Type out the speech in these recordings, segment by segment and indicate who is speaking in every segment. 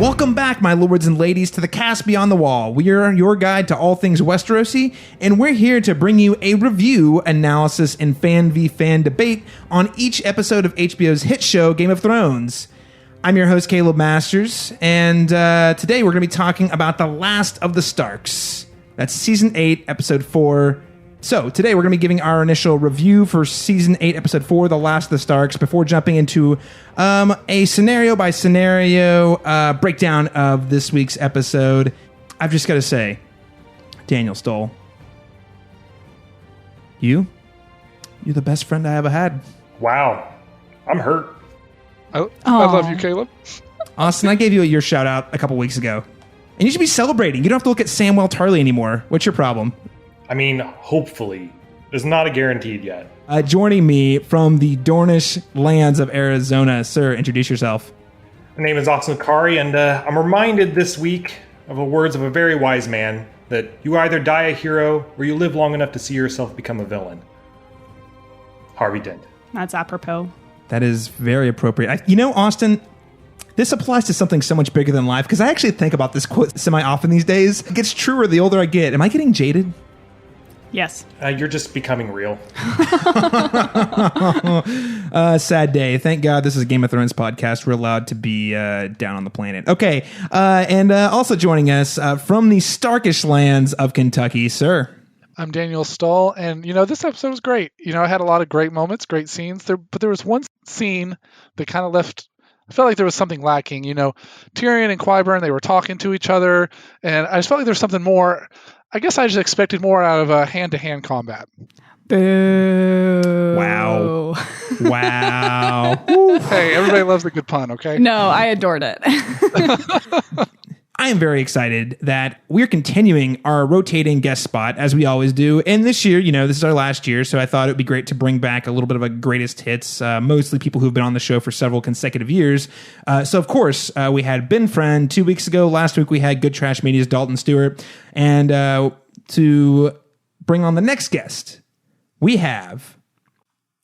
Speaker 1: Welcome back, my lords and ladies, to the Cast Beyond the Wall. We are your guide to all things Westerosi, and we're here to bring you a review, analysis, and fan v fan debate on each episode of HBO's hit show, Game of Thrones. I'm your host, Caleb Masters, and today we're going to be talking about The Last of the Starks. That's Season 8, Episode 4. So, today we're going to be giving our initial review for Season 8, Episode 4, The Last of the Starks, before jumping into a scenario-by-scenario breakdown of this week's episode. I've just got to say, Daniel Stoll, you're the best friend I ever had.
Speaker 2: Wow. I'm hurt.
Speaker 3: I love you, Caleb.
Speaker 1: Austin, I gave you your shout-out a couple weeks ago. And you should be celebrating. You don't have to look at Samwell Tarly anymore. What's your problem?
Speaker 2: I mean, hopefully. It's not a guaranteed yet.
Speaker 1: Joining me from the Dornish lands of Arizona, sir, introduce yourself.
Speaker 2: My name is Austin Kari, and I'm reminded this week of the words of a very wise man that you either die a hero or you live long enough to see yourself become a villain. Harvey Dent.
Speaker 4: That's apropos.
Speaker 1: That is very appropriate. Austin, this applies to something so much bigger than life, because I actually think about this quote semi-often these days. It gets truer the older I get. Am I getting jaded?
Speaker 4: Yes.
Speaker 2: You're just becoming real.
Speaker 1: Sad day. Thank God this is a Game of Thrones podcast. We're allowed to be down on the planet. Okay. And also joining us from the Starkish lands of Kentucky, sir.
Speaker 3: I'm Daniel Stoll, and this episode was great. I had a lot of great moments, great scenes there, but there was one scene that kind of left. I felt like there was something lacking. Tyrion and Qyburn, they were talking to each other, and I just felt like there was something more. I guess I just expected more out of a hand-to-hand combat.
Speaker 4: Boo.
Speaker 1: Wow.
Speaker 3: Hey, everybody loves a good pun, okay?
Speaker 4: No, I adored it.
Speaker 1: I am very excited that we're continuing our rotating guest spot, as we always do. And this year, this is our last year, so I thought it would be great to bring back a little bit of a greatest hits, mostly people who've been on the show for several consecutive years. So, of course, we had Ben Friend 2 weeks ago. Last week, we had Good Trash Media's Dalton Stewart. And to bring on the next guest, we have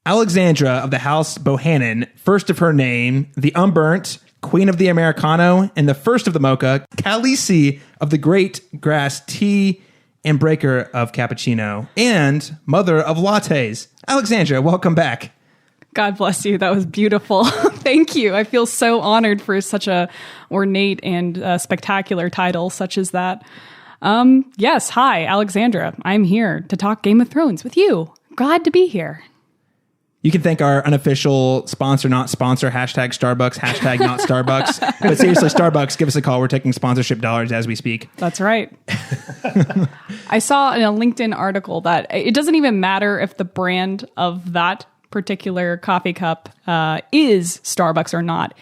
Speaker 1: Alexandra of the House Bohannon, first of her name, the Unburnt, Queen of the Americano, and the first of the Mocha, Khaleesi of the Great Grass Tea and Breaker of Cappuccino, and Mother of Lattes. Alexandra, welcome back.
Speaker 4: God bless you. That was beautiful. Thank you. I feel so honored for such a ornate and spectacular title such as that. Yes, hi, Alexandra. I'm here to talk Game of Thrones with you. Glad to be here.
Speaker 1: You can thank our unofficial sponsor, not sponsor, hashtag Starbucks, hashtag not Starbucks. But seriously, Starbucks, give us a call. We're taking sponsorship dollars as we speak.
Speaker 4: That's right. I saw in a LinkedIn article that it doesn't even matter if the brand of that particular coffee cup is Starbucks or not.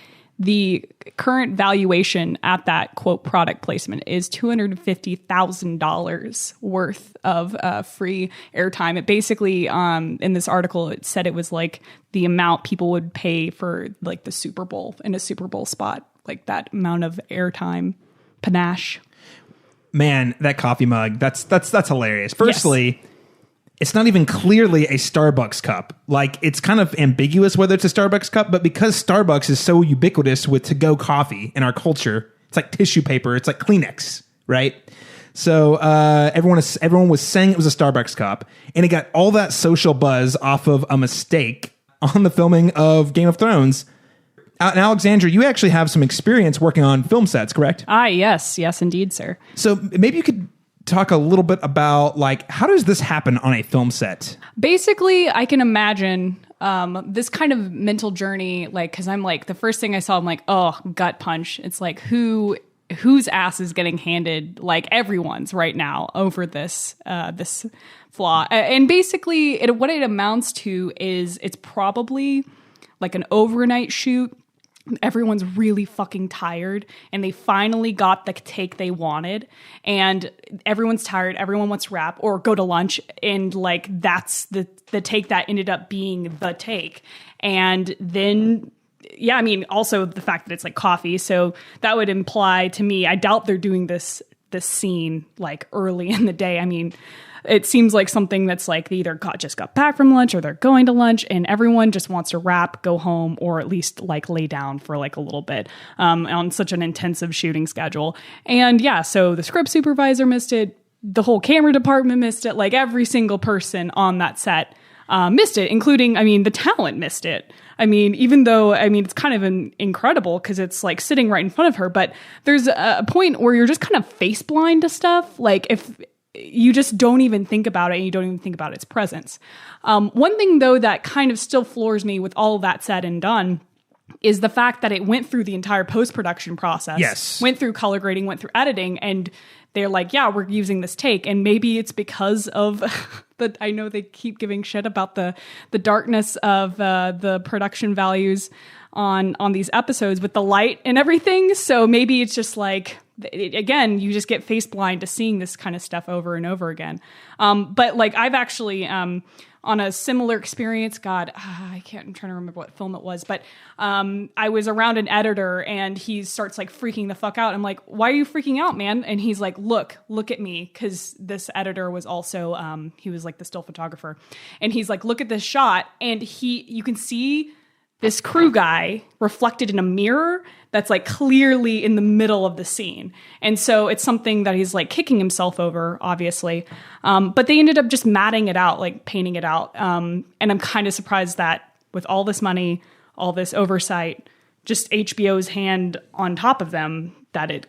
Speaker 4: The current valuation at that, quote, product placement is $250,000 worth of free airtime. It basically, in this article, it said it was like the amount people would pay for like the Super Bowl in a Super Bowl spot, like that amount of airtime panache.
Speaker 1: Man, that coffee mug, that's hilarious. Firstly,
Speaker 4: yes.
Speaker 1: It's not even clearly a Starbucks cup. Like, it's kind of ambiguous whether it's a Starbucks cup, but because Starbucks is so ubiquitous with to-go coffee in our culture, it's like tissue paper, it's like Kleenex, right? So everyone was saying it was a Starbucks cup, and it got all that social buzz off of a mistake on the filming of Game of Thrones. And Alexandra, you actually have some experience working on film sets, correct?
Speaker 4: Yes, indeed, sir.
Speaker 1: So maybe you could talk a little bit about, like, how does this happen on a film set?
Speaker 4: Basically, I can imagine this kind of mental journey, like, because I'm like, the first thing I saw, I'm like, oh, gut punch. It's like, whose ass is getting handed, like, everyone's right now over this flaw. And basically, what it amounts to is it's probably like an overnight shoot. Everyone's really fucking tired and they finally got the take they wanted, and everyone's tired. Everyone wants to wrap or go to lunch. And like, that's the take that ended up being the take. And then, yeah, I mean, also the fact that it's like coffee. So that would imply to me, I doubt they're doing this scene like early in the day. I mean, it seems like something that's like they either just got back from lunch or they're going to lunch, and everyone just wants to wrap, go home, or at least like lay down for like a little bit on such an intensive shooting schedule. And yeah, so the script supervisor missed it. The whole camera department missed it. Like every single person on that set missed it, including, I mean, the talent missed it. I mean, even though, I mean, it's kind of incredible because it's like sitting right in front of her, but there's a point where you're just kind of face blind to stuff. Like if you just don't even think about it and you don't even think about its presence. One thing though that kind of still floors me with all of that said and done is the fact that it went through the entire post-production process.
Speaker 1: Yes.
Speaker 4: Went through color grading, went through editing, and they're like, yeah, we're using this take. And maybe it's because of I know they keep giving shit about the darkness of the production values on these episodes with the light and everything. So maybe it's just like, again, you just get face blind to seeing this kind of stuff over and over again. But like I've actually, on a similar experience, I'm trying to remember what film it was, but I was around an editor and he starts like freaking the fuck out. I'm like, why are you freaking out, man? And he's like, look at me. Cause this editor was also, he was like the still photographer. And he's like, look at this shot. And you can see this crew guy reflected in a mirror that's like clearly in the middle of the scene. And so it's something that he's like kicking himself over, obviously. But they ended up just matting it out, like painting it out. And I'm kind of surprised that with all this money, all this oversight, just HBO's hand on top of them, that it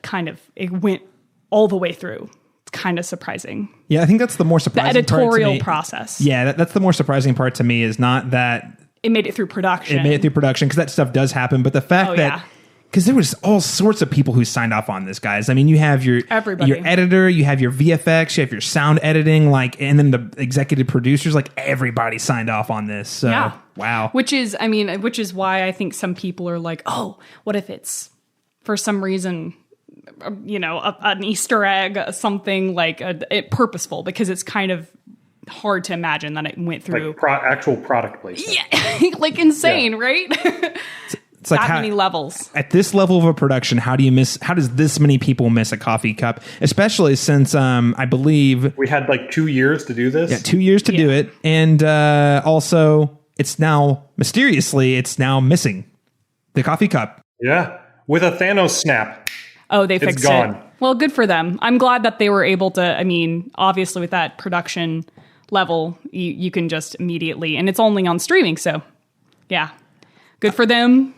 Speaker 4: went all the way through. It's kind of surprising.
Speaker 1: Yeah, I think that's the more surprising
Speaker 4: part to me. The editorial
Speaker 1: part
Speaker 4: process.
Speaker 1: Yeah, that's the more surprising part to me is not that
Speaker 4: it made it through production.
Speaker 1: It made it through production because that stuff does happen. But the fact that, because there was all sorts of people who signed off on this, guys. I mean, you have your editor, you have your VFX, you have your sound editing, like, and then the executive producers, like everybody signed off on this. So,
Speaker 4: yeah.
Speaker 1: Wow.
Speaker 4: Which is why I think some people are like, oh, what if it's for some reason, an Easter egg, something like purposeful, because it's kind of hard to imagine that it went through
Speaker 2: like actual product placement.
Speaker 4: Yeah, like insane, right?
Speaker 1: It's like
Speaker 4: that many levels.
Speaker 1: At this level of a production, how does this many people miss a coffee cup? Especially since I believe
Speaker 2: we had like 2 years to do this.
Speaker 1: Yeah, 2 years to do it, and also it's now missing the coffee cup.
Speaker 2: Yeah, with a Thanos snap.
Speaker 4: Oh, they fixed
Speaker 2: gone.
Speaker 4: it. Well, good for them. I'm glad that they were able to. I mean, obviously, with that production level, you can just immediately, and it's only on streaming, so yeah, good for them.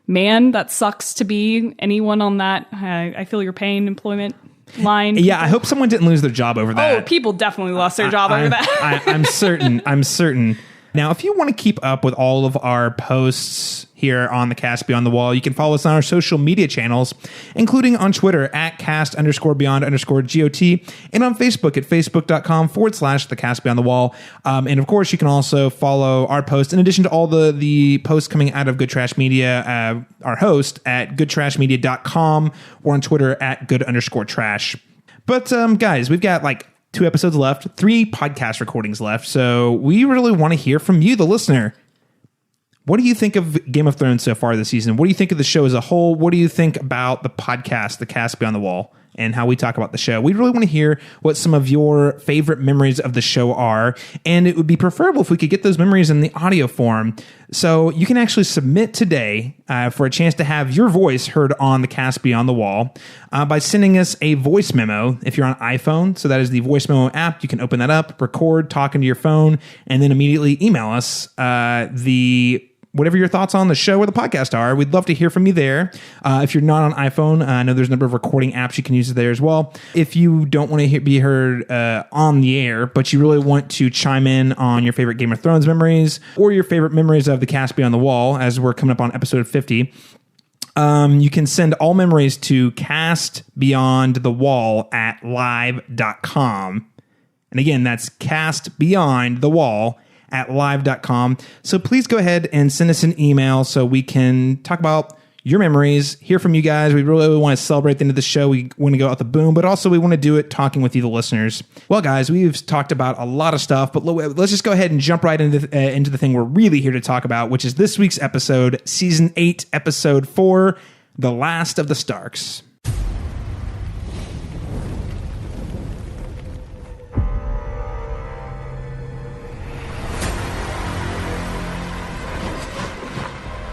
Speaker 4: Man, that sucks to be anyone on that. I feel your pain, employment line.
Speaker 1: Yeah, I hope someone didn't lose their job over that.
Speaker 4: Oh, people definitely lost their job over that.
Speaker 1: I'm certain. Now, if you want to keep up with all of our posts here on the Cast Beyond the Wall, you can follow us on our social media channels, including on Twitter at cast_beyond_GOT and on Facebook at facebook.com/the Cast Beyond the Wall. And of course, you can also follow our posts in addition to all the posts coming out of Good Trash Media, our host at goodtrashmedia.com or on Twitter at good_trash. But guys, we've got like 2 episodes left, 3 podcast recordings left. So we really want to hear from you, the listener. What do you think of Game of Thrones so far this season? What do you think of the show as a whole? What do you think about the podcast, The Cast Beyond the Wall, and how we talk about the show? We really want to hear what some of your favorite memories of the show are, and it would be preferable if we could get those memories in the audio form. So you can actually submit today for a chance to have your voice heard on The Cast Beyond the Wall by sending us a voice memo if you're on iPhone. So that is the voice memo app. You can open that up, record, talk into your phone, and then immediately email us whatever your thoughts on the show or the podcast are. We'd love to hear from you there. If you're not on iPhone, I know there's a number of recording apps you can use there as well. If you don't want to be heard on the air, but you really want to chime in on your favorite Game of Thrones memories or your favorite memories of The Cast Beyond the Wall, as we're coming up on episode 50, you can send all memories to castbeyondthewall@live.com. And again, that's castbeyondthewall@live.com. So please go ahead and send us an email so we can talk about your memories, hear from you guys. We really want to celebrate the end of the show. We want to go out the boom, but also we want to do it talking with you, the listeners. Well, guys, we've talked about a lot of stuff, but let's just go ahead and jump right into the thing we're really here to talk about, which is this week's episode, Season 8, Episode 4, The Last of the Starks.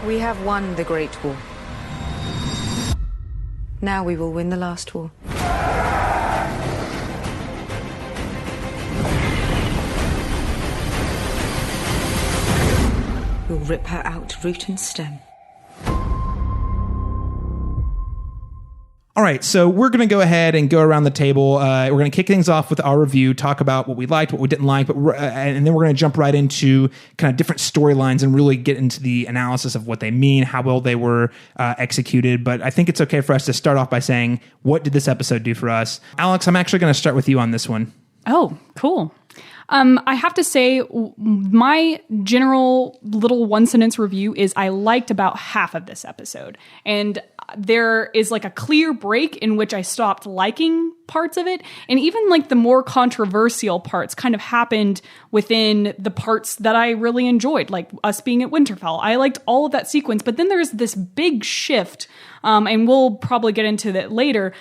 Speaker 5: We have won the Great War. Now we will win the last war. We'll rip her out root and stem.
Speaker 1: All right, so we're going to go ahead and go around the table. We're going to kick things off with our review, talk about what we liked, what we didn't like, and then we're going to jump right into kind of different storylines and really get into the analysis of what they mean, how well they were executed. But I think it's okay for us to start off by saying, what did this episode do for us? Alex, I'm actually going to start with you on this one.
Speaker 4: Oh, cool. I have to say, my general little one-sentence review is I liked about half of this episode. And there is like a clear break in which I stopped liking parts of it. And even like the more controversial parts kind of happened within the parts that I really enjoyed, like us being at Winterfell. I liked all of that sequence. But then there's this big shift, and we'll probably get into that later,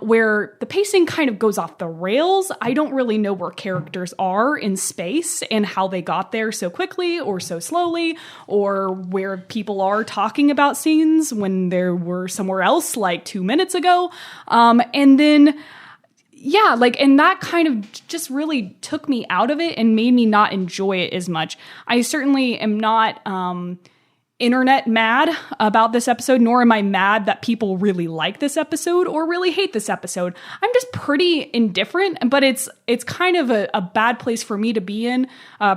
Speaker 4: where the pacing kind of goes off the rails. I don't really know where characters are in space and how they got there so quickly or so slowly, or where people are talking about scenes when there were somewhere else like 2 minutes ago. And then, yeah, like, and that kind of just really took me out of it and made me not enjoy it as much. I certainly am not internet mad about this episode, nor am I mad that people really like this episode or really hate this episode. I'm just pretty indifferent, but it's kind of a bad place for me to be in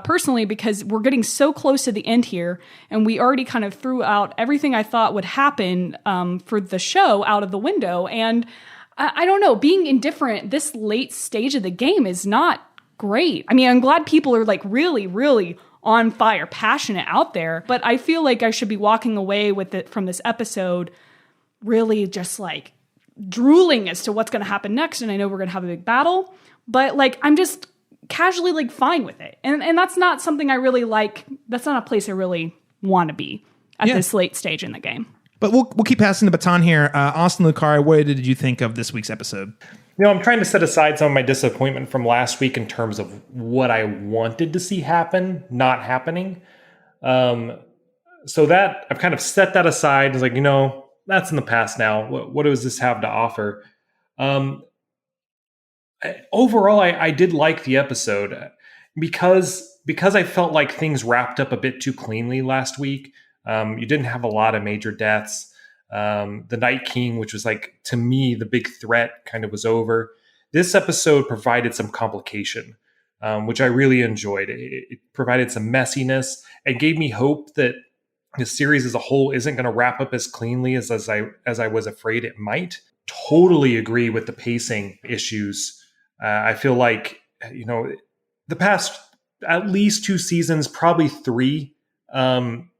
Speaker 4: personally, because we're getting so close to the end here, and we already kind of threw out everything I thought would happen for the show out of the window. And I don't know, being indifferent this late stage of the game is not great. I mean, I'm glad people are like really, really on fire, passionate out there, but I feel like I should be walking away with it from this episode really just like drooling as to what's going to happen next. And I know we're going to have a big battle, but like, I'm just casually like fine with it. And that's not something I really like. That's not a place I really want to be at this late stage in the game.
Speaker 1: But we'll keep passing the baton here. Austin Lucari, what did you think of this week's episode?
Speaker 2: You know, I'm trying to set aside some of my disappointment from last week in terms of what I wanted to see happen, not happening. So that I've kind of set that aside. It's like, you know, that's in the past now. What does this have to offer? Overall, I did like the episode because I felt like things wrapped up a bit too cleanly last week. You didn't have a lot of major deaths. The Night King, which was like, to me, the big threat, kind of was over. This episode provided some complication, which I really enjoyed. It provided some messiness and gave me hope that the series as a whole isn't going to wrap up as cleanly as I was afraid it might. Totally agree with the pacing issues. I feel like, you know, the past at least 2 seasons, probably 3,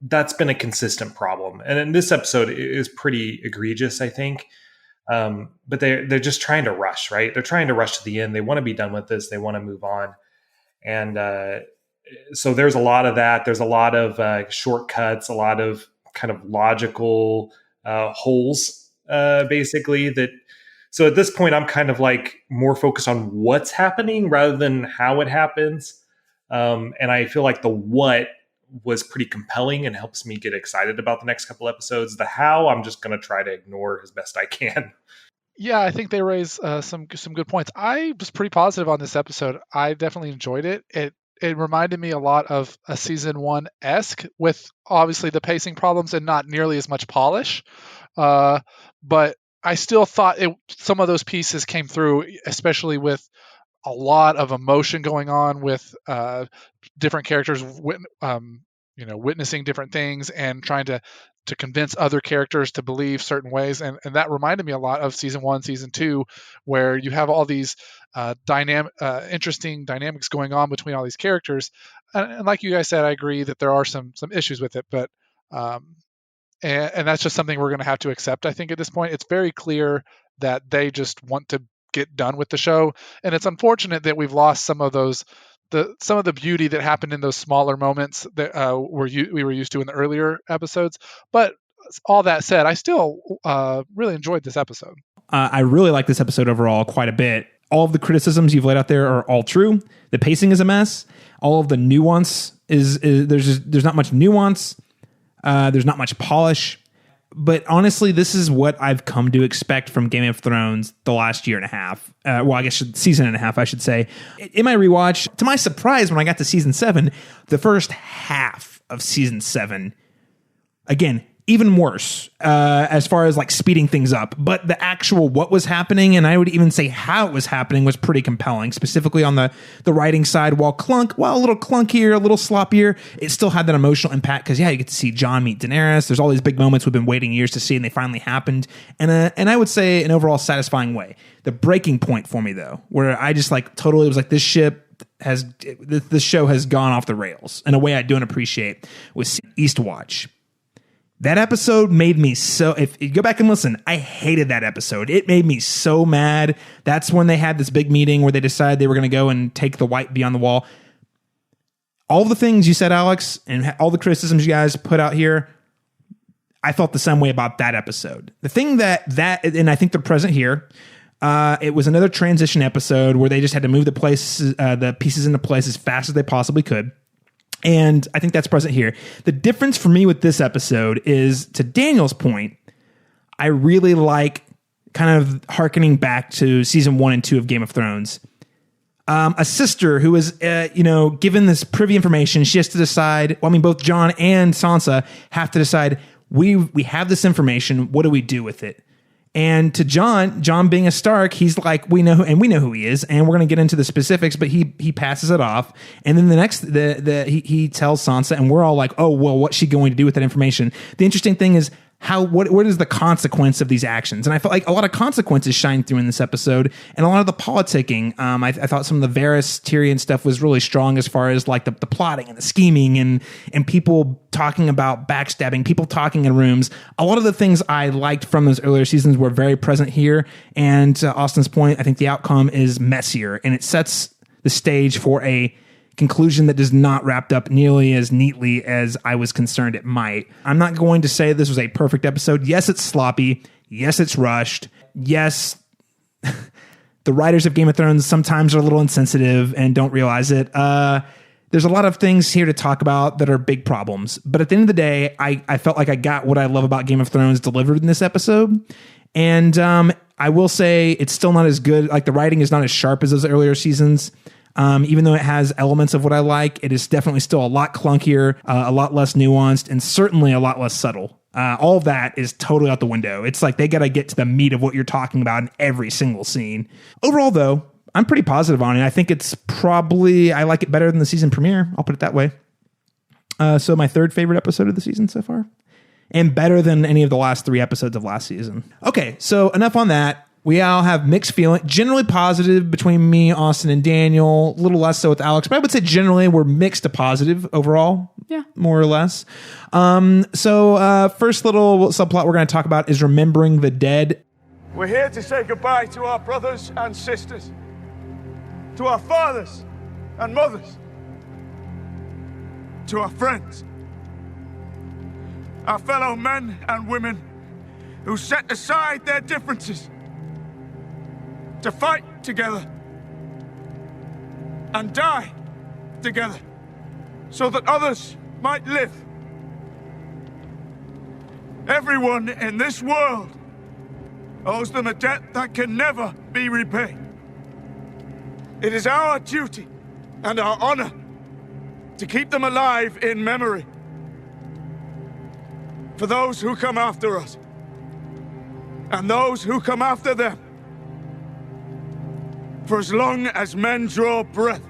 Speaker 2: that's been a consistent problem. And in this episode is pretty egregious, I think. But they're just trying to rush, right? They're trying to rush to the end. They want to be done with this. They want to move on. And so there's a lot of that. There's a lot of shortcuts, a lot of kind of logical holes, basically. That. So at this point, I'm kind of like more focused on what's happening rather than how it happens. And I feel like the what was pretty compelling and helps me get excited about the next couple episodes. The how, I'm just going to try to ignore as best I can.
Speaker 3: Yeah, I think they raise some good points. I was pretty positive on this episode. I definitely enjoyed it. It reminded me a lot of a season 1-esque, with obviously the pacing problems and not nearly as much polish. But I still thought some of those pieces came through, especially with a lot of emotion going on with different characters, witnessing different things and trying to convince other characters to believe certain ways. And that reminded me a lot of season 1, season 2, where you have all these interesting dynamics going on between all these characters. And like you guys said, I agree that there are some issues with it, but and that's just something we're going to have to accept. I think at this point, it's very clear that they just want to get done with the show. And it's unfortunate that we've lost some of the beauty that happened in those smaller moments that we were used to in the earlier episodes. But all that said, I still really enjoyed this episode.
Speaker 1: I really like this episode overall quite a bit. All of the criticisms you've laid out there are all true. The pacing is a mess. All of the nuance is there's not much nuance. There's not much polish. But honestly, this is what I've come to expect from Game of Thrones the last year and a half. Well, I guess season and a half, I should say. In my rewatch, to my surprise, when I got to season 7, the first half of season 7, again, even worse as far as like speeding things up. But the actual what was happening, and I would even say how it was happening, was pretty compelling, specifically on the writing side. While a little clunkier, a little sloppier, it still had that emotional impact because, you get to see Jon meet Daenerys. There's all these big moments we've been waiting years to see, and they finally happened. And I would say an overall satisfying way. The breaking point for me, though, where I just like totally was like, this show has gone off the rails in a way I don't appreciate, was Eastwatch. That episode made me so, if you go back and listen, I hated that episode. It made me so mad. That's when they had this big meeting where they decided they were going to go and take the white beyond the wall. All the things you said, Alex, and all the criticisms you guys put out here, I felt the same way about that episode. The thing that and I think they're present here, it was another transition episode where they just had to move the pieces into place as fast as they possibly could. And I think that's present here. The difference for me with this episode is, to Daniel's point, I really like kind of hearkening back to season 1 and 2 of Game of Thrones. A sister who is, given this privy information, she has to decide. Well, I mean, both Jon and Sansa have to decide. We have this information. What do we do with it? And to Jon being a Stark, he's like, we know who he is, and we're going to get into the specifics, but he passes it off. And then he tells Sansa, and we're all like, oh, well, what's she going to do with that information? The interesting thing is, what is the consequence of these actions? And I felt like a lot of consequences shine through in this episode, and a lot of the politicking. I thought some of the Varys Tyrion stuff was really strong as far as like the plotting and the scheming and people talking about backstabbing, people talking in rooms. A lot of the things I liked from those earlier seasons were very present here. And to Austin's point, I think the outcome is messier, and it sets the stage for a conclusion that does not wrapped up nearly as neatly as I was concerned it might. I'm not going to say this was a perfect episode. Yes, it's sloppy. Yes, it's rushed. Yes, the writers of Game of Thrones sometimes are a little insensitive and don't realize it. There's a lot of things here to talk about that are big problems. But at the end of the day, I felt like I got what I love about Game of Thrones delivered in this episode. And I will say it's still not as good. Like, the writing is not as sharp as those earlier seasons. Even though it has elements of what I like, it is definitely still a lot clunkier, a lot less nuanced, and certainly a lot less subtle. All of that is totally out the window. It's like they got to get to the meat of what you're talking about in every single scene. Overall, though, I'm pretty positive on it. I think I like it better than the season premiere. I'll put it that way. So my third favorite episode of the season so far, and better than any of the last 3 episodes of last season. Okay, so enough on that. We all have mixed feeling, generally positive between me, Austin, and Daniel. A little less so with Alex, but I would say generally we're mixed to positive overall. Yeah, more or less. So first little subplot we're going to talk about is remembering the dead.
Speaker 6: We're here to say goodbye to our brothers and sisters, to our fathers and mothers, to our friends, our fellow men and women who set aside their differences to fight together and die together so that others might live. Everyone in this world owes them a debt that can never be repaid. It is our duty and our honor to keep them alive in memory for those who come after us and those who come after them. For as long as men draw breath.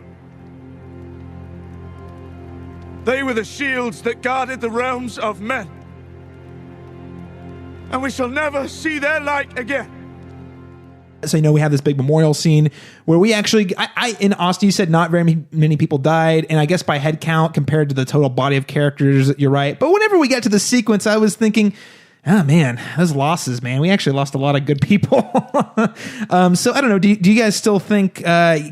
Speaker 6: They were the shields that guarded the realms of men. And we shall never see their light again.
Speaker 1: So, we have this big memorial scene where we actually, in Austin, you said not very many people died. And I guess by head count compared to the total body of characters, you're right. But whenever we got to the sequence, I was thinking, oh man, those losses, man. We actually lost a lot of good people. So I don't know. Do you guys still think,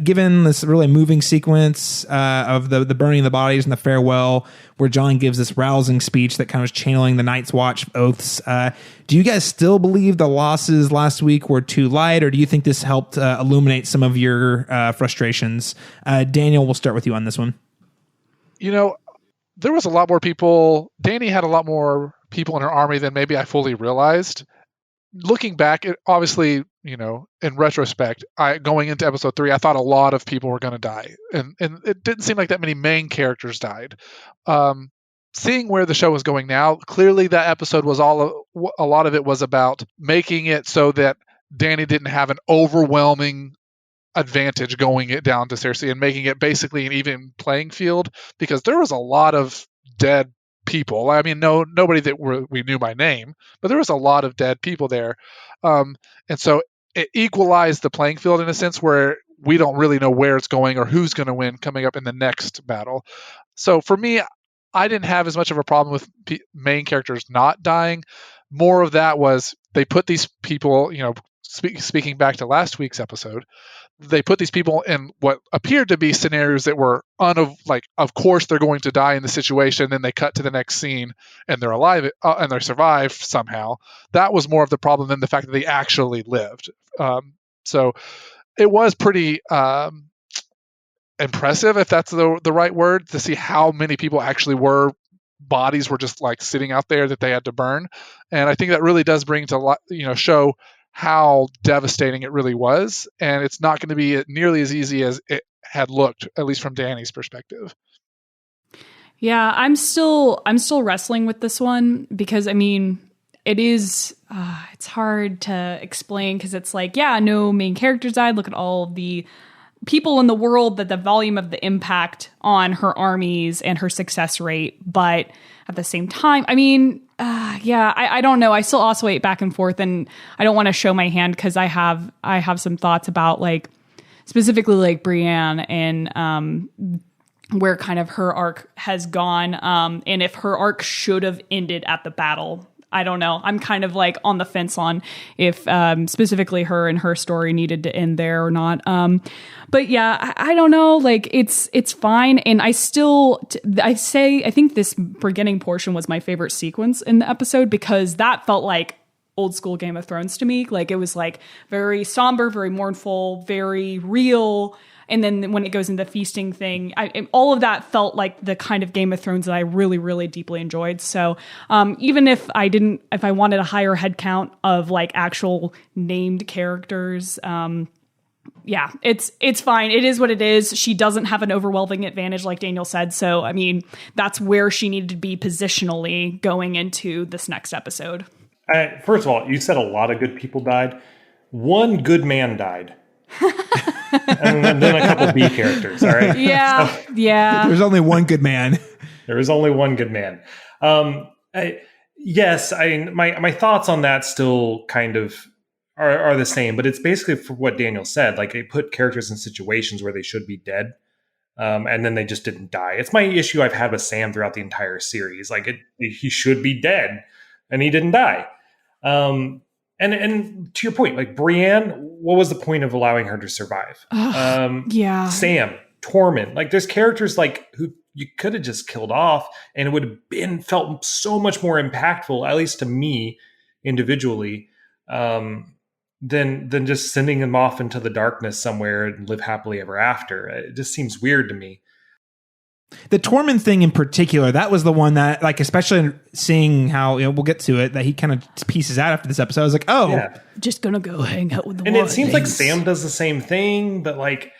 Speaker 1: given this really moving sequence of the burning of the bodies and the farewell, where Jon gives this rousing speech that kind of was channeling the Night's Watch oaths, do you guys still believe the losses last week were too light, or do you think this helped illuminate some of your frustrations? Daniel, we'll start with you on this one.
Speaker 3: there was a lot more people. Dany had a lot more people in her army than maybe I fully realized. Looking back, obviously, in retrospect, going into episode 3, I thought a lot of people were going to die, and it didn't seem like that many main characters died. Seeing where the show was going now, clearly that episode was a lot of it was about making it so that Dany didn't have an overwhelming advantage going it down to Cersei and making it basically an even playing field, because there was a lot of dead people. I mean, nobody that we knew by name, but there was a lot of dead people there. And so it equalized the playing field in a sense where we don't really know where it's going or who's going to win coming up in the next battle. So for me, I didn't have as much of a problem with main characters not dying. More of that was they put these people, speaking back to last week's episode, they put these people in what appeared to be scenarios that were of course they're going to die in the situation. Then they cut to the next scene and they're alive and they survive somehow. That was more of the problem than the fact that they actually lived. So it was pretty impressive, if that's the right word, to see how many people actually bodies were just like sitting out there that they had to burn. And I think that really does bring to show how devastating it really was, and it's not going to be nearly as easy as it had looked, at least from Dany's perspective.
Speaker 4: Yeah, I'm still wrestling with this one, because I mean, it is it's hard to explain, because it's like, yeah, no main characters died. Look at all the people in the world, that the volume of the impact on her armies and her success rate, but at the same time, I mean, I don't know. I still oscillate back and forth, and I don't want to show my hand, because I have some thoughts about, like, specifically like Brienne and where kind of her arc has gone, and if her arc should have ended at the battle. I don't know. I'm kind of like on the fence on if specifically her and her story needed to end there or not. But yeah, I don't know. Like, it's fine. And I think this beginning portion was my favorite sequence in the episode, because that felt like old school Game of Thrones to me. Like, it was like very somber, very mournful, very real. And then when it goes into the feasting thing, all of that felt like the kind of Game of Thrones that I really, really deeply enjoyed. So even if I wanted a higher head count of like actual named characters, yeah, it's fine. It is what it is. She doesn't have an overwhelming advantage, like Daniel said. So, I mean, that's where she needed to be positionally going into this next episode.
Speaker 2: First of all, you said a lot of good people died. One good man died. And then a couple B characters, all right?
Speaker 4: Yeah, yeah.
Speaker 1: There's only one good man.
Speaker 2: There was only one good man. Yes, my thoughts on that still kind of are the same, but it's basically for what Daniel said. Like, they put characters in situations where they should be dead, and then they just didn't die. It's my issue I've had with Sam throughout the entire series. Like, he should be dead, and he didn't die. And to your point, like Brienne, what was the point of allowing her to survive?
Speaker 4: Yeah.
Speaker 2: Sam, Tormund, like there's characters like who you could have just killed off, and it would have felt so much more impactful, at least to me individually, than just sending them off into the darkness somewhere and live happily ever after. It just seems weird to me.
Speaker 1: The Tormund thing in particular, that was the one that, like, especially seeing how, we'll get to it, that he kind of pieces out after this episode. I was like, oh. Yeah.
Speaker 4: Just gonna go hang out with the
Speaker 2: And it seems like Sam does the same thing, but, like,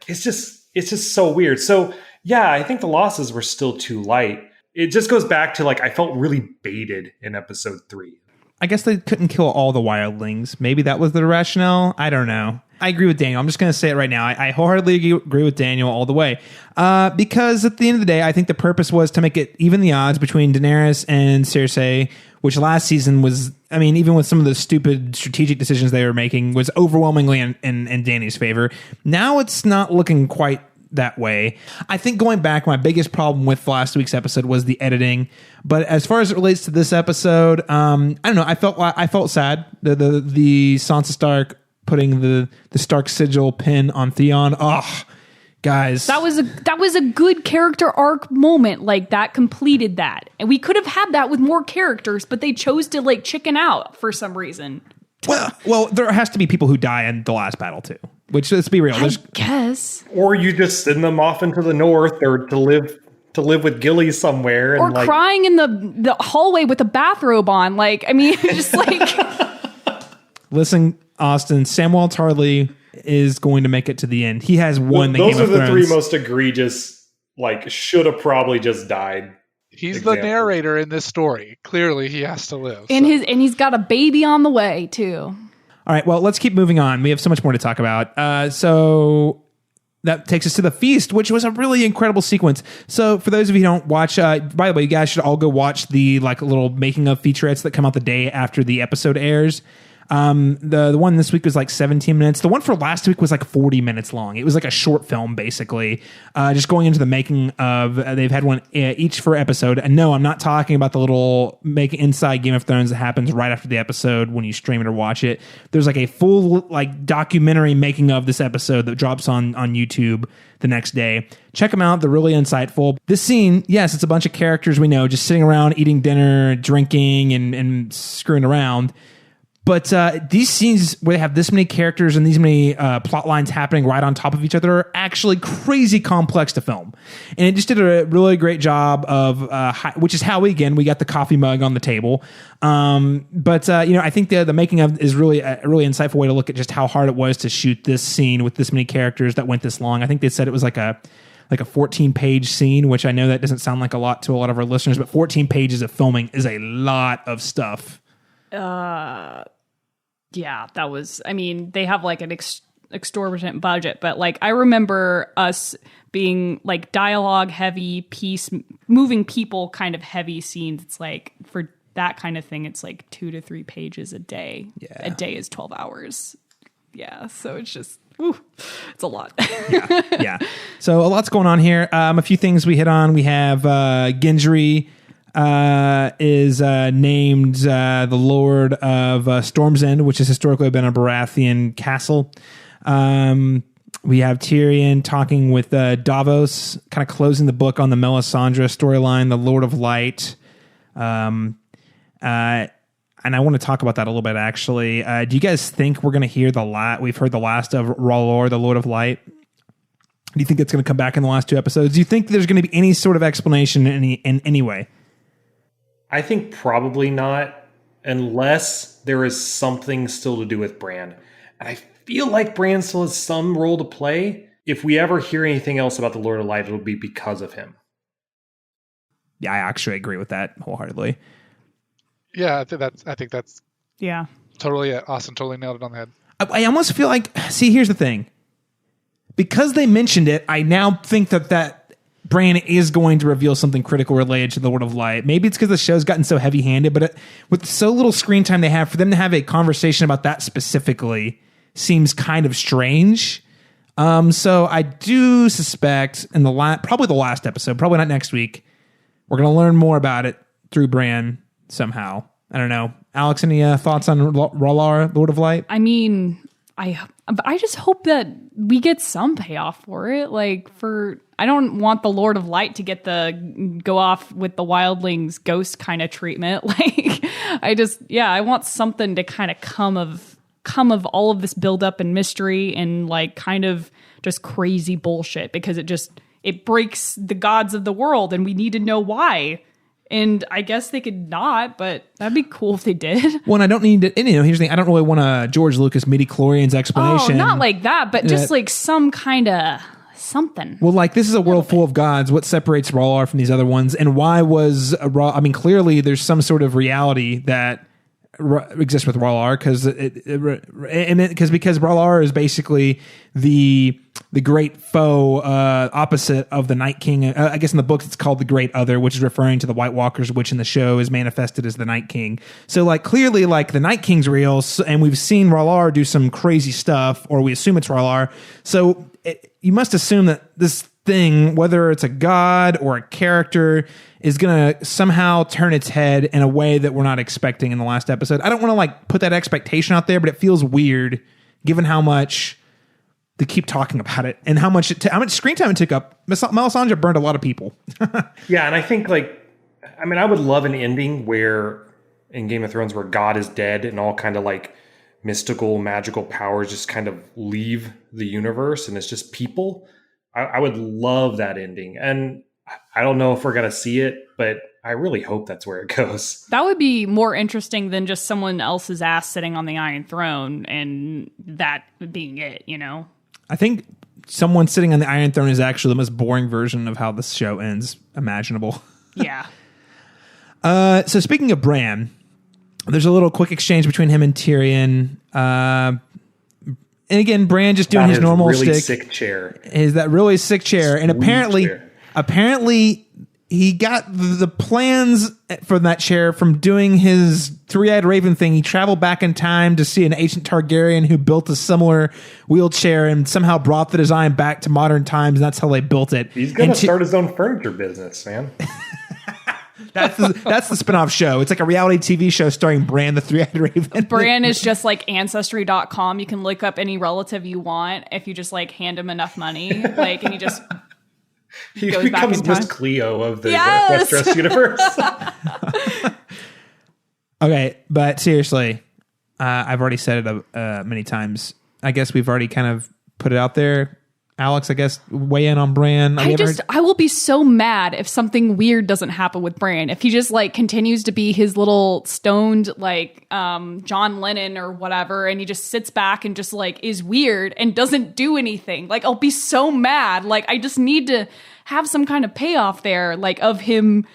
Speaker 2: it's just so weird. So, yeah, I think the losses were still too light. It just goes back to, like, I felt really baited in episode 3.
Speaker 1: I guess they couldn't kill all the wildlings. Maybe that was the rationale. I don't know. I agree with Daniel. I'm just going to say it right now. I wholeheartedly agree with Daniel all the way. Because at the end of the day, I think the purpose was to make it even the odds between Daenerys and Cersei, which last season was, I mean, even with some of the stupid strategic decisions they were making, was overwhelmingly in Dany's favor. Now it's not looking quite that way. I think going back, my biggest problem with last week's episode was the editing. But as far as it relates to this episode, I don't know. I felt sad. The Sansa Stark putting the Stark sigil pin on Theon. Oh, guys,
Speaker 4: that was a good character arc moment. Like, that completed that, and we could have had that with more characters, but they chose to like chicken out for some reason.
Speaker 1: Well, there has to be people who die in the last battle too. Which, let's be real,
Speaker 4: I guess.
Speaker 2: Or you just send them off into the north or to live to live with Gilly somewhere. And
Speaker 4: or crying in the hallway with a bathrobe on. Like, I mean, just like...
Speaker 1: Listen, Austin, Samwell Tarly is going to make it to the end. He has won the Game of Thrones.
Speaker 2: Those are the three most egregious, like, should have probably just died.
Speaker 3: He's the narrator in this story. Clearly, he has to live.
Speaker 4: And he's got a baby on the way, too.
Speaker 1: All right, well, let's keep moving on. We have so much more to talk about. So that takes us to the feast, which was a really incredible sequence. So for those of you who don't watch, by the way, you guys should all go watch the like little making of featurettes that come out the day after the episode airs. The one this week was like 17 minutes. The one for last week was like 40 minutes long. It was like a short film, basically, just going into the making of, they've had one each for episode. And no, I'm not talking about the little inside Game of Thrones that happens right after the episode when you stream it or watch it. There's like a full like documentary making of this episode that drops on YouTube the next day. Check them out. They're really insightful. This scene, yes, it's a bunch of characters we know just sitting around eating dinner, drinking, and screwing around. But these scenes where they have this many characters and these many plot lines happening right on top of each other are actually crazy complex to film. And it just did a really great job of, which is how we got the coffee mug on the table. But I think the making of is really a really insightful way to look at just how hard it was to shoot this scene with this many characters that went this long. I think they said it was like a 14-page scene, which I know that doesn't sound like a lot to a lot of our listeners, but 14 pages of filming is a lot of stuff.
Speaker 4: Yeah, that was, I mean, they have like an exorbitant budget, but like I remember us being like dialogue heavy moving people kind of heavy scenes. It's like for that kind of thing, it's like 2 to 3 pages a day. Yeah. A day is 12 hours. Yeah. So it's just, it's a lot.
Speaker 1: Yeah. So a lot's going on here. A few things we hit on. We have Gendry is named the Lord of Storm's End, which has historically been a Baratheon castle. We have Tyrion talking with Davos, kind of closing the book on the Melisandre storyline, the Lord of Light. And I want to talk about that a little bit, actually. Do you guys think we're going to hear we've heard the last of R'hllor, the Lord of Light? Do you think it's going to come back in the last 2 episodes? Do you think there's going to be any sort of explanation in any way?
Speaker 2: I think probably not, unless there is something still to do with Bran. And I feel like Bran still has some role to play. If we ever hear anything else about the Lord of Light, it'll be because of him.
Speaker 1: Yeah, I actually agree with that wholeheartedly.
Speaker 3: Yeah, I think that's
Speaker 4: yeah,
Speaker 3: totally it. Austin totally nailed it on the head.
Speaker 1: I almost feel like, see, here's the thing. Because they mentioned it, I now think that Bran is going to reveal something critical related to the Lord of Light. Maybe it's because the show's gotten so heavy-handed, but with so little screen time they have, for them to have a conversation about that specifically seems kind of strange. So I do suspect in probably the last episode, probably not next week, we're going to learn more about it through Bran somehow. I don't know. Alex, any thoughts on R'hllor, Lord of Light?
Speaker 4: I mean, I just hope that we get some payoff for it. Like, I don't want the Lord of Light to get the go off with the wildlings ghost kind of treatment. Like, I want something to kind of come of all of this buildup and mystery and like kind of just crazy bullshit, because it breaks the gods of the world and we need to know why. And I guess they could not, but that'd be cool if they did.
Speaker 1: Well, and I don't need to, here's the thing. I don't really want a George Lucas midi-chlorians explanation.
Speaker 4: Oh, not like that, but just like some kind of something.
Speaker 1: Well, like, this is a world full of gods. What separates R'hllor from these other ones? And why was clearly there's some sort of reality that exists with R'hllor, because R'hllor is basically the great foe opposite of the Night King. I guess in the books it's called the Great Other, which is referring to the White Walkers, which in the show is manifested as the Night King. So like clearly like the Night King's real, and we've seen R'hllor do some crazy stuff, or we assume it's R'hllor. So you must assume that this thing, whether it's a god or a character, is going to somehow turn its head in a way that we're not expecting in the last episode. I don't want to like put that expectation out there, but it feels weird given how much they keep talking about it and how much screen time it took up. Melisandre burned a lot of people.
Speaker 2: Yeah, and I think I would love an ending where in Game of Thrones where God is dead and all kind of like mystical, magical powers just kind of leave the universe and it's just people. I would love that ending. And I don't know if we're going to see it, but I really hope that's where it goes.
Speaker 4: That would be more interesting than just someone else's ass sitting on the Iron Throne and that being it, you know?
Speaker 1: I think someone sitting on the Iron Throne is actually the most boring version of how this show ends imaginable.
Speaker 4: Yeah.
Speaker 1: So speaking of Bran, there's a little quick exchange between him and Tyrion. And again, Bran just doing his normal
Speaker 2: really
Speaker 1: stick.
Speaker 2: sick chair.
Speaker 1: Is that really sick chair? And apparently he got the plans for that chair from doing his three-eyed raven thing. He traveled back in time to see an ancient Targaryen who built a similar wheelchair and somehow brought the design back to modern times. And that's how they built it.
Speaker 2: He's going to start his own furniture business, man.
Speaker 1: That's the spinoff show. It's like a reality TV show starring Bran, the three-eyed raven.
Speaker 4: Bran is just like Ancestry.com. You can look up any relative you want if you just like hand him enough money. Like, and he just
Speaker 2: he
Speaker 4: goes
Speaker 2: becomes
Speaker 4: back in time.
Speaker 2: Miss Cleo of the
Speaker 4: Yes!
Speaker 2: Westeros universe.
Speaker 1: Okay, but seriously, I've already said it many times. I guess we've already kind of put it out there. Alex, I guess, weigh in on Bran.
Speaker 4: I will be so mad if something weird doesn't happen with Bran. If he just like continues to be his little stoned like John Lennon or whatever, and he just sits back and just like is weird and doesn't do anything. Like, I'll be so mad. Like, I just need to have some kind of payoff there, like of him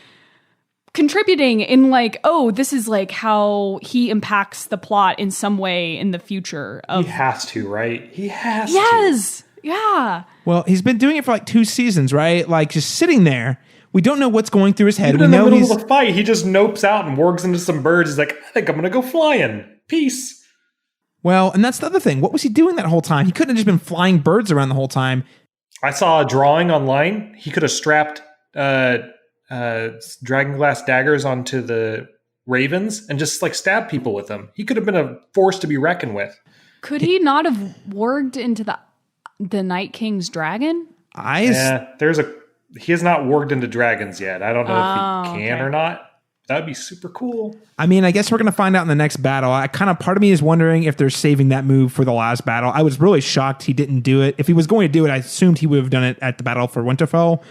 Speaker 4: contributing in like, oh, this is like how he impacts the plot in some way in the future.
Speaker 2: He has to, right? He has to.
Speaker 4: Yes. Yeah.
Speaker 1: Well, he's been doing it for like 2 seasons, right? Like just sitting there. We don't know what's going through his head.
Speaker 2: Even in the middle of the fight, he just nopes out and wargs into some birds. He's like, I think I'm going to go flying. Peace.
Speaker 1: Well, and that's the other thing. What was he doing that whole time? He couldn't have just been flying birds around the whole time.
Speaker 2: I saw a drawing online. He could have strapped dragonglass daggers onto the ravens and just like stabbed people with them. He could have been a force to be reckoned with.
Speaker 4: Could he not have warged into the Night King's dragon?
Speaker 2: He has not warged into dragons yet. I don't know if he can or not. That'd be super cool.
Speaker 1: I mean, I guess we're going to find out in the next battle. Part of me is wondering if they're saving that move for the last battle. I was really shocked he didn't do it. If he was going to do it, I assumed he would have done it at the battle for Winterfell.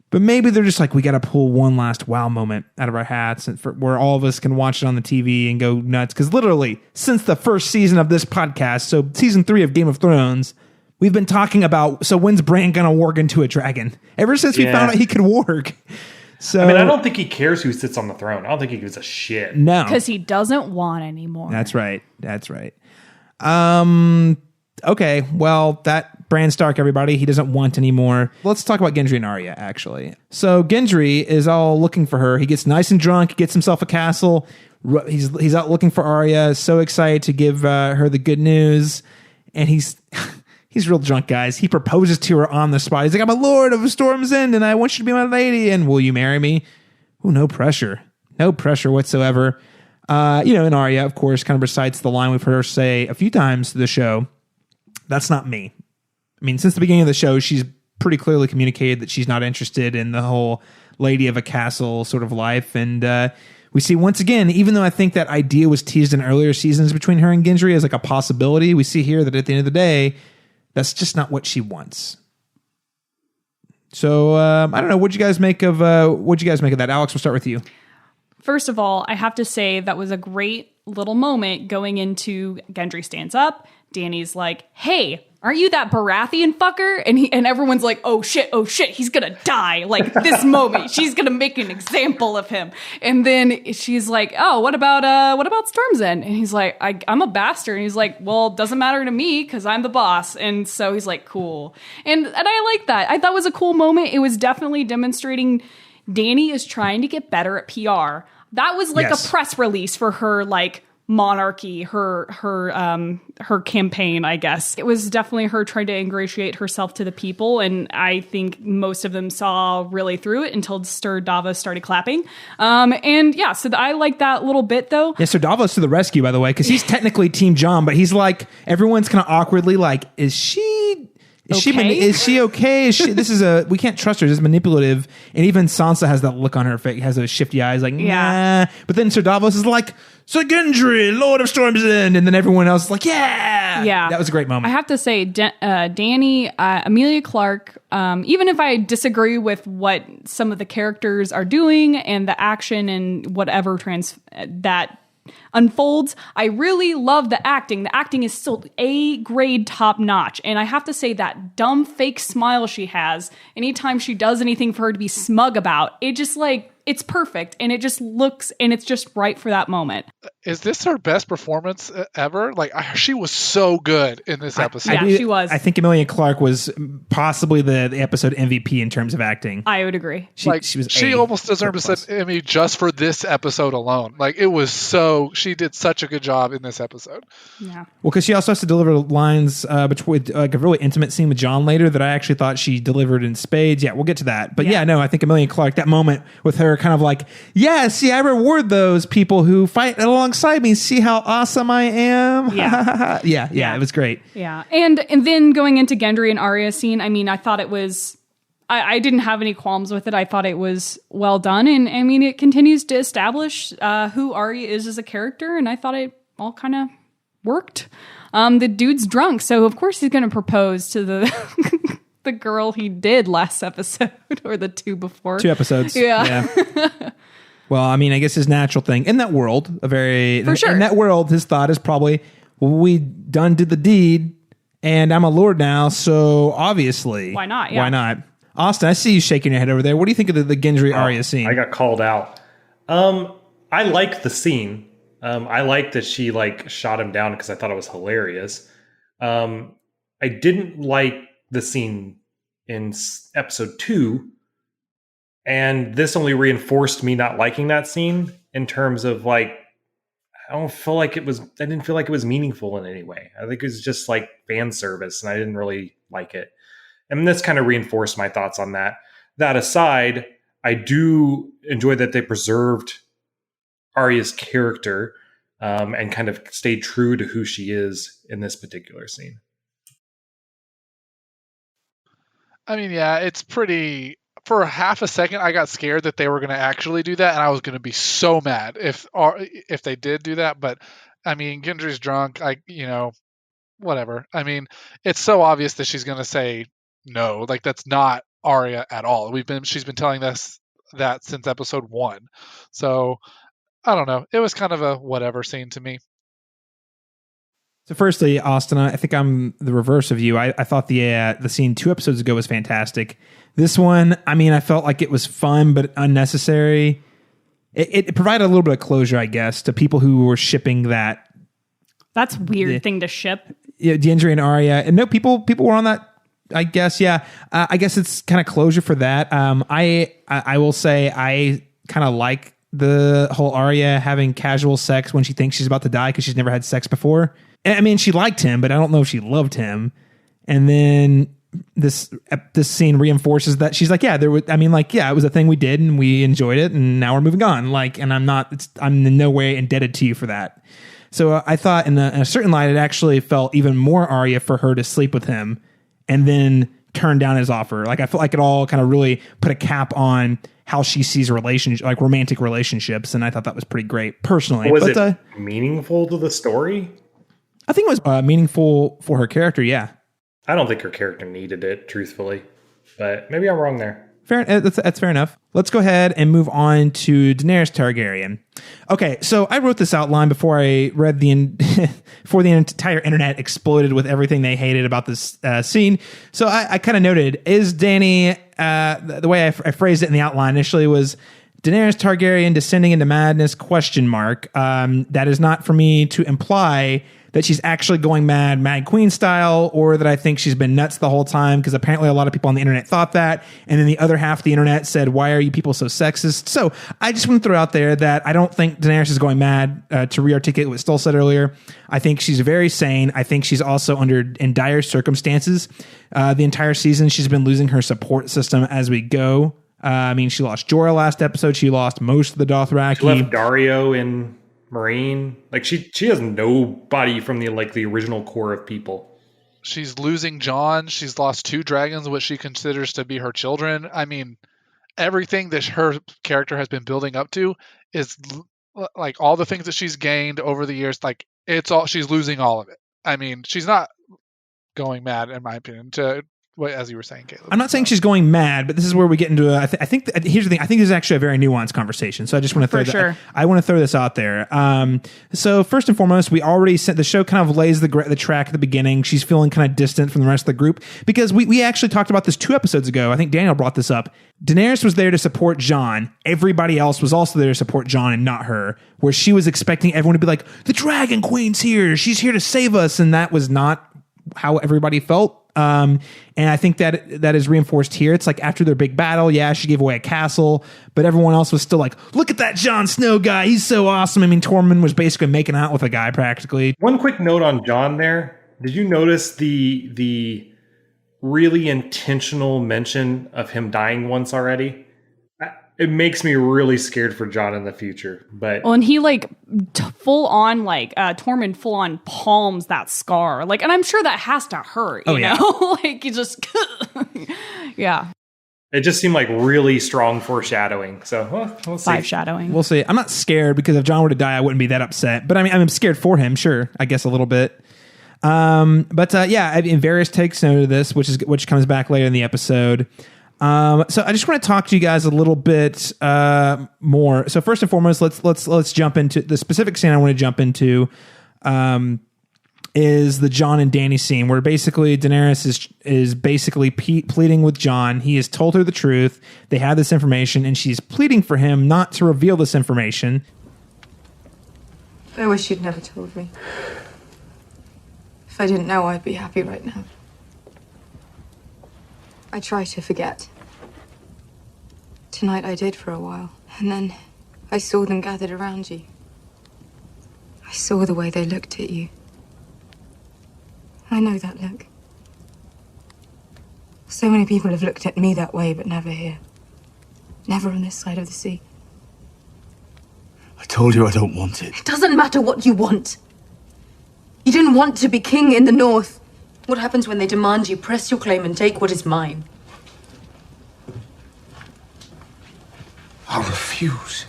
Speaker 1: But maybe they're just like, we got to pull one last wow moment out of our hats and where all of us can watch it on the TV and go nuts. Because literally, since the first season of this podcast, so season 3 of Game of Thrones, we've been talking about, so when's Bran going to warg into a dragon? Ever since we found out he could warg. So,
Speaker 2: I mean, I don't think he cares who sits on the throne. I don't think he gives a shit.
Speaker 1: No.
Speaker 4: Because he doesn't want anymore.
Speaker 1: That's right. Okay, well, that Bran Stark, everybody, he doesn't want anymore. Let's talk about Gendry and Arya, actually. So Gendry is all looking for her. He gets nice and drunk, gets himself a castle. He's out looking for Arya, so excited to give her the good news. And he's real drunk, guys. He proposes to her on the spot. He's like, I'm a lord of Storm's End, and I want you to be my lady, and will you marry me? Ooh, no pressure. No pressure whatsoever. And Arya, of course, kind of recites the line we've heard her say a few times through the show. That's not me. I mean, since the beginning of the show, she's pretty clearly communicated that she's not interested in the whole lady of a castle sort of life. And we see once again, even though I think that idea was teased in earlier seasons between her and Gendry as like a possibility, we see here that at the end of the day, that's just not what she wants. So I don't know. What'd you guys make of that? Alex, we'll start with you.
Speaker 4: First of all, I have to say that was a great little moment going into Gendry stands up. Dany's like, hey, aren't you that Baratheon fucker? And everyone's like, oh shit, he's gonna die. Like this moment, she's gonna make an example of him. And then she's like, oh, what about Storm's End? And he's like, I'm a bastard. And he's like, well, it doesn't matter to me because I'm the boss. And so he's like, cool. And I like that. I thought it was a cool moment. It was definitely demonstrating Dany is trying to get better at PR. That was like a press release for her, like, monarchy, her campaign, I guess. It was definitely her trying to ingratiate herself to the people, and I think most of them saw really through it until Sir Davos started clapping. So I like that little bit, though.
Speaker 1: Yeah, Sir Davos to the rescue, by the way, because he's technically Team Jon, but he's like, everyone's kind of awkwardly like, is she okay? We can't trust her. This is manipulative. And even Sansa has that look on her face, has those shifty eyes, like, nah. But then Sir Davos is like, Sir Gendry, Lord of Storm's End, and then everyone else is like, yeah,
Speaker 4: Yeah.
Speaker 1: that was a great moment.
Speaker 4: I have to say, Danny, Amelia Clark, even if I disagree with what some of the characters are doing and the action and whatever that unfolds, I really love the acting. The acting is still A grade top notch. And I have to say that dumb fake smile she has anytime she does anything for her to be smug about, it just it's perfect, and it just looks, and it's just right for that moment.
Speaker 3: Is this her best performance ever? She was so good in this episode.
Speaker 4: She was.
Speaker 1: I think Amelia Clark was possibly the episode MVP in terms of acting.
Speaker 4: I would agree.
Speaker 1: She
Speaker 3: almost deserved an Emmy just for this episode alone. She did such a good job in this episode.
Speaker 4: Yeah.
Speaker 1: Well, because she also has to deliver lines between a really intimate scene with John later that I actually thought she delivered in spades. Yeah, we'll get to that. But I think Amelia Clark, that moment with her kind of I reward those people who fight alongside me. See how awesome I am?
Speaker 4: Yeah.
Speaker 1: yeah, it was great.
Speaker 4: Yeah. And then going into Gendry and Arya scene, I mean, I thought it was, I didn't have any qualms with it. I thought it was well done. And I mean, it continues to establish who Arya is as a character. And I thought it all kind of worked. The dude's drunk, so of course he's going to propose to the the girl he did last episode or the two before.
Speaker 1: 2 episodes.
Speaker 4: Yeah.
Speaker 1: Well, I mean, I guess his natural thing in that world,
Speaker 4: For sure.
Speaker 1: in that world, his thought is probably, well, we done did the deed, and I'm a lord now, so obviously,
Speaker 4: Why not? Yeah.
Speaker 1: Why not? Austin, I see you shaking your head over there. What do you think of the Gendry Arya scene?
Speaker 2: I got called out. I like the scene. I like that she shot him down because I thought it was hilarious. I didn't like the scene in episode 2, and this only reinforced me not liking that scene in terms of I didn't feel like it was meaningful in any way. I think it was just fan service, and I didn't really like it. And this kind of reinforced my thoughts on that. That aside, I do enjoy that they preserved Arya's character and kind of stayed true to who she is in this particular scene.
Speaker 3: I mean, yeah, it's pretty. For half a second, I got scared that they were going to actually do that, and I was going to be so mad if they did do that. But I mean, Gendry's drunk. Whatever. I mean, it's so obvious that she's going to say no. That's not Arya at all. She's been telling us that since episode 1. So I don't know. It was kind of a whatever scene to me.
Speaker 1: So firstly, Austin, I think I'm the reverse of you. I thought the scene 2 episodes ago was fantastic. This one, I mean, I felt like it was fun but unnecessary. It provided a little bit of closure, I guess, to people who were shipping that.
Speaker 4: That's a weird thing to ship.
Speaker 1: Gendry and Arya. And no, people were on that, I guess, yeah. I guess it's kind of closure for that. I will say I kind of like the whole Arya having casual sex when she thinks she's about to die because she's never had sex before. I mean, she liked him, but I don't know if she loved him. And then this scene reinforces that she's like, it was a thing we did and we enjoyed it, and now we're moving on. And I'm in no way indebted to you for that. So I thought in a certain light, it actually felt even more Arya for her to sleep with him and then turn down his offer. I felt like it all kind of really put a cap on how she sees romantic relationships, and I thought that was pretty great personally.
Speaker 2: Was it meaningful to the story?
Speaker 1: I think it was meaningful for her character, yeah.
Speaker 2: I don't think her character needed it, truthfully. But maybe I'm wrong there.
Speaker 1: That's fair enough. Let's go ahead and move on to Daenerys Targaryen. Okay, so I wrote this outline before I read before the entire internet exploded with everything they hated about this scene. So I kind of noted, is Dany, the way I phrased it in the outline initially was, Daenerys Targaryen descending into madness, ? That is not for me to imply that she's actually going Mad Queen style, or that I think she's been nuts the whole time, because apparently a lot of people on the internet thought that, and then the other half of the internet said, why are you people so sexist? So I just want to throw out there that I don't think Daenerys is going mad, to re-articulate what Stoll said earlier. I think she's very sane. I think she's also in dire circumstances. The entire season, she's been losing her support system as we go. I mean, she lost Jorah last episode. She lost most of the Dothraki.
Speaker 2: She left Dario in Marine. She has nobody from the original core of people.
Speaker 3: She's losing Jon. She's lost 2 dragons, what she considers to be her children. I mean, everything that her character has been building up to is like all the things that she's gained over the years, like she's losing all of it. I mean, she's not going mad, in my opinion, to what, as you were saying, Caleb.
Speaker 1: I'm not saying she's going mad, but this is where we get into I think here's the thing. I think this is actually a very nuanced conversation. So I just want to throw I want to throw this out there. So first and foremost, we already sent the show kind of lays the track at the beginning. She's feeling kind of distant from the rest of the group because we actually talked about this 2 episodes ago. I think Daniel brought this up. Daenerys was there to support Jon. Everybody else was also there to support Jon and not her, where she was expecting everyone to be like, the Dragon Queen's here. She's here to save us. And that was not how everybody felt. And I think that is reinforced here. It's like after their big battle, yeah, she gave away a castle, but everyone else was still like, look at that Jon Snow guy. He's so awesome. I mean, Tormund was basically making out with a guy practically.
Speaker 2: One quick note on Jon there. Did you notice the really intentional mention of him dying once already? It makes me really scared for Jon in the future. But
Speaker 4: and he full on Tormund full on palms that scar, and I'm sure that has to hurt. You know, you just yeah.
Speaker 2: It just seemed like really strong foreshadowing. So we'll see.
Speaker 4: Foreshadowing.
Speaker 1: We'll see. I'm not scared because if Jon were to die, I wouldn't be that upset. But I mean, I'm scared for him. Sure, I guess a little bit. Varys takes note of this, which comes back later in the episode. So I just want to talk to you guys a little bit more. So first and foremost, let's jump into the specific scene I want to jump into. Is the Jon and Dany scene where basically Daenerys is basically pleading with Jon. He has told her the truth. They have this information, and she's pleading for him not to reveal this information.
Speaker 5: I wish you'd never told me. If I didn't know, I'd be happy right now. I try to forget. Tonight I did for a while, and then I saw them gathered around you. I saw the way they looked at you. I know that look. So many people have looked at me that way, but never here. Never on this side of the sea.
Speaker 6: I told you I don't want it.
Speaker 5: It doesn't matter what you want. You didn't want to be king in the north. What happens when they demand you press your claim and take what is mine?
Speaker 6: I refuse.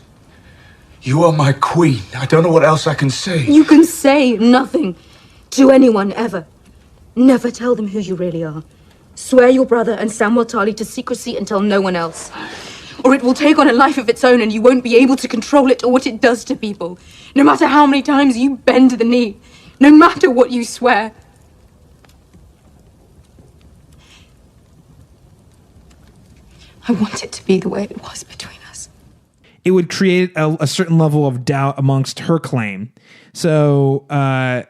Speaker 6: You are my queen. I don't know what else I can say.
Speaker 5: You can say nothing to anyone ever. Never tell them who you really are. Swear your brother and Samwell Tarly to secrecy and tell no one else. Or it will take on a life of its own and you won't be able to control it or what it does to people. No matter how many times you bend the knee. No matter what you swear. I want it to be the way it was between us.
Speaker 1: It would create a certain level of doubt amongst her claim. So,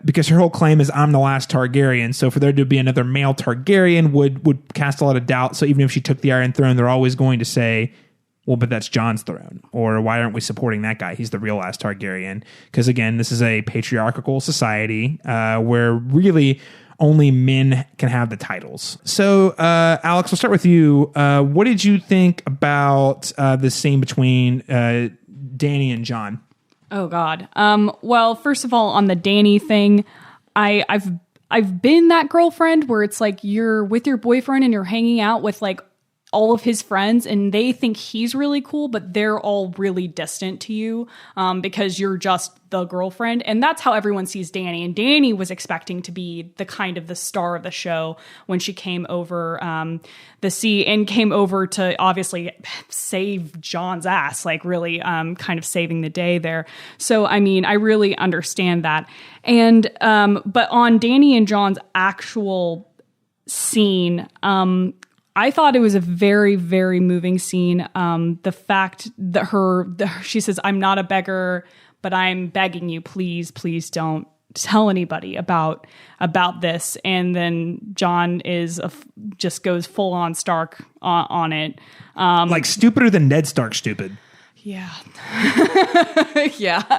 Speaker 1: because her whole claim is I'm the last Targaryen, so for there to be another male Targaryen would cast a lot of doubt. So even if she took the Iron Throne, they're always going to say, well, but that's Jon's throne. Or why aren't we supporting that guy? He's the real last Targaryen. Because again, this is a patriarchal society where really only men can have the titles. So, Alex, we'll start with you. What did you think about this scene between Dany and Jon?
Speaker 4: Oh God. Well, first of all, on the Dany thing, I've been that girlfriend where it's like you're with your boyfriend and you're hanging out with all of his friends and they think he's really cool, but they're all really distant to you because you're just the girlfriend. And that's how everyone sees Dany. And Dany was expecting to be the star of the show when she came over the sea and came over to obviously save Jon's ass, really kind of saving the day there. So, I mean, I really understand that. And but on Dany and Jon's actual scene, I thought it was a very, very moving scene. The fact that she says, I'm not a beggar, but I'm begging you, please, please don't tell anybody about this. And then Jon just goes full on Stark on it.
Speaker 1: Stupider than Ned Stark stupid.
Speaker 4: Yeah. Yeah.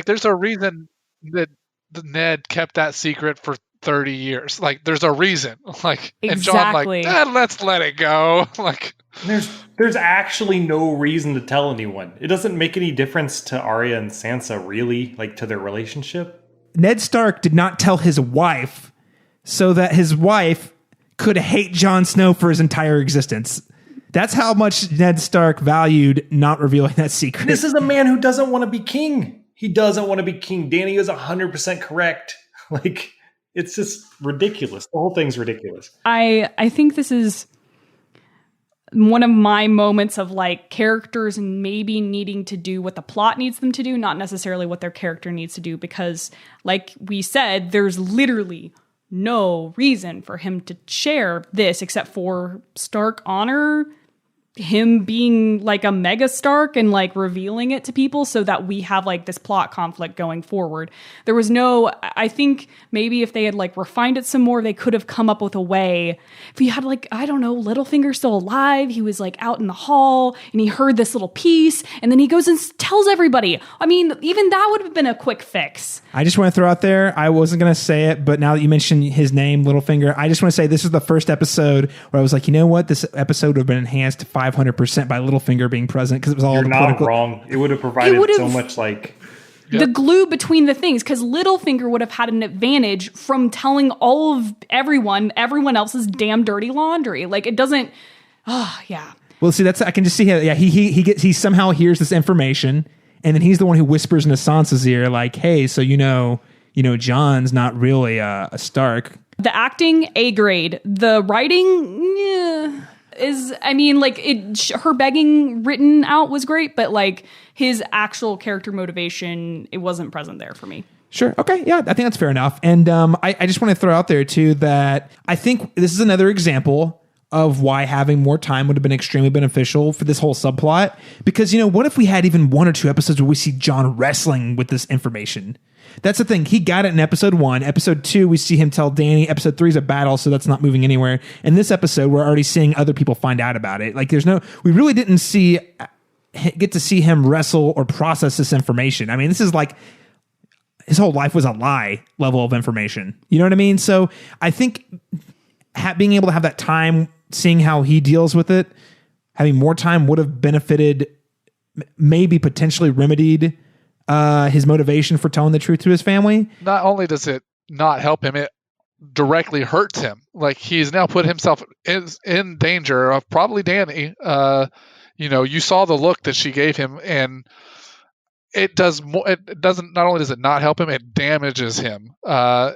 Speaker 3: There's a reason that Ned kept that secret for 30 years. There's a reason. And Jon let's let it go.
Speaker 2: There's actually no reason to tell anyone. It doesn't make any difference to Arya and Sansa, really, to their relationship.
Speaker 1: Ned Stark did not tell his wife so that his wife could hate Jon Snow for his entire existence. That's how much Ned Stark valued not revealing that secret.
Speaker 2: This is a man who doesn't want to be king. He doesn't want to be king. Danny is 100% correct. Like, it's just ridiculous. The whole thing's ridiculous.
Speaker 4: I think this is one of my moments of like characters maybe needing to do what the plot needs them to do, not necessarily what their character needs to do, because like we said, there's literally no reason for him to share this except for Stark honor, him being like a mega Stark and like revealing it to people so that we have like this plot conflict going forward. There was I think maybe if they had like refined it some more, they could have come up with a way. If you had like, I don't know, Littlefinger still alive, he was like out in the hall and he heard this little piece and then he goes and tells everybody. I mean, even that would have been a quick fix.
Speaker 1: I just want to throw out there, I wasn't going to say it, but now that you mentioned his name, Littlefinger, I just want to say this is the first episode where I was like, you know what? This episode would have been enhanced 500% by Littlefinger being present because it was all
Speaker 2: You're
Speaker 1: the
Speaker 2: not
Speaker 1: political.
Speaker 2: wrong. It would have provided so much like
Speaker 4: the glue between the things, because Littlefinger would have had an advantage from telling all of everyone else's damn dirty laundry. Like it doesn't. Oh yeah.
Speaker 1: Well, see, I can just see him. Yeah, he somehow hears this information, and then he's the one who whispers into Sansa's ear, like, "Hey, so you know, John's not really a Stark."
Speaker 4: The acting, A grade. The writing, is, I mean, like her begging written out was great, but like his actual character motivation, it wasn't present there for me.
Speaker 1: Sure. Okay. Yeah, I think that's fair enough. And I just want to throw out there too that I think this is another example of why having more time would have been extremely beneficial for this whole subplot. Because, what if we had even 1 or 2 episodes where we see John wrestling with this information? That's the thing. He got it in episode 1. Episode 2, we see him tell Dany. Episode 3 is a battle, so that's not moving anywhere. In this episode, we're already seeing other people find out about it. Like, we really didn't get to see him wrestle or process this information. I mean, this is like his whole life was a lie level of information. You know what I mean? So I think being able to have that time, seeing how he deals with it, having more time would have benefited, maybe potentially remedied his motivation for telling the truth to his family.
Speaker 3: Not only does it not help him, it directly hurts him. Like he's now put himself in danger of probably Dany. You saw the look that she gave him, and it does more. It doesn't. Not only does it not help him, it damages him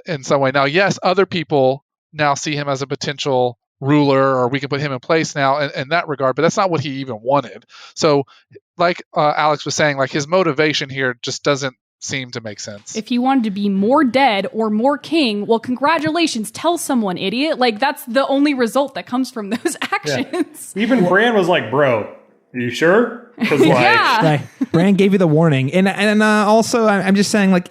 Speaker 3: in some way. Now, yes, other people now see him as a potential ruler, or we can put him in place now in that regard, but that's not what he even wanted. So like Alex was saying, like his motivation here just doesn't seem to make sense.
Speaker 4: If he wanted to be more dead or more king, well, congratulations, tell someone, idiot. Like that's the only result that comes from those actions.
Speaker 2: Yeah. Even Bran was like, bro, are you sure? Because
Speaker 4: yeah.
Speaker 1: Right. Bran gave you the warning. And also I'm just saying, like,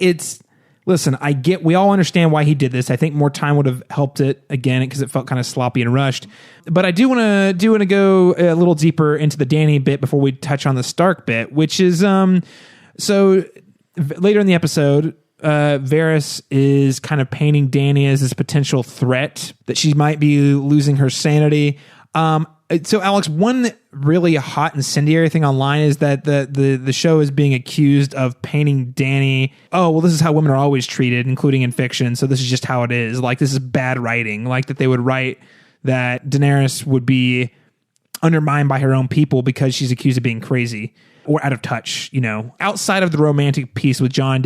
Speaker 1: listen, we all understand why he did this. I think more time would have helped it again because it felt kind of sloppy and rushed. But I do want to go a little deeper into the Dany bit before we touch on the Stark bit, which is so later in the episode, Varys is kind of painting Dany as this potential threat that she might be losing her sanity. So Alex, one really hot incendiary thing online is that the show is being accused of painting Dany. Oh, well, this is how women are always treated, including in fiction. So this is just how it is. Like, this is bad writing. Like that they would write that Daenerys would be undermined by her own people because she's accused of being crazy or out of touch. Outside of the romantic piece with Jon,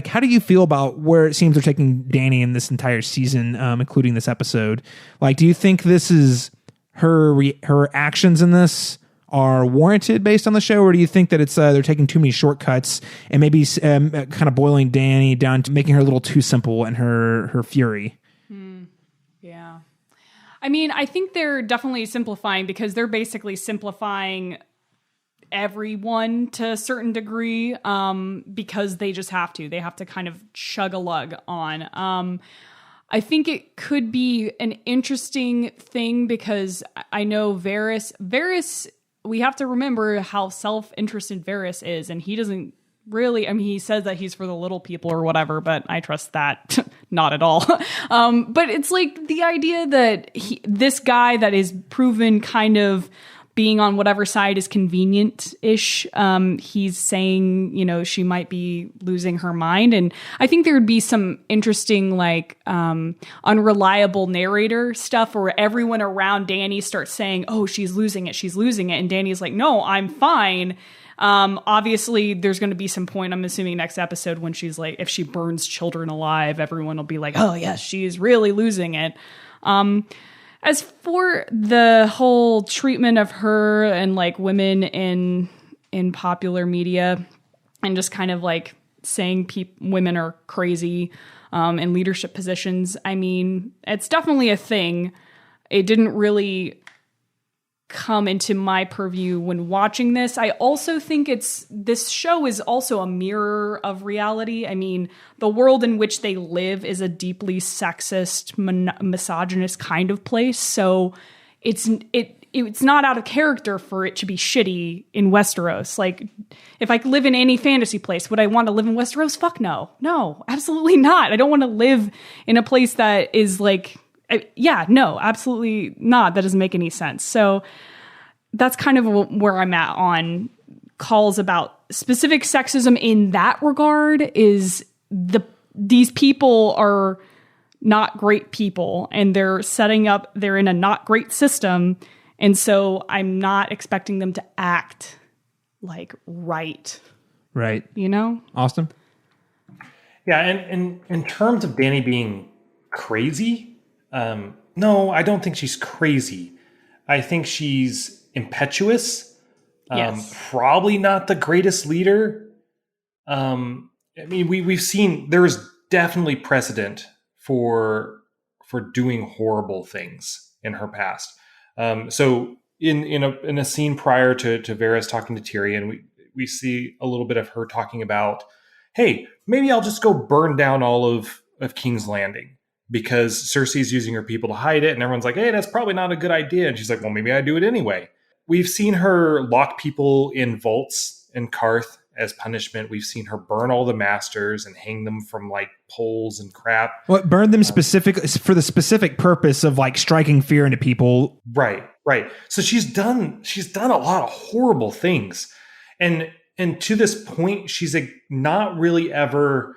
Speaker 1: how do you feel about where it seems they're taking Dany in this entire season, including this episode? Like, do you think this is her actions in this are warranted based on the show, or do you think that it's they're taking too many shortcuts and maybe kind of boiling Dany down to making her a little too simple in her fury?
Speaker 4: Yeah. I mean, I think they're definitely simplifying because they're basically simplifying everyone to a certain degree because they just have to. They have to kind of chug a lug on. I think it could be an interesting thing because I know Varys, we have to remember how self-interested Varys is, and he doesn't really, I mean, he says that he's for the little people or whatever, but I trust that not at all. But it's like the idea that this guy that is proven kind of being on whatever side is convenient-ish. He's saying, you know, she might be losing her mind. And I think there would be some interesting, like, unreliable narrator stuff where everyone around Dany starts saying, oh, she's losing it. She's losing it. And Dany's like, no, I'm fine. Obviously there's going to be some point, I'm assuming next episode, when she's like, if she burns children alive, everyone will be like, oh yes, she's really losing it. As for the whole treatment of her and like women in popular media and just kind of like saying women are crazy in leadership positions, I mean, it's definitely a thing. It didn't really come into my purview when watching this. I also think this show is also a mirror of reality. I mean, the world in which they live is a deeply sexist, misogynist kind of place. So it's not out of character for it to be shitty in Westeros. Like, if I could live in any fantasy place, would I want to live in Westeros? Fuck no. No, absolutely not. I don't want to live in a place that is like, yeah, no, absolutely not. That doesn't make any sense. So that's kind of where I'm at on calls about specific sexism in that regard. Is these people are not great people, and they're in a not great system. And so I'm not expecting them to act like right.
Speaker 1: Right.
Speaker 4: You know?
Speaker 1: Austin?
Speaker 2: Yeah, and in terms of Dany being crazy, no, I don't think she's crazy. I think she's impetuous.
Speaker 4: Yes.
Speaker 2: Probably not the greatest leader. I mean, we've seen there is definitely precedent for doing horrible things in her past. So in a scene prior to Varys talking to Tyrion, we see a little bit of her talking about, hey, maybe I'll just go burn down all of King's Landing, because Cersei's using her people to hide it. And everyone's like, hey, that's probably not a good idea. And she's like, well, maybe I do it anyway. We've seen her lock people in vaults in Karth as punishment. We've seen her burn all the masters and hang them from like poles and crap.
Speaker 1: Well, burn them specifically for the specific purpose of like striking fear into people.
Speaker 2: Right. So she's done a lot of horrible things. And to this point, she's not really ever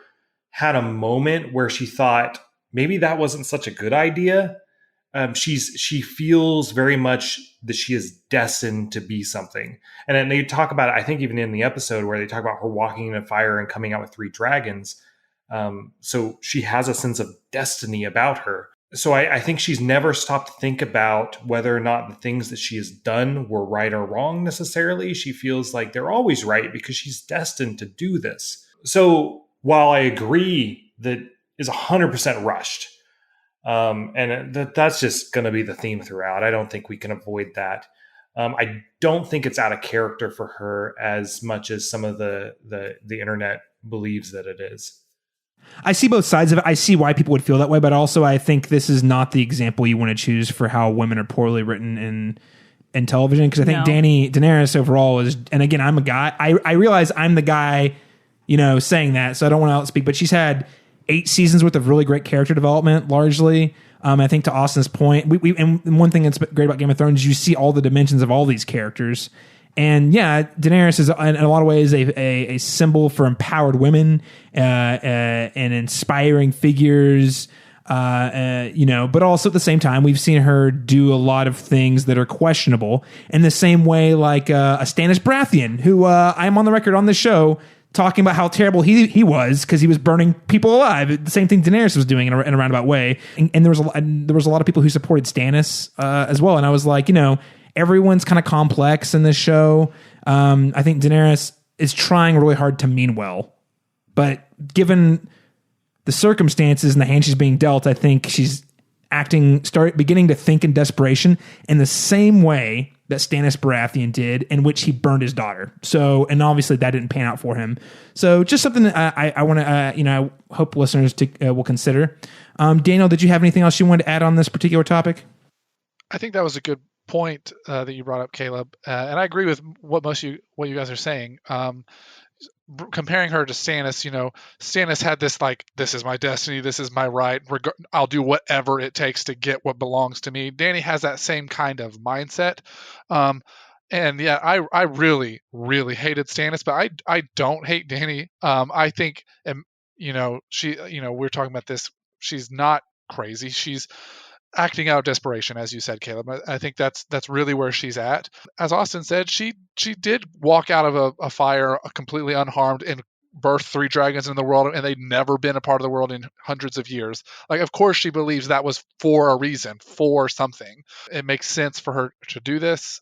Speaker 2: had a moment where she thought, maybe that wasn't such a good idea. She feels very much that she is destined to be something. And then they talk about it, I think even in the episode where they talk about her walking in a fire and coming out with 3 dragons. So she has a sense of destiny about her. So I think she's never stopped to think about whether or not the things that she has done were right or wrong necessarily. She feels like they're always right because she's destined to do this. So while I agree that is 100% rushed, and that's just going to be the theme throughout. I don't think we can avoid that. I don't think it's out of character for her as much as some of the internet believes that it is.
Speaker 1: I see both sides of it. I see why people would feel that way, but also I think this is not the example you want to choose for how women are poorly written in television. Because I think Daenerys overall is, and again, I'm a guy. I realize I'm the guy, saying that, so I don't want to outspeak. But she's had 8 seasons worth of really great character development, largely. I think to Austin's point, and one thing that's great about Game of Thrones is you see all the dimensions of all these characters. And yeah, Daenerys is in a lot of ways a symbol for empowered women and inspiring figures, but also at the same time, we've seen her do a lot of things that are questionable in the same way like a Stannis Baratheon, who I'm on the record on this show talking about how terrible he was because he was burning people alive. The same thing Daenerys was doing in a roundabout way. And there was a lot of people who supported Stannis as well. And I was like, everyone's kind of complex in this show. I think Daenerys is trying really hard to mean well, but given the circumstances and the hand she's being dealt, I think she's beginning to think in desperation in the same way that Stannis Baratheon did, in which he burned his daughter. So, and obviously that didn't pan out for him. So just something that I want to, I hope listeners will consider. Daniel, did you have anything else you wanted to add on this particular topic?
Speaker 3: I think that was a good point that you brought up, Caleb, and I agree with what you guys are saying. Comparing her to Stannis, Stannis had this like, this is my destiny, this is my right, I'll do whatever it takes to get what belongs to me. Dany has that same kind of mindset. And yeah, I really, really hated Stannis, but I don't hate Dany. I think, she, we're talking about this. She's not crazy. She's acting out of desperation, as you said, Caleb. I think that's really where she's at. As Austin said, she did walk out of a fire completely unharmed and birth 3 dragons in the world, and they'd never been a part of the world in hundreds of years. Like, of course she believes that was for a reason, for something. It makes sense for her to do this.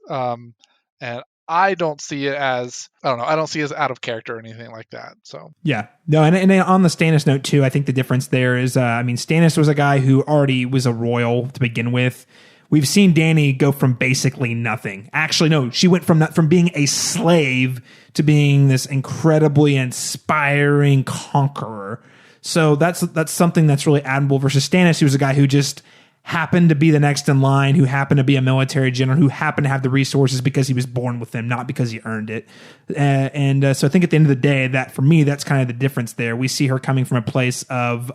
Speaker 3: And I don't see it as, I don't see it as out of character or anything like that. So
Speaker 1: yeah, no, and on the Stannis note too, I think the difference there is, Stannis was a guy who already was a royal to begin with. We've seen Dany go from basically nothing. Actually, no, she went from being a slave to being this incredibly inspiring conqueror. So that's something that's really admirable versus Stannis, who was a guy who just happened to be the next in line, who happened to be a military general, who happened to have the resources because he was born with them, not because he earned it. So I think at the end of the day, that for me, that's kind of the difference there. We see her coming from a place of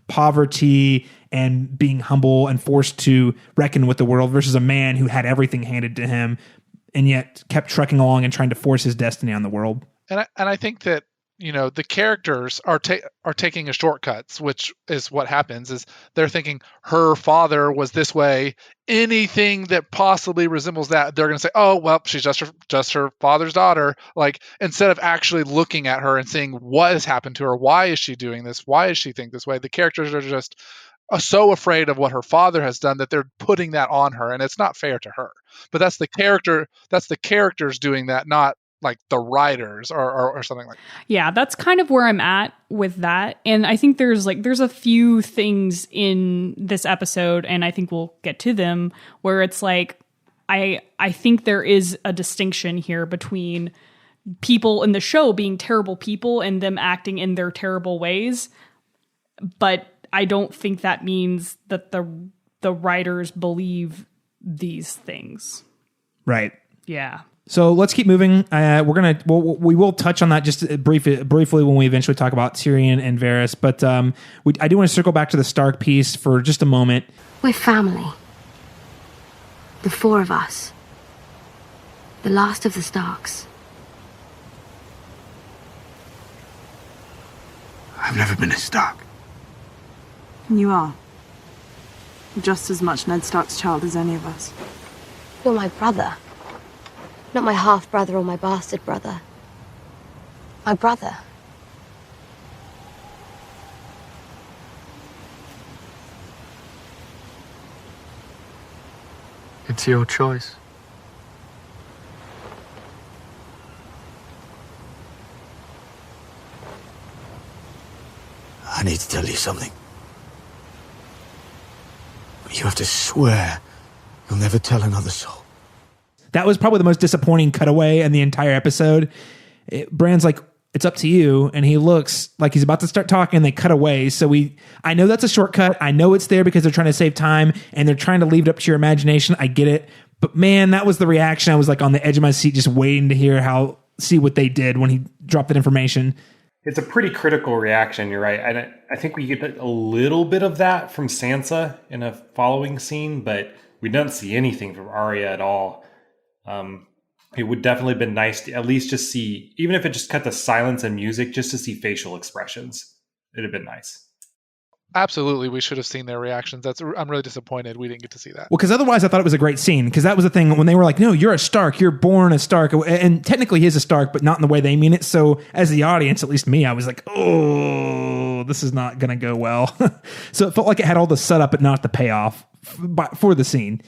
Speaker 1: poverty and being humble and forced to reckon with the world versus a man who had everything handed to him and yet kept trucking along and trying to force his destiny on the world.
Speaker 3: And I think that, the characters are taking a shortcuts, which is what happens is they're thinking her father was this way. Anything that possibly resembles that, they're going to say, oh, well, she's just her father's daughter. Like, instead of actually looking at her and seeing what has happened to her, why is she doing this? Why does she think this way? The characters are just so afraid of what her father has done that they're putting that on her, and it's not fair to her. But that's the characters doing that, not like the writers or something like that.
Speaker 4: Yeah, that's kind of where I'm at with that. And I think there's a few things in this episode, and I think we'll get to them, where it's like, I think there is a distinction here between people in the show being terrible people and them acting in their terrible ways. But I don't think that means that the writers believe these things.
Speaker 1: Right.
Speaker 4: Yeah.
Speaker 1: So let's keep moving. We will touch on that just briefly when we eventually talk about Tyrion and Varys. But I do want to circle back to the Stark piece for just a moment.
Speaker 7: We're family. The 4 of us. The last of the Starks.
Speaker 6: I've never been a Stark.
Speaker 8: You are. Just as much Ned Stark's child as any of us.
Speaker 7: You're my brother. Not my half-brother or my bastard brother. My brother.
Speaker 9: It's your choice.
Speaker 6: I need to tell you something. You have to swear you'll never tell another soul.
Speaker 1: That was probably the most disappointing cutaway in the entire episode. Bran's like, it's up to you. And he looks like he's about to start talking and they cut away. So I know that's a shortcut. I know it's there because they're trying to save time and they're trying to leave it up to your imagination. I get it. But man, that was the reaction. I was like on the edge of my seat, just waiting to see what they did when he dropped that information.
Speaker 2: It's a pretty critical reaction. You're right. I think we get a little bit of that from Sansa in a following scene, but we don't see anything from Arya at all. It would definitely have been nice to at least just see, even if it just cut to silence and music, just to see facial expressions. It'd have been nice.
Speaker 3: Absolutely, we should have seen their reactions. I'm really disappointed we didn't get to see that.
Speaker 1: Well, because otherwise I thought it was a great scene, because that was the thing when they were like, no, you're a Stark, you're born a Stark. And technically he is a Stark, but not in the way they mean it. So as the audience, at least me, I was like, oh, this is not going to go well. So it felt like it had all the setup, but not the payoff for the scene.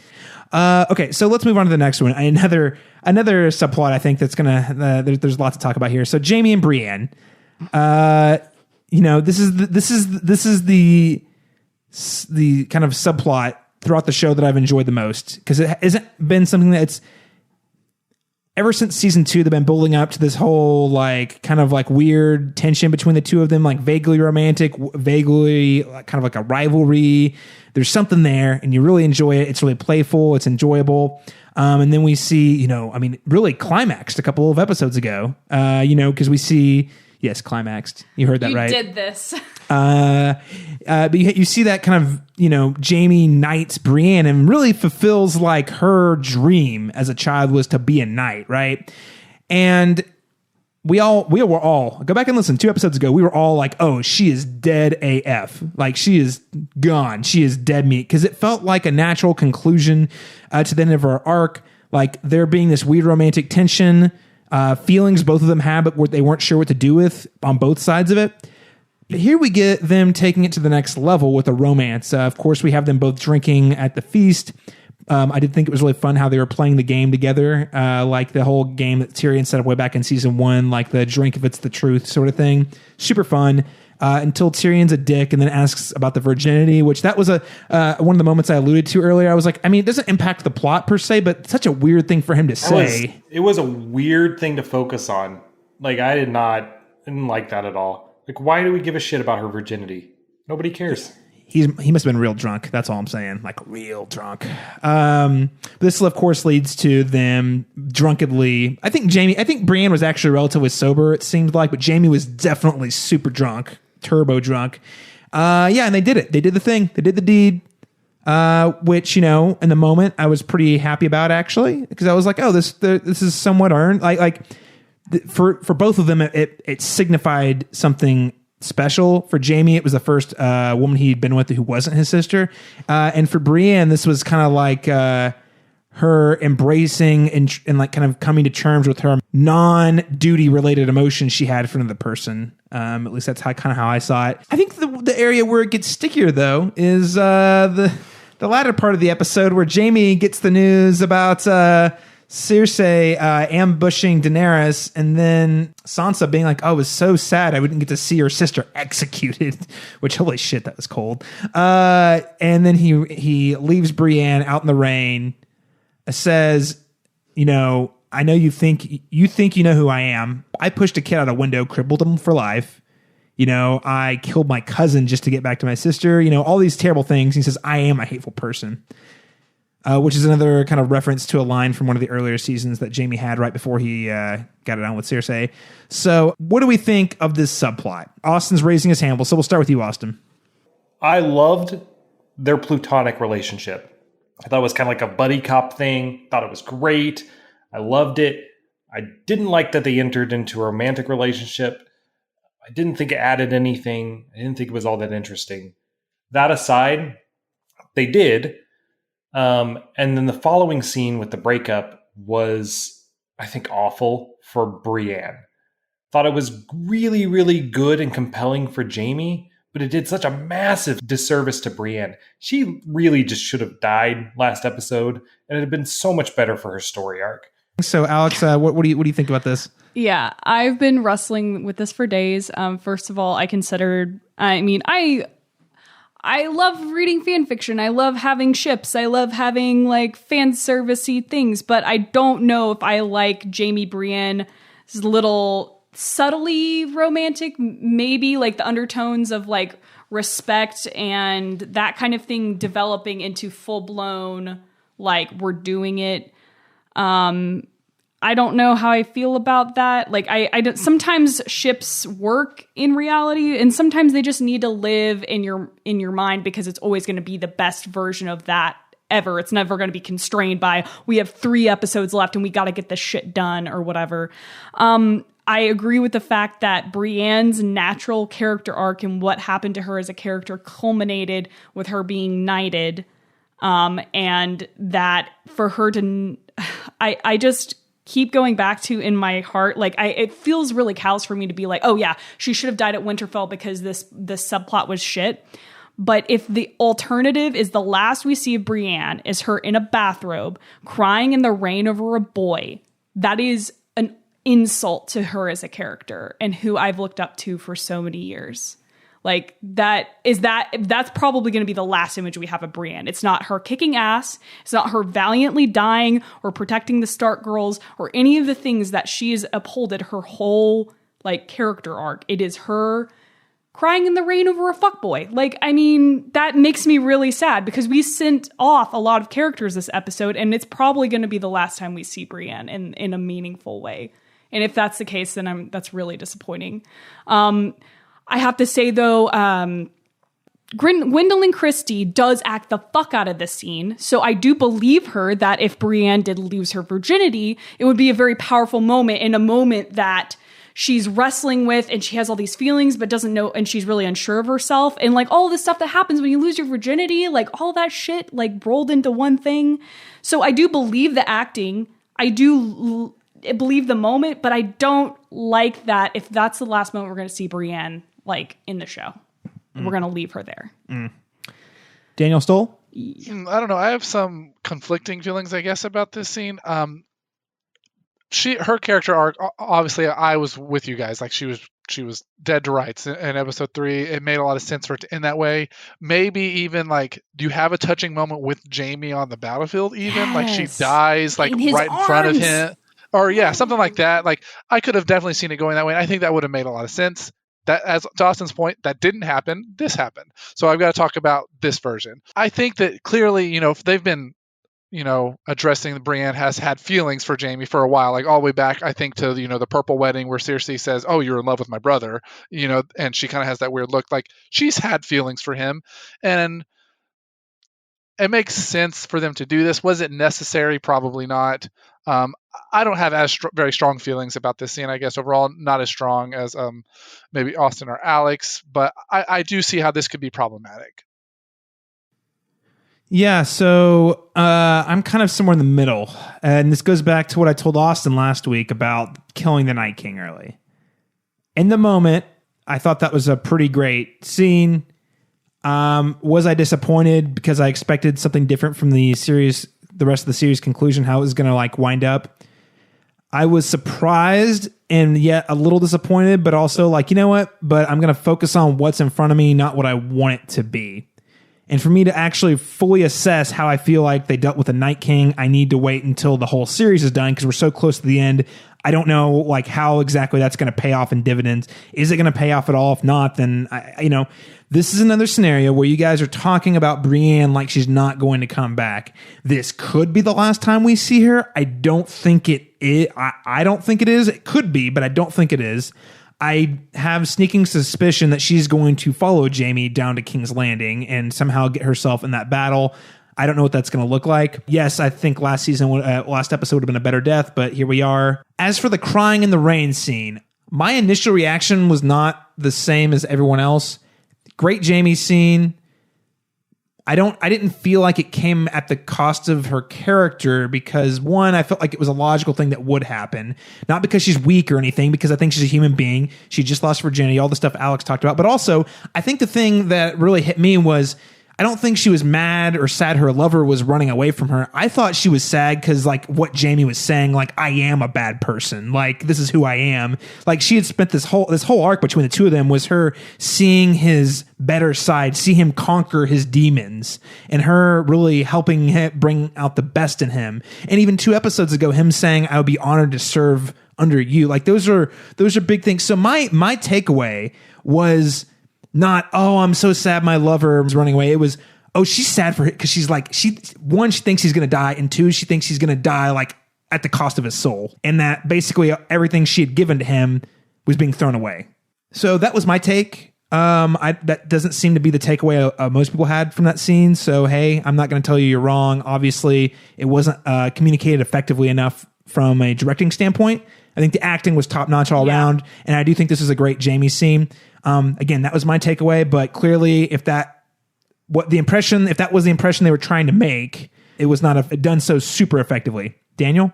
Speaker 1: Okay, so let's move on to the next one. Another subplot I think that's gonna there's a lot to talk about here. So Jaime and Brienne, this is the kind of subplot throughout the show that I've enjoyed the most, because it hasn't been something that's ever since season 2 they've been building up to this whole like kind of like weird tension between the two of them, like vaguely romantic, vaguely kind of like a rivalry. There's something there and you really enjoy it. It's really playful. It's enjoyable. And then we see, really climaxed a couple of episodes ago, because we see, Yes, climaxed. You heard that right.
Speaker 4: You did this.
Speaker 1: But you see that kind of, Jaime knights Brienne and really fulfills like her dream as a child was to be a knight, right? And we were all, go back and listen, 2 episodes ago, we were all like, oh, she is dead AF. Like, she is gone. She is dead meat. Because it felt like a natural conclusion to the end of her arc. Like, there being this weird romantic tension, feelings both of them had, but they weren't sure what to do with on both sides of it. But here we get them taking it to the next level with a romance. Of course, we have them both drinking at the feast. I did think it was really fun how they were playing the game together, like the whole game that Tyrion set up way back in season 1, like the drink if it's the truth sort of thing. Super fun. Until Tyrion's a dick and then asks about the virginity, which that was one of the moments I alluded to earlier. I was like, I mean, it doesn't impact the plot per se, but such a weird thing for him to say.
Speaker 2: It was a weird thing to focus on. Like, I didn't like that at all. Like, why do we give a shit about her virginity? Nobody cares.
Speaker 1: He must have been real drunk. That's all I'm saying. Like, real drunk. This, of course, leads to them drunkenly. I think Brienne was actually relatively sober, it seemed like, but Jaime was definitely super drunk, turbo drunk. And they did it. They did the thing. They did the deed, which, in the moment I was pretty happy about, actually, because I was like, oh, this is somewhat earned. For both of them, it signified something special. For Jaime, it was the first woman he'd been with who wasn't his sister. And for Brienne, this was kind of like her embracing and like kind of coming to terms with her non-duty related emotions she had for another person. At least that's how I saw it. I think the area where it gets stickier, though, is the latter part of the episode where Jaime gets the news about Cersei ambushing Daenerys, and then Sansa being like, oh, it was so sad I wouldn't get to see her sister executed, which, holy shit, that was cold. And then he leaves Brienne out in the rain, says, I know you think you know who I am. I pushed a kid out a window, crippled him for life. I killed my cousin just to get back to my sister. All these terrible things. He says, I am a hateful person. Which is another kind of reference to a line from one of the earlier seasons that Jaime had right before he got it on with Cersei. So what do we think of this subplot? Austin's raising his hand. So we'll start with you, Austin.
Speaker 2: I loved their plutonic relationship. I thought it was kind of like a buddy cop thing. Thought it was great. I loved it. I didn't like that they entered into a romantic relationship. I didn't think it added anything. I didn't think it was all that interesting. That aside, they did. And then the following scene with the breakup was, I think, awful for Brienne. Thought it was really, really good and compelling for Jaime, but it did such a massive disservice to Brienne. She really just should have died last episode, and it had been so much better for her story arc.
Speaker 1: So, Alex, what do you think about this?
Speaker 4: Yeah, I've been wrestling with this for days. First of all, I love reading fan fiction. I love having ships. I love having like fan servicey things, but I don't know if I like Jaime Brienne's little subtly romantic, maybe like the undertones of like respect and that kind of thing developing into full blown, like we're doing it. I don't know how I feel about that. Like I don't, sometimes ships work in reality and sometimes they just need to live in your mind because it's always going to be the best version of that ever. It's never going to be constrained by, we have 3 episodes left and we got to get this shit done or whatever. I agree with the fact that Brienne's natural character arc and what happened to her as a character culminated with her being knighted. And that for her to, I just keep going back to in my heart, like it feels really callous for me to be like, oh yeah, she should have died at Winterfell because this subplot was shit. But if the alternative is the last we see of Brienne is her in a bathrobe crying in the rain over a boy, that is an insult to her as a character and who I've looked up to for so many years. Like that's probably going to be the last image we have of Brienne. It's not her kicking ass. It's not her valiantly dying or protecting the Stark girls or any of the things that she has upholded her whole like character arc. It is her crying in the rain over a fuckboy. Like, I mean, that makes me really sad because we sent off a lot of characters this episode and it's probably going to be the last time we see Brienne in a meaningful way. And if that's the case, then that's really disappointing. I have to say, though, Gwendolyn Christie does act the fuck out of this scene. So I do believe her that if Brienne did lose her virginity, it would be a very powerful moment, in a moment that she's wrestling with and she has all these feelings but doesn't know, and she's really unsure of herself, and like all this stuff that happens when you lose your virginity, like all that shit like rolled into one thing. So I do believe the acting. I do believe the moment, but I don't like that if that's the last moment we're going to see Brienne like in the show. We're going to leave her there.
Speaker 1: Daniel Stoll?
Speaker 3: I don't know. I have some conflicting feelings, I guess, about this scene. Her character arc, obviously, I was with you guys. Like she was dead to rights in episode 3. It made a lot of sense for it in that way. Maybe even like, do you have a touching moment with Jaime on the battlefield? Even like she dies like right in front of him, or something like that. Like I could have definitely seen it going that way. I think that would have made a lot of sense. That, as Dawson's point, that didn't happen. This happened. So I've got to talk about this version. I think that clearly, if they've been, addressing the Brienne has had feelings for Jaime for a while, like all the way back, I think, to, the Purple Wedding, where Cersei says, "Oh, you're in love with my brother," and she kind of has that weird look. Like she's had feelings for him, and it makes sense for them to do this. Was it necessary? Probably not. I don't have very strong feelings about this scene, I guess, overall. Not as strong as maybe Austin or Alex, but I do see how this could be problematic.
Speaker 1: Yeah, so I'm kind of somewhere in the middle. And this goes back to what I told Austin last week about killing the Night King early. In the moment, I thought that was a pretty great scene. Was I disappointed because I expected something different from the rest of the series conclusion, how it was going to like wind up? I was surprised and yet a little disappointed, but also like, you know what? But I'm going to focus on what's in front of me, not what I want it to be. And for me to actually fully assess how I feel like they dealt with the Night King, I need to wait until the whole series is done because we're so close to the end. I don't know like how exactly that's going to pay off in dividends. Is it going to pay off at all? If not, then this is another scenario where you guys are talking about Brienne like she's not going to come back. This could be the last time we see her. I don't think it is. I don't think it is. It could be, but I don't think it is. I have sneaking suspicion that she's going to follow Jaime down to King's Landing and somehow get herself in that battle. I don't know what that's going to look like. Yes, I think last episode would have been a better death, but here we are. As for the crying in the rain scene, my initial reaction was not the same as everyone else. Great Jaime scene. I didn't feel like it came at the cost of her character because, one, I felt like it was a logical thing that would happen. Not because she's weak or anything, because I think she's a human being. She just lost virginity, all the stuff Alex talked about. But also, I think the thing that really hit me was I don't think she was mad or sad her lover was running away from her. I thought she was sad because, like, what Jaime was saying, like, I am a bad person. Like, this is who I am. Like, she had spent this whole arc between the two of them was her seeing his better side, see him conquer his demons, and her really helping him bring out the best in him. And even 2 episodes ago, him saying, "I would be honored to serve under you." Like, those are big things. So my takeaway was not, "Oh, I'm so sad my lover is running away." It was, "Oh, she's sad for it," because she's like, one, she thinks he's going to die, and 2, she thinks he's going to die like at the cost of his soul, and that basically everything she had given to him was being thrown away. So that was my take. That doesn't seem to be the takeaway most people had from that scene. So hey, I'm not going to tell you you're wrong. Obviously, it wasn't communicated effectively enough from a directing standpoint. I think the acting was top notch all around, and I do think this is a great Jaime scene. Again, that was my takeaway, but clearly if that was the impression they were trying to make, it was not done so super effectively. Daniel?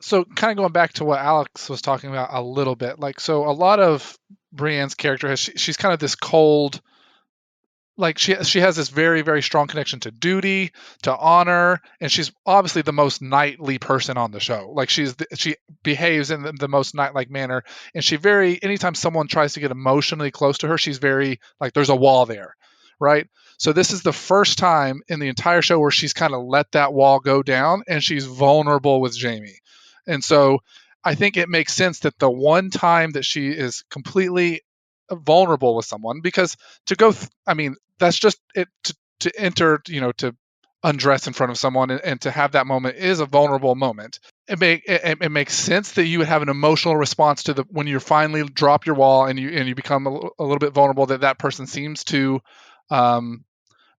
Speaker 3: So kind of going back to what Alex was talking about a little bit, like, so a lot of Brienne's character she's kind of this cold, like she has this very, very strong connection to duty, to honor, and she's obviously the most knightly person on the show. Like she behaves in the most knight-like manner, and anytime someone tries to get emotionally close to her, she's very like there's a wall there, right? So this is the first time in the entire show where she's kind of let that wall go down, and she's vulnerable with Jaime, and so I think it makes sense that the one time that she is completely vulnerable with someone, because to go, that's just it to enter, to undress in front of someone, and to have that moment is a vulnerable moment. It makes sense that you would have an emotional response to when you finally drop your wall and you become a little bit vulnerable, that person seems to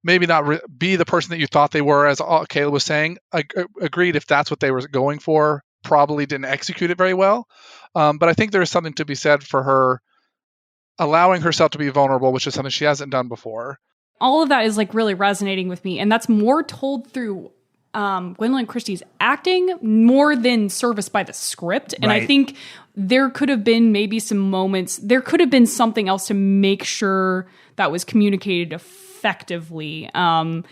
Speaker 3: maybe not be the person that you thought they were, as Caleb was saying. I agreed, if that's what they were going for, probably didn't execute it very well. But I think there is something to be said for her allowing herself to be vulnerable, which is something she hasn't done before.
Speaker 4: All of that is like really resonating with me. And that's more told through Gwendolyn Christie's acting more than serviced by the script. And I think there could have been maybe some moments, there could have been something else to make sure that was communicated effectively. And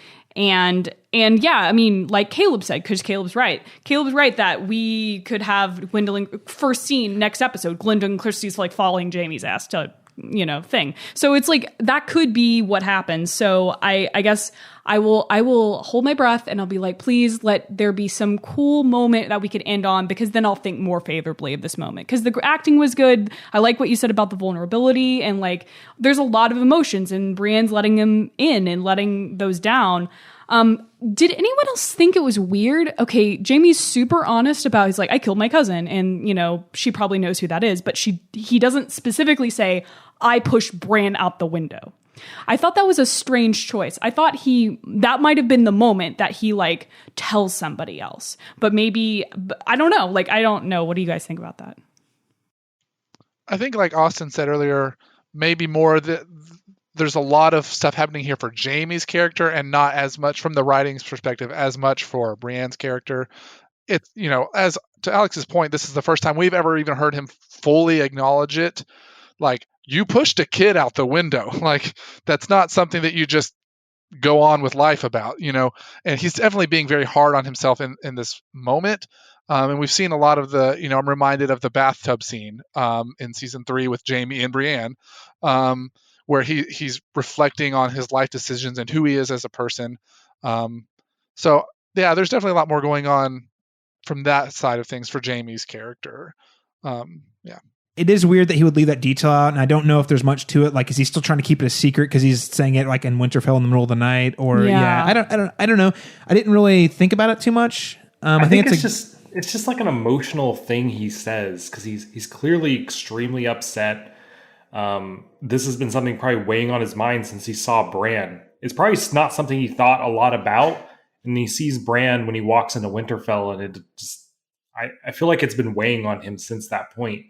Speaker 4: yeah, I mean, like Caleb said, because Caleb's right that we could have Gwendolyn, first scene, next episode, Gwendolyn Christie's like following Jaime's ass to, thing. So it's like, that could be what happens. So I guess I will hold my breath and I'll be like, please let there be some cool moment that we could end on, because then I'll think more favorably of this moment. Because the acting was good. I like what you said about the vulnerability, and like, there's a lot of emotions, and Brienne's letting him in and letting those down. Did anyone else think it was weird? Okay, Jaime's super honest about, he's like, I killed my cousin, and she probably knows who that is, but he doesn't specifically say, I pushed Bran out the window. I thought that was a strange choice. I thought that might have been the moment that he like tells somebody else, but maybe, I don't know. Like, I don't know. What do you guys think about that?
Speaker 3: I think, like Austin said earlier, maybe more that there's a lot of stuff happening here for Jaime's character, and not as much from the writing's perspective, as much for Brienne's character. It's, as to Alex's point, this is the first time we've ever even heard him fully acknowledge it. Like, you pushed a kid out the window. Like, that's not something that you just go on with life about, and he's definitely being very hard on himself in this moment. And we've seen a lot of the, I'm reminded of the bathtub scene in season 3 with Jaime and Brienne, where he's reflecting on his life decisions and who he is as a person. So yeah, there's definitely a lot more going on from that side of things for Jaime's character. Yeah.
Speaker 1: It is weird that he would leave that detail out, and I don't know if there's much to it. Like, is he still trying to keep it a secret because he's saying it like in Winterfell in the middle of the night? Or I don't know. I didn't really think about it too much. I think it's
Speaker 2: just like an emotional thing he says, because he's clearly extremely upset. This has been something probably weighing on his mind since he saw Bran. It's probably not something he thought a lot about, and he sees Bran when he walks into Winterfell, and it just I feel like it's been weighing on him since that point.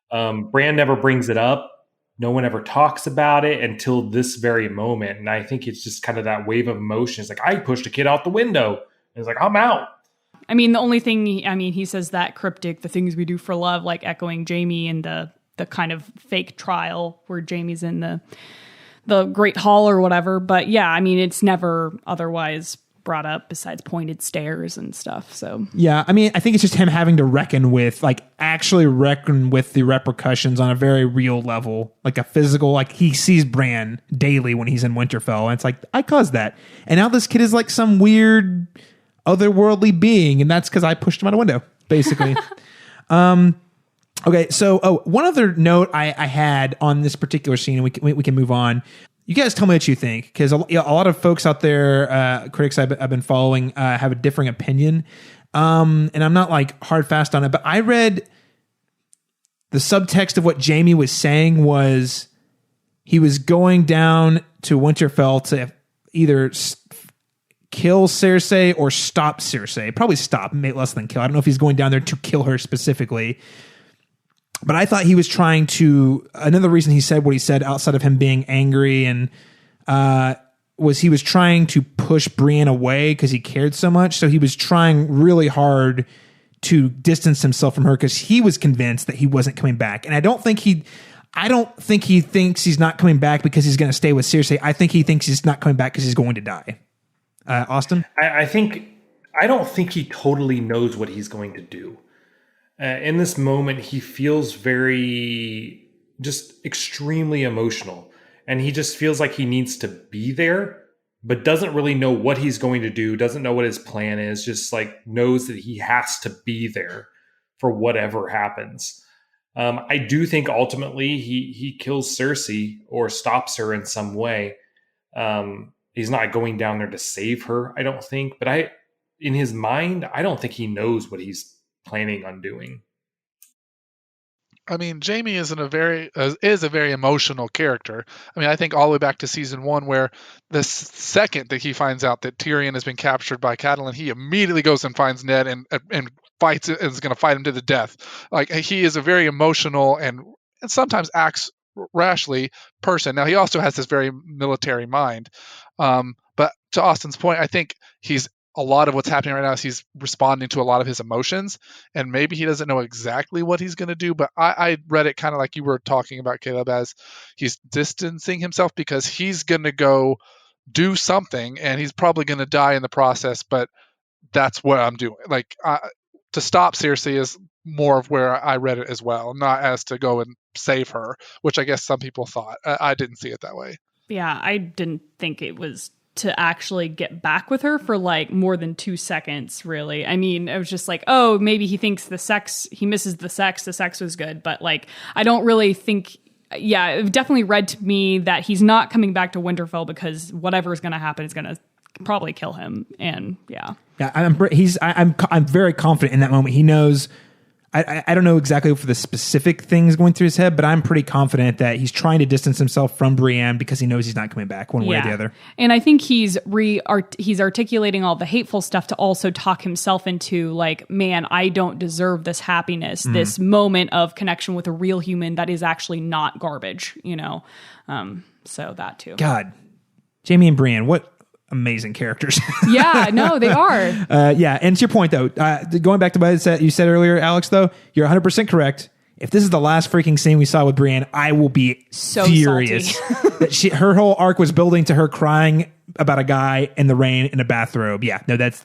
Speaker 2: Bran never brings it up. No one ever talks about it until this very moment. And I think it's just kind of that wave of emotion. It's like, I pushed a kid out the window. And it's like, I'm out.
Speaker 4: I mean, the only thing, he says that cryptic, the things we do for love, like echoing Jaime and the kind of fake trial where Jaime's in the Great Hall or whatever. But yeah, I mean, it's never otherwise brought up besides pointed stares and stuff. So
Speaker 1: yeah, I mean, I think it's just him having to actually reckon with the repercussions on a very real level, like a physical, like he sees Bran daily when he's in Winterfell, and it's like, I caused that, and now this kid is like some weird otherworldly being, and that's because I pushed him out a window, basically. Okay, so one other note I had on this particular scene, and we can move on. You guys tell me what you think, because a lot of folks out there, critics I've been following, have a differing opinion. And I'm not like hard fast on it, but I read the subtext of what Jaime was saying was he was going down to Winterfell to either kill Cersei or stop Cersei. Probably stop, less than kill. I don't know if he's going down there to kill her specifically. But I thought he was trying to, another reason he said what he said outside of him being angry and was he was trying to push Brienne away because he cared so much. So he was trying really hard to distance himself from her because he was convinced that he wasn't coming back. And I don't think he thinks he's not coming back because he's going to stay with Cersei. I think he thinks he's not coming back because he's going to die. Austin?
Speaker 2: I don't think he totally knows what he's going to do. In this moment, he feels just extremely emotional, and he just feels like he needs to be there, but doesn't really know what he's going to do, doesn't know what his plan is, just like knows that he has to be there for whatever happens. I do think ultimately he kills Cersei or stops her in some way. He's not going down there to save her, I don't think. But in his mind, I don't think he knows what he's planning on doing.
Speaker 3: I mean, Jamie is a very emotional character. I mean, I think all the way back to season 1, where the second that he finds out that Tyrion has been captured by Catelyn, he immediately goes and finds Ned and fights and is going to fight him to the death. Like, he is a very emotional and sometimes acts rashly person. Now, he also has this very military mind. But to Austin's point, I think a lot of what's happening right now is he's responding to a lot of his emotions, and maybe he doesn't know exactly what he's going to do. But I read it kind of like you were talking about, Caleb, as he's distancing himself because he's going to go do something and he's probably going to die in the process. But that's what I'm doing. Like, to stop Cersei is more of where I read it as well, not as to go and save her, which I guess some people thought. I didn't see it that way.
Speaker 4: Yeah, I didn't think it was to actually get back with her for like more than 2 seconds, really. I mean, it was just like, oh, maybe he thinks he misses the sex was good, but like, I don't really think, yeah, it definitely read to me that he's not coming back to Winterfell because whatever is going to happen is going to probably kill him. And yeah.
Speaker 1: Yeah, I'm very confident in that moment. He knows. I don't know exactly for the specific things going through his head, but I'm pretty confident that he's trying to distance himself from Brienne because he knows he's not coming back one way or the other.
Speaker 4: And I think he's articulating all the hateful stuff to also talk himself into like, man, I don't deserve this happiness, this moment of connection with a real human that is actually not garbage, you know? So that too.
Speaker 1: God, Jaime and Brienne, what amazing characters.
Speaker 4: Yeah, no, they are.
Speaker 1: Yeah, and to your point, though, going back to what you said earlier, Alex, though, you're 100% correct. If this is the last freaking scene we saw with Brienne, I will be
Speaker 4: so
Speaker 1: furious. That her whole arc was building to her crying about a guy in the rain in a bathrobe. Yeah, no, that's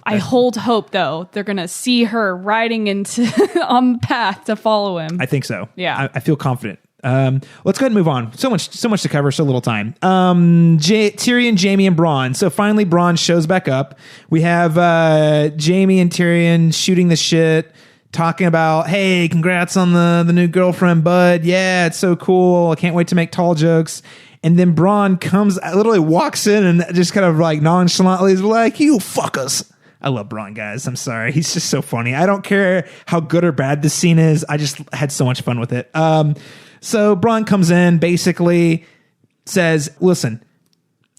Speaker 1: I
Speaker 4: hold hope, though. They're going to see her riding into on the path to follow him.
Speaker 1: I think so.
Speaker 4: Yeah.
Speaker 1: I feel confident. Let's go ahead and move on. So much to cover, so little time. Tyrion, Jaime, and Bronn. So finally, Bronn shows back up. We have Jaime and Tyrion shooting the shit, talking about, hey, congrats on the new girlfriend, bud. Yeah, it's so cool. I can't wait to make tall jokes. And then Bronn literally walks in and just kind of like nonchalantly is like, you fuckers. I love Bronn, guys. I'm sorry. He's just so funny. I don't care how good or bad this scene is. I just had so much fun with it. So Bronn comes in, basically says, listen,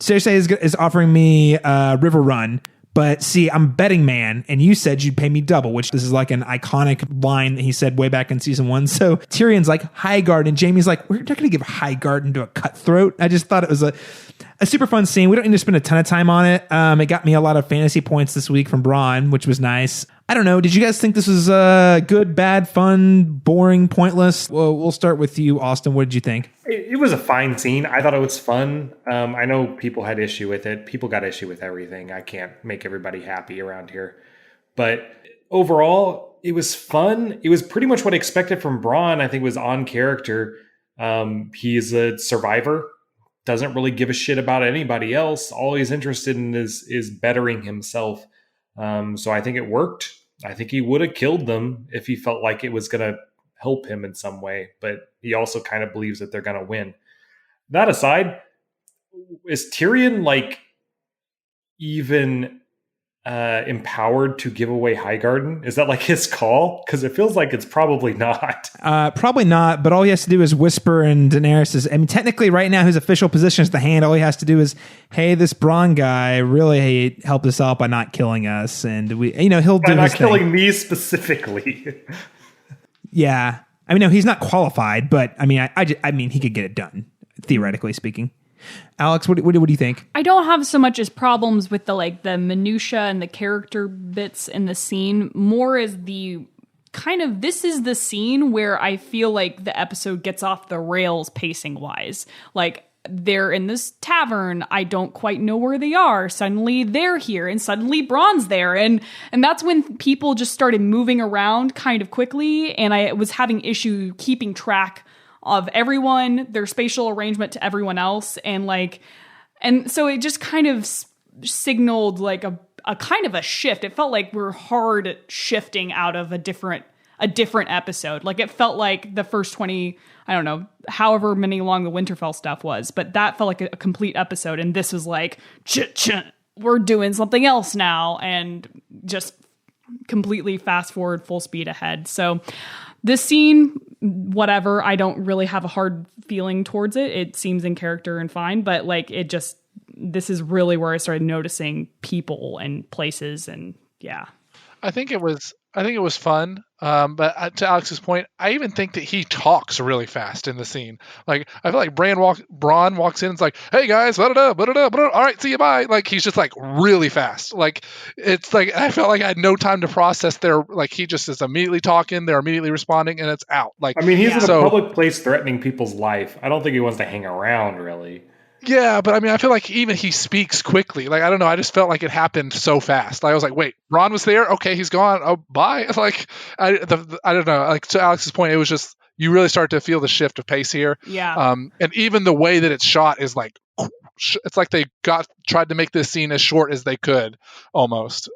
Speaker 1: Cersei is offering me River Run, but see, I'm a betting man, and you said you'd pay me double, which this is like an iconic line that he said way back in season 1. So Tyrion's like, Highgarden, and Jaime's like, we're not going to give Highgarden to a cutthroat. I just thought it was a super fun scene. We don't need to spend a ton of time on it. It got me a lot of fantasy points this week from Bronn, which was nice. I don't know. Did you guys think this was good, bad, fun, boring, pointless? Well, we'll start with you, Austin. What did you think?
Speaker 2: It was a fine scene. I thought it was fun. I know people had issue with it. People got issue with everything. I can't make everybody happy around here. But overall, it was fun. It was pretty much what I expected from Bronn. I think it was on character. He's a survivor. Doesn't really give a shit about anybody else. All he's interested in is bettering himself. So I think it worked. I think he would have killed them if he felt like it was going to help him in some way, but he also kind of believes that they're going to win. That aside, is Tyrion like even empowered to give away Highgarden? Is that like his call? Because it feels like it's probably not.
Speaker 1: Probably not, but all he has to do is whisper, and Daenerys I mean, technically right now his official position is the Hand. All he has to do is, hey, this Bronn guy really helped us out by not killing us, and he'll do his thing. By
Speaker 2: not killing me specifically.
Speaker 1: Yeah. I mean, no, he's not qualified, but I mean, he could get it done, theoretically speaking. Alex, what do you think?
Speaker 4: I don't have so much as problems with the minutia and the character bits in the scene. More as the kind of, this is the scene where I feel like the episode gets off the rails pacing wise. Like, they're in this tavern. I don't quite know where they are. Suddenly they're here, and suddenly Bronn's there. And that's when people just started moving around kind of quickly. And I was having issue keeping track of everyone, their spatial arrangement to everyone else. And so it just kind of signaled like a kind of a shift. It felt like we're hard shifting out of a different a different episode. Like it felt like the first 20, I don't know, however many long the Winterfell stuff was, but that felt like a complete episode. And this was like, we're doing something else now, and just completely fast forward, full speed ahead. So this scene, whatever, I don't really have a hard feeling towards it. It seems in character and fine, but like this is really where I started noticing people and places, and yeah.
Speaker 3: I think it was fun. But to Alex's point, I even think that he talks really fast in the scene. Like I feel like Bronn walks in and is like, "Hey guys, all right, see you, bye." Like he's just like really fast. Like it's like I felt like I had no time to process their, like he just is immediately talking, they're immediately responding, and it's out. Like
Speaker 2: I mean, he's in a public place threatening people's life. I don't think he wants to hang around really.
Speaker 3: Yeah, but I mean, I feel like even he speaks quickly. Like, I don't know. I just felt like it happened so fast. Like, I was like, wait, Ron was there? Okay, he's gone. Oh, bye. Like, I don't know. Like, to Alex's point, it was just, you really start to feel the shift of pace here.
Speaker 4: Yeah.
Speaker 3: And even the way that it's shot is like, it's like they tried to make this scene as short as they could, almost.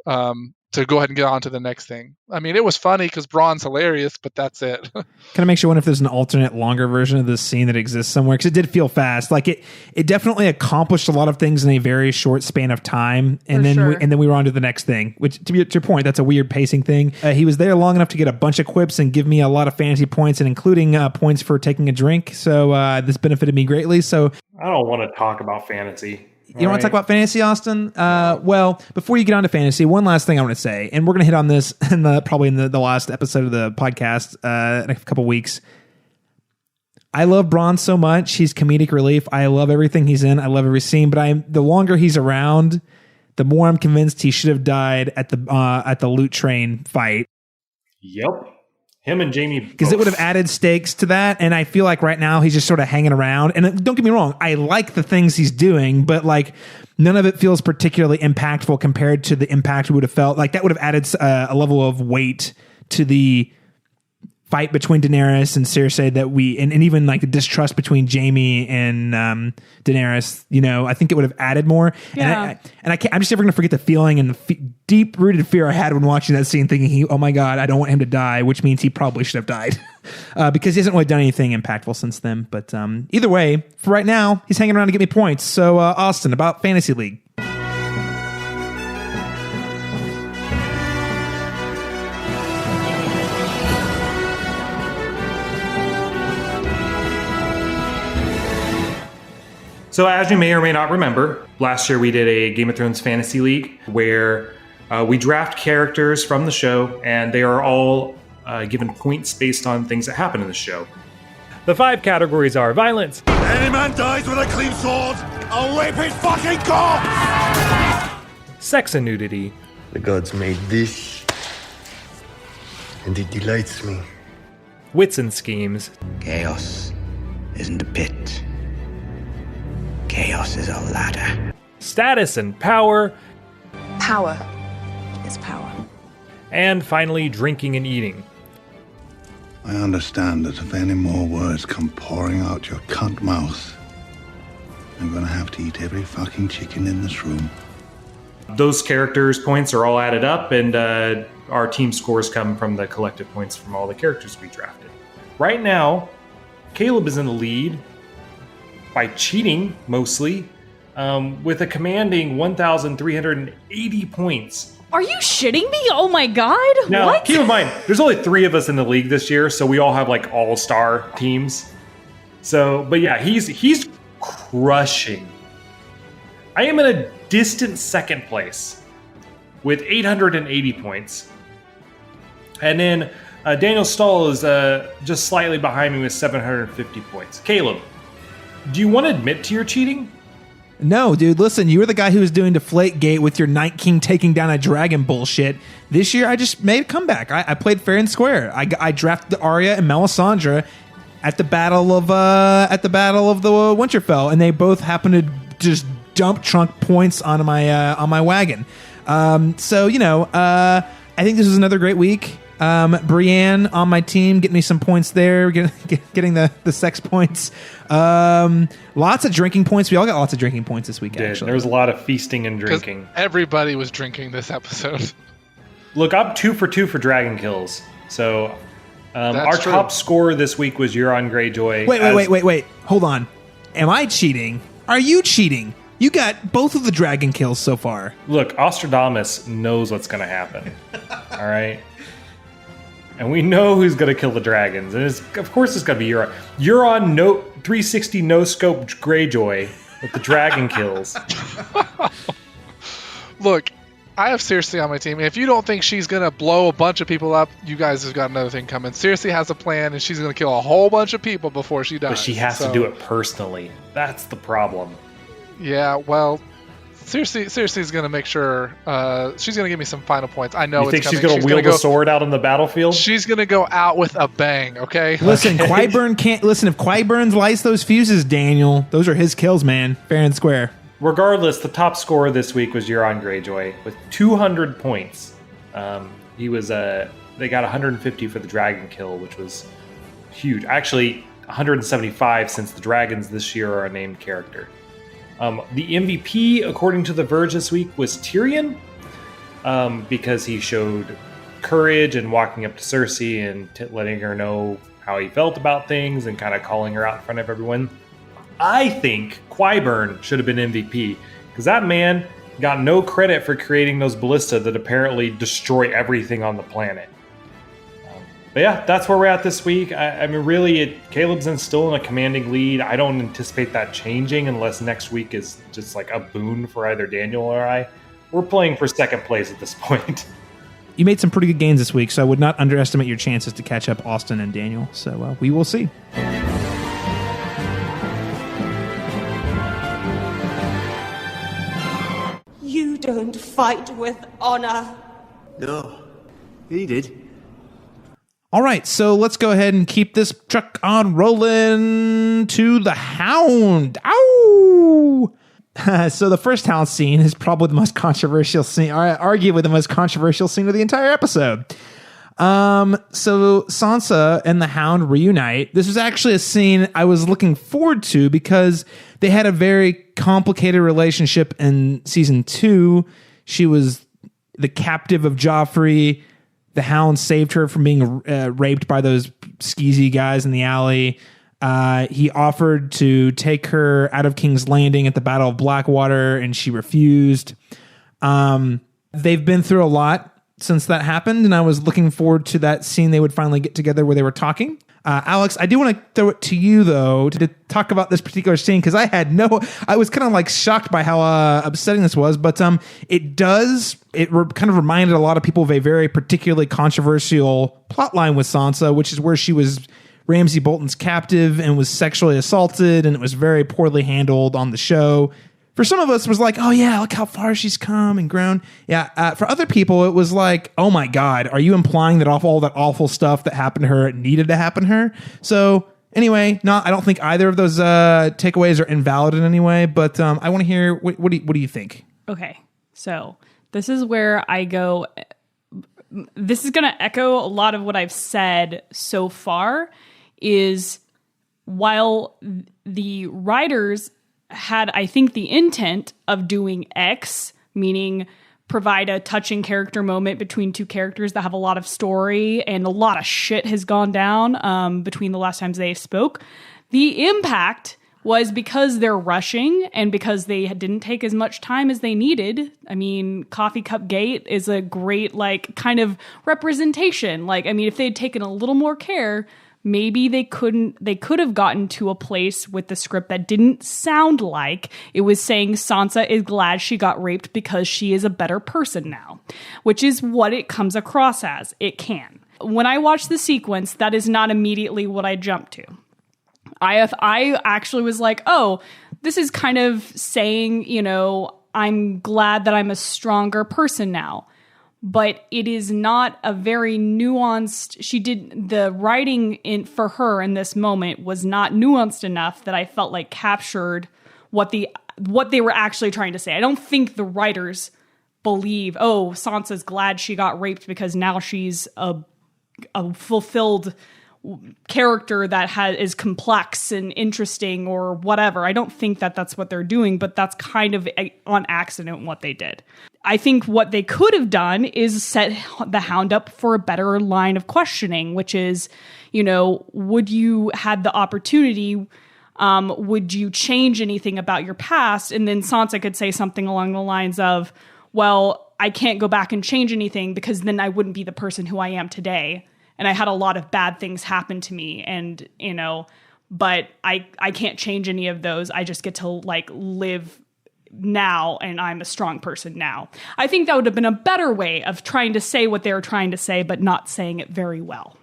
Speaker 3: To go ahead and get on to the next thing. I mean, it was funny because Bronn's hilarious, but that's it.
Speaker 1: Kind of makes you wonder if there's an alternate, longer version of this scene that exists somewhere, because it did feel fast. Like it definitely accomplished a lot of things in a very short span of time, and then we were on to the next thing. Which, to your point, that's a weird pacing thing. He was there long enough to get a bunch of quips and give me a lot of fantasy points, and including points for taking a drink. So this benefited me greatly. So
Speaker 2: I don't want to talk about fantasy.
Speaker 1: You don't want to talk about fantasy, Austin? Well, before you get on to fantasy, one last thing I want to say, and we're going to hit on this probably in the last episode of the podcast in a couple weeks. I love Bronn so much. He's comedic relief. I love everything he's in. I love every scene. But the longer he's around, the more I'm convinced he should have died at the loot train fight.
Speaker 2: Yep. Him and Jamie,
Speaker 1: because it would have added stakes to that, and I feel like right now he's just sort of hanging around. And don't get me wrong, I like the things he's doing, but like none of it feels particularly impactful compared to the impact we would have felt. Like that would have added a level of weight to the fight between Daenerys and Cersei that and even like the distrust between Jamie and Daenerys. You know, I think it would have added more.
Speaker 4: Yeah.
Speaker 1: And I'm just never going to forget the feeling and the deep rooted fear I had when watching that scene, thinking, oh my God, I don't want him to die, which means he probably should have died because he hasn't really done anything impactful since then. But either way, for right now, he's hanging around to get me points. So Austin, about Fantasy League.
Speaker 2: So as you may or may not remember, last year we did a Game of Thrones Fantasy League where we draft characters from the show, and they are all given points based on things that happen in the show. The 5 categories are violence.
Speaker 6: Any man dies with a clean sword, I'll rape his fucking corpse!
Speaker 2: Sex and nudity.
Speaker 9: The gods made this, and it delights me.
Speaker 2: Wits and schemes.
Speaker 10: Chaos isn't a pit. Chaos is a ladder.
Speaker 2: Status and power.
Speaker 8: Power is power.
Speaker 2: And finally, drinking and eating.
Speaker 11: I understand that if any more words come pouring out your cunt mouth, I'm gonna have to eat every fucking chicken in this room.
Speaker 2: Those characters' points are all added up, and our team scores come from the collective points from all the characters we drafted. Right now, Caleb is in the lead by cheating, mostly, with a commanding 1,380 points.
Speaker 4: Are you shitting me? Oh my God.
Speaker 2: Now,
Speaker 4: what?
Speaker 2: keep in mind, there's only 3 of us in the league this year, so we all have like all-star teams. So, but yeah, he's crushing. I am in a distant second place with 880 points. And then Daniel Stahl is just slightly behind me with 750 points. Caleb, do you want to admit to your cheating?
Speaker 1: No, dude, listen, you were the guy who was doing Deflategate with your Night King taking down a dragon bullshit. This year, I just made a comeback. I played fair and square. I drafted Arya and Melisandre at the battle of the Winterfell, and they both happened to just dump trunk points on my wagon. So you know, I think this was another great week. Brienne on my team, getting me some points there, getting the sex points. Lots of drinking points. We all got lots of drinking points this week, actually.
Speaker 2: There was a lot of feasting and drinking.
Speaker 3: Everybody was drinking this episode.
Speaker 2: Look, I'm 2 for 2 for dragon kills. So Our
Speaker 3: true.
Speaker 2: top scorer this week was Euron Greyjoy.
Speaker 1: Wait. Hold on. Am I cheating? Are you cheating? You got both of the dragon kills so far.
Speaker 2: Look, Ostradamus knows what's going to happen. All right? And we know who's going to kill the dragons. And of course it's going to be Euron. Euron 360 no-scope Greyjoy with the dragon kills.
Speaker 3: Look, I have Cersei on my team. If you don't think she's going to blow a bunch of people up, you guys have got another thing coming. Cersei has a plan, and she's going to kill a whole bunch of people before she dies.
Speaker 2: But she has to do it personally. That's the problem.
Speaker 3: Yeah, well, Cersei's going to make sure... she's going to give me some final points. I know
Speaker 2: you think
Speaker 3: it's coming.
Speaker 2: she's going to wield the sword out on the battlefield?
Speaker 3: She's going to go out with a bang, okay?
Speaker 1: Listen, Qyburn can't... Listen, if Qyburn lights those fuses, Daniel, those are his kills, man. Fair and square.
Speaker 2: Regardless, the top scorer this week was Euron Greyjoy with 200 points. They got 150 for the dragon kill, which was huge. Actually, 175 since the dragons this year are a named character. The MVP, according to The Verge this week, was Tyrion, because he showed courage and walking up to Cersei and letting her know how he felt about things and kind of calling her out in front of everyone. I think Qyburn should have been MVP, because that man got no credit for creating those ballista that apparently destroy everything on the planet. But yeah, that's where we're at this week. I mean, really, Caleb's still in a commanding lead. I don't anticipate that changing unless next week is just like a boon for either Daniel or I. We're playing for second place at this point.
Speaker 1: You made some pretty good gains this week, so I would not underestimate your chances to catch up Austin and Daniel. So we will see.
Speaker 12: You don't fight with honor.
Speaker 10: No, he did.
Speaker 1: All right, so let's go ahead and keep this truck on rolling to the Hound. Ow! So the first Hound scene is probably the most controversial scene, or arguably the most controversial scene of the entire episode. So Sansa and the Hound reunite. This was actually a scene I was looking forward to because they had a very complicated relationship in season 2. She was the captive of Joffrey. The Hound saved her from being raped by those skeezy guys in the alley. He offered to take her out of King's Landing at the Battle of Blackwater, and she refused. They've been through a lot since that happened, and I was looking forward to that scene they would finally get together where they were talking. Alex, I do want to throw it to you, though, to talk about this particular scene, because I was kind of like shocked by how upsetting this was, but kind of reminded a lot of people of a very particularly controversial plotline with Sansa, which is where she was Ramsay Bolton's captive and was sexually assaulted, and it was very poorly handled on the show. For some of us, it was like, oh yeah, look how far she's come and grown. Yeah. For other people, it was like, oh my God, are you implying that all that awful stuff that happened to her needed to happen to her? So anyway, I don't think either of those takeaways are invalid in any way, but I want to hear, what do you think?
Speaker 4: Okay. So this is where I go. This is going to echo a lot of what I've said so far, is while the writers had, I think, the intent of doing X, meaning provide a touching character moment between two characters that have a lot of story and a lot of shit has gone down between the last times they spoke. The impact was because they're rushing and because they didn't take as much time as they needed. I mean, Coffee Cup Gate is a great, kind of representation. If they'd taken a little more care, maybe they could have gotten to a place with the script that didn't sound like it was saying Sansa is glad she got raped because she is a better person now, which is what it comes across as. It can. When I watch the sequence, that is not immediately what I jump to. I actually was like, oh, this is kind of saying, I'm glad that I'm a stronger person now. But it is not a very nuanced. The writing for her in this moment was not nuanced enough that I felt like captured what they were actually trying to say. I don't think the writers believe, oh, Sansa's glad she got raped because now she's a fulfilled character that is complex and interesting or whatever. I don't think that that's what they're doing, but that's kind of on accident what they did. I think what they could have done is set the Hound up for a better line of questioning, which is, would you had the opportunity, would you change anything about your past? And then Sansa could say something along the lines of, well, I can't go back and change anything because then I wouldn't be the person who I am today. And I had a lot of bad things happen to me, and, but I can't change any of those. I just get to live now, and I'm a strong person now. I think that would have been a better way of trying to say what they were trying to say, but not saying it very well.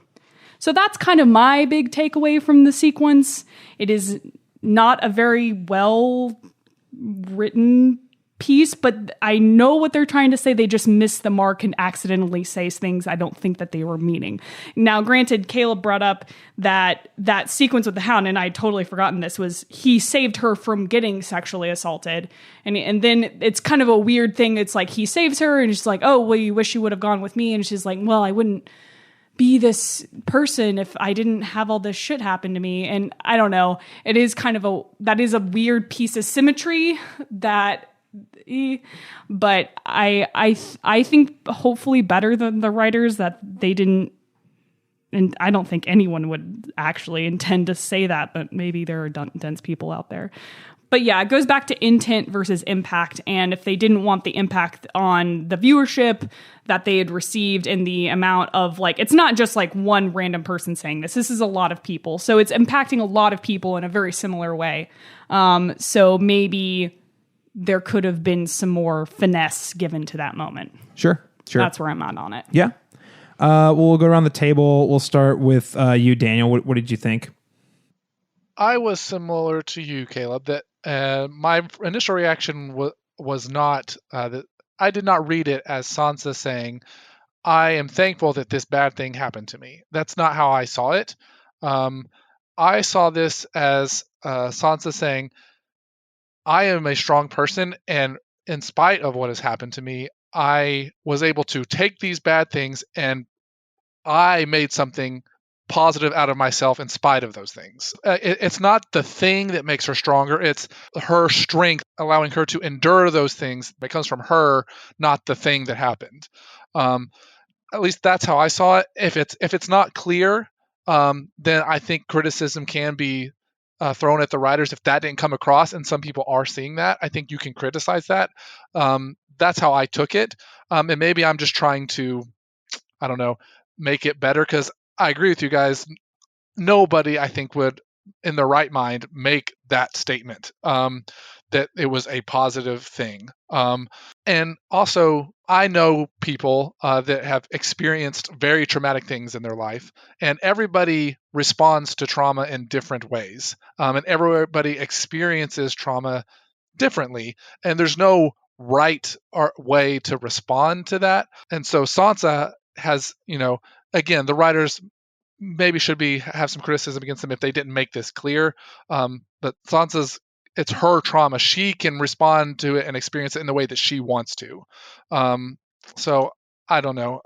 Speaker 4: So that's kind of my big takeaway from the sequence. It is not a very well written piece, but I know what they're trying to say. They just miss the mark and accidentally say things I don't think that they were meaning. Now, granted, Caleb brought up that sequence with the Hound, and I'd totally forgotten this, was he saved her from getting sexually assaulted. And then it's kind of a weird thing. It's like he saves her and she's like, oh, well, you wish you would have gone with me. And she's like, well, I wouldn't be this person if I didn't have all this shit happen to me. And I don't know. It is kind of that is a weird piece of symmetry but I think hopefully better than the writers that they didn't, and I don't think anyone would actually intend to say that, but maybe there are dense people out there. But yeah, it goes back to intent versus impact. And if they didn't want the impact on the viewership that they had received in the amount of it's not just one random person saying this. This is a lot of people. So it's impacting a lot of people in a very similar way. So maybe there could have been some more finesse given to that moment.
Speaker 1: Sure.
Speaker 4: That's where I'm at on it.
Speaker 1: Yeah. We'll go around the table. We'll start with you, Daniel. What did you think?
Speaker 3: I was similar to you, Caleb, that my initial reaction was not that I did not read it as Sansa saying, I am thankful that this bad thing happened to me. That's not how I saw it. I saw this as Sansa saying, I am a strong person, and in spite of what has happened to me, I was able to take these bad things and I made something positive out of myself in spite of those things. It's not the thing that makes her stronger. It's her strength allowing her to endure those things that comes from her, not the thing that happened. At least that's how I saw it. If it's not clear, then I think criticism can be thrown at the writers if that didn't come across, and some people are seeing that. I think you can criticize that. That's how I took it. And maybe I'm just trying to, I don't know, make it better, because I agree with you guys. Nobody, I think, would, in their right mind, make that statement that it was a positive thing. And also, I know people that have experienced very traumatic things in their life, and everybody responds to trauma in different ways. And everybody experiences trauma differently, and there's no right or way to respond to that. And so Sansa has, again, the writers maybe should have some criticism against them if they didn't make this clear. But Sansa's, it's her trauma. She can respond to it and experience it in the way that she wants to. So I don't know.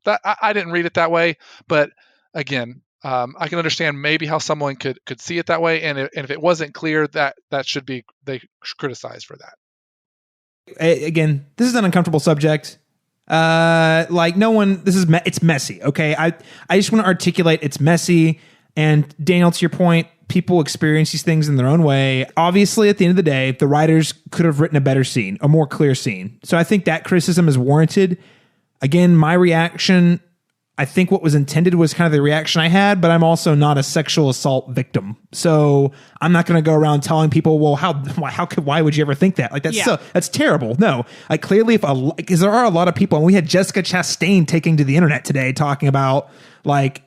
Speaker 3: That I didn't read it that way, but again, I can understand maybe how someone could see it that way, and if it wasn't clear, that should be, they should criticize for that.
Speaker 1: Again, this is an uncomfortable subject. No one, it's messy. Okay. I just want to articulate it's messy. And Daniel, to your point, people experience these things in their own way. Obviously, at the end of the day, the writers could have written a better scene, a more clear scene. So I think that criticism is warranted. Again, my reaction, I think what was intended was kind of the reaction I had, but I'm also not a sexual assault victim. So I'm not going to go around telling people, well, why would you ever think that? That's terrible. No, clearly because there are a lot of people, and we had Jessica Chastain taking to the internet today talking about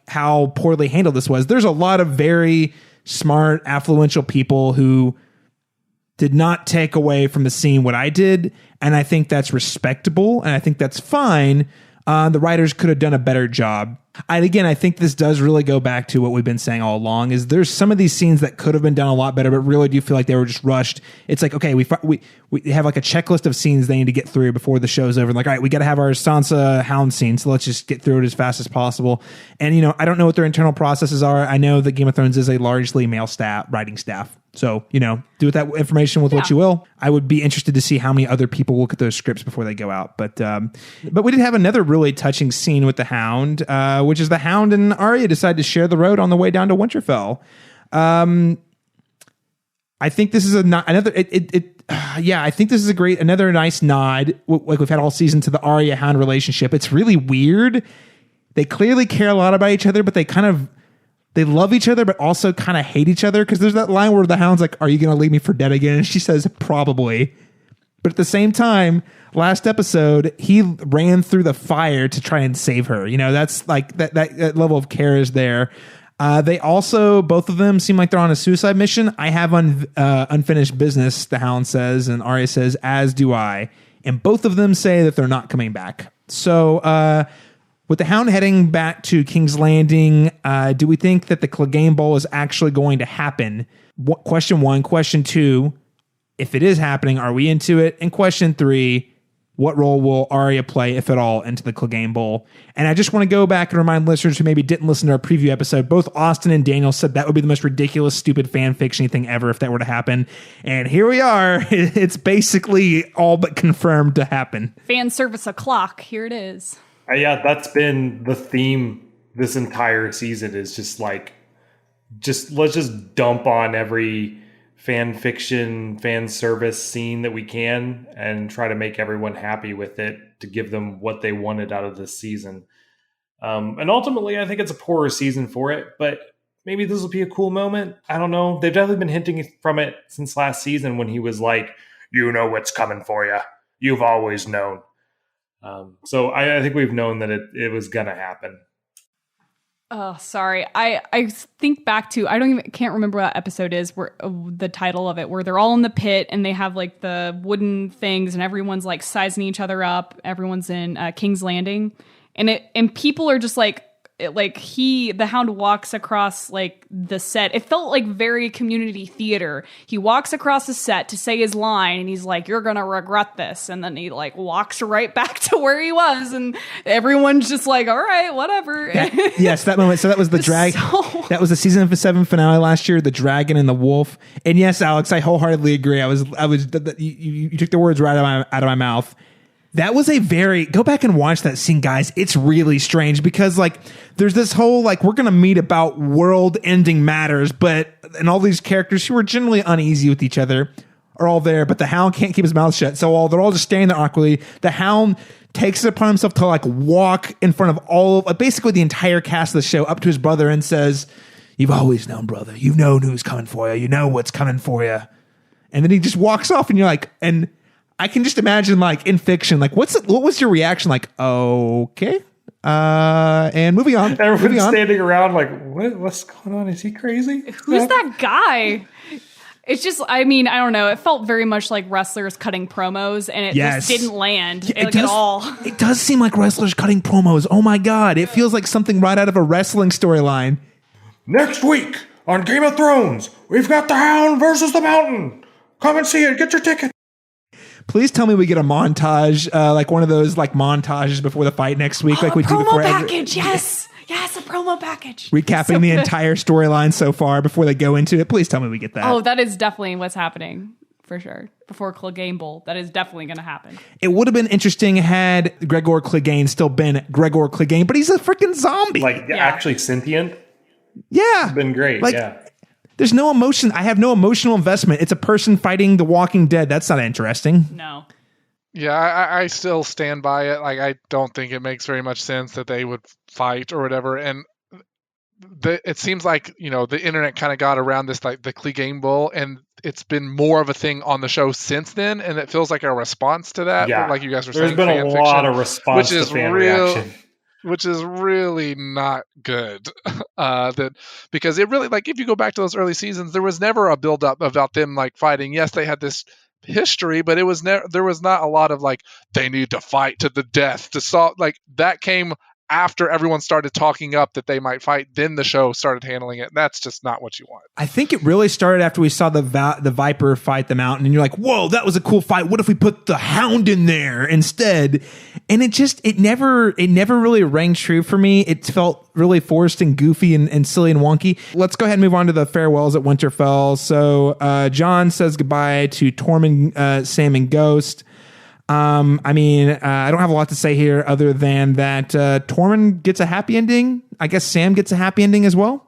Speaker 1: how poorly handled this was. There's a lot of very smart, affluential people who did not take away from the scene what I did. And I think that's respectable. And I think that's fine. The writers could have done a better job. And again, I think this does really go back to what we've been saying all along, is there's some of these scenes that could have been done a lot better, but really do feel like they were just rushed. It's like, okay, we have like a checklist of scenes they need to get through before the show's over. And like, all right, we got to have our Sansa Hound scene, so let's just get through it as fast as possible. And, you know, I don't know what their internal processes are. I know that Game of Thrones is a largely male writing staff. So, you know, do with that information with what you will. I would be interested to see how many other people look at those scripts before they go out. But we did have another really touching scene with the Hound, which is the Hound and Arya decide to share the road on the way down to Winterfell. I think this is another. I think this is another nice nod, like we've had all season, to the Arya Hound relationship. It's really weird. They clearly care a lot about each other, but they love each other, but also kind of hate each other. Because there's that line where the Hound's like, "Are you going to leave me for dead again?" And she says, "Probably." But at the same time, last episode, he ran through the fire to try and save her. You know, that's like that level of care is there. They also, both of them seem like they're on a suicide mission. I have unfinished business, the Hound says, and Arya says, as do I. And both of them say that they're not coming back. So, with the Hound heading back to King's Landing, do we think that the Clegane Bowl is actually going to happen? Question 1. Question 2, if it is happening, are we into it? And question 3, what role will Arya play, if at all, into the Clegane Bowl? And I just want to go back and remind listeners who maybe didn't listen to our preview episode, both Austin and Daniel said that would be the most ridiculous, stupid fan fiction thing ever if that were to happen. And here we are. It's basically all but confirmed to happen.
Speaker 4: Fan service o'clock. Here it is.
Speaker 2: Yeah, that's been the theme this entire season, is just like, let's just dump on every fan fiction, fan service scene that we can and try to make everyone happy with it to give them what they wanted out of this season. And ultimately, I think it's a poorer season for it, but maybe this will be a cool moment. I don't know. They've definitely been hinting from it since last season when he was like, "You know what's coming for you. You've always known." So I think we've known that it was going to happen.
Speaker 4: Oh, sorry. I think back to, can't remember what that episode is, where the title of it, where they're all in the pit and they have like the wooden things and everyone's like sizing each other up. Everyone's in King's Landing, and people are just like the Hound walks across like the set. It felt like very community theater. He walks across the set to say his line and he's like, "You're going to regret this." And then he like walks right back to where he was. And everyone's just like, "All right, whatever."
Speaker 1: Yes, that moment. So that was the that was the season 7 finale last year, the dragon and the wolf. And yes, Alex, I wholeheartedly agree. You took the words right out of my mouth. That was go back and watch that scene, guys. It's really strange because like there's this whole like we're going to meet about world ending matters, and all these characters who are generally uneasy with each other are all there, but the Hound can't keep his mouth shut. So they're all just standing there awkwardly. The Hound takes it upon himself to like walk in front of basically the entire cast of the show up to his brother and says, "You've always known, brother. You've known who's coming for you. You know what's coming for you." And then he just walks off and you're like, and I can just imagine, like, in fiction, like, what was your reaction? Like, okay. And moving on.
Speaker 2: Everyone's standing around like, what's going on? Is he crazy?
Speaker 4: Who's that guy? It's just, I mean, I don't know. It felt very much like wrestlers cutting promos, and it just didn't land at all.
Speaker 1: It does seem like wrestlers cutting promos. Oh, my God. It feels like something right out of a wrestling storyline.
Speaker 2: Next week on Game of Thrones, we've got the Hound versus the Mountain. Come and see it. Get your ticket.
Speaker 1: Please tell me we get a montage, like one of those like montages before the fight next week, like we do before.
Speaker 4: Package, yes, a promo package.
Speaker 1: Recapping the entire storyline so far before they go into it. Please tell me we get that.
Speaker 4: Oh, that is definitely what's happening for sure. Before Clegane Bowl, that is definitely going to happen.
Speaker 1: It would have been interesting had Gregor Clegane still been Gregor Clegane, but he's a freaking zombie.
Speaker 2: Actually sentient.
Speaker 1: Yeah,
Speaker 2: it's been great.
Speaker 1: There's no emotion. I have no emotional investment. It's a person fighting the Walking Dead. That's not interesting.
Speaker 4: No.
Speaker 3: Yeah, I still stand by it. Like, I don't think it makes very much sense that they would fight or whatever. And it seems like, you know, the internet kind of got around this, like the Clegane Bowl, and it's been more of a thing on the show since then. And it feels like a response to that.
Speaker 2: Yeah.
Speaker 3: Like you guys were saying,
Speaker 2: there's been a lot of response to fan reaction.
Speaker 3: Which is really not good. Because it really, like, if you go back to those early seasons, there was never a build up about them like fighting. Yes, they had this history, but it was there was not a lot of like they need to fight to the death to solve. Like that came after everyone started talking up that they might fight, then the show started handling it. That's just not what you want.
Speaker 1: I think it really started after we saw the Viper fight the Mountain, and you're like, whoa, that was a cool fight. What if we put the Hound in there instead? And it never really rang true for me. It felt really forced and goofy and silly and wonky. Let's go ahead and move on to the farewells at Winterfell. So Jon says goodbye to Tormund, Sam, and Ghost. I don't have a lot to say here other than that Tormund gets a happy ending. I guess Sam gets a happy ending as well.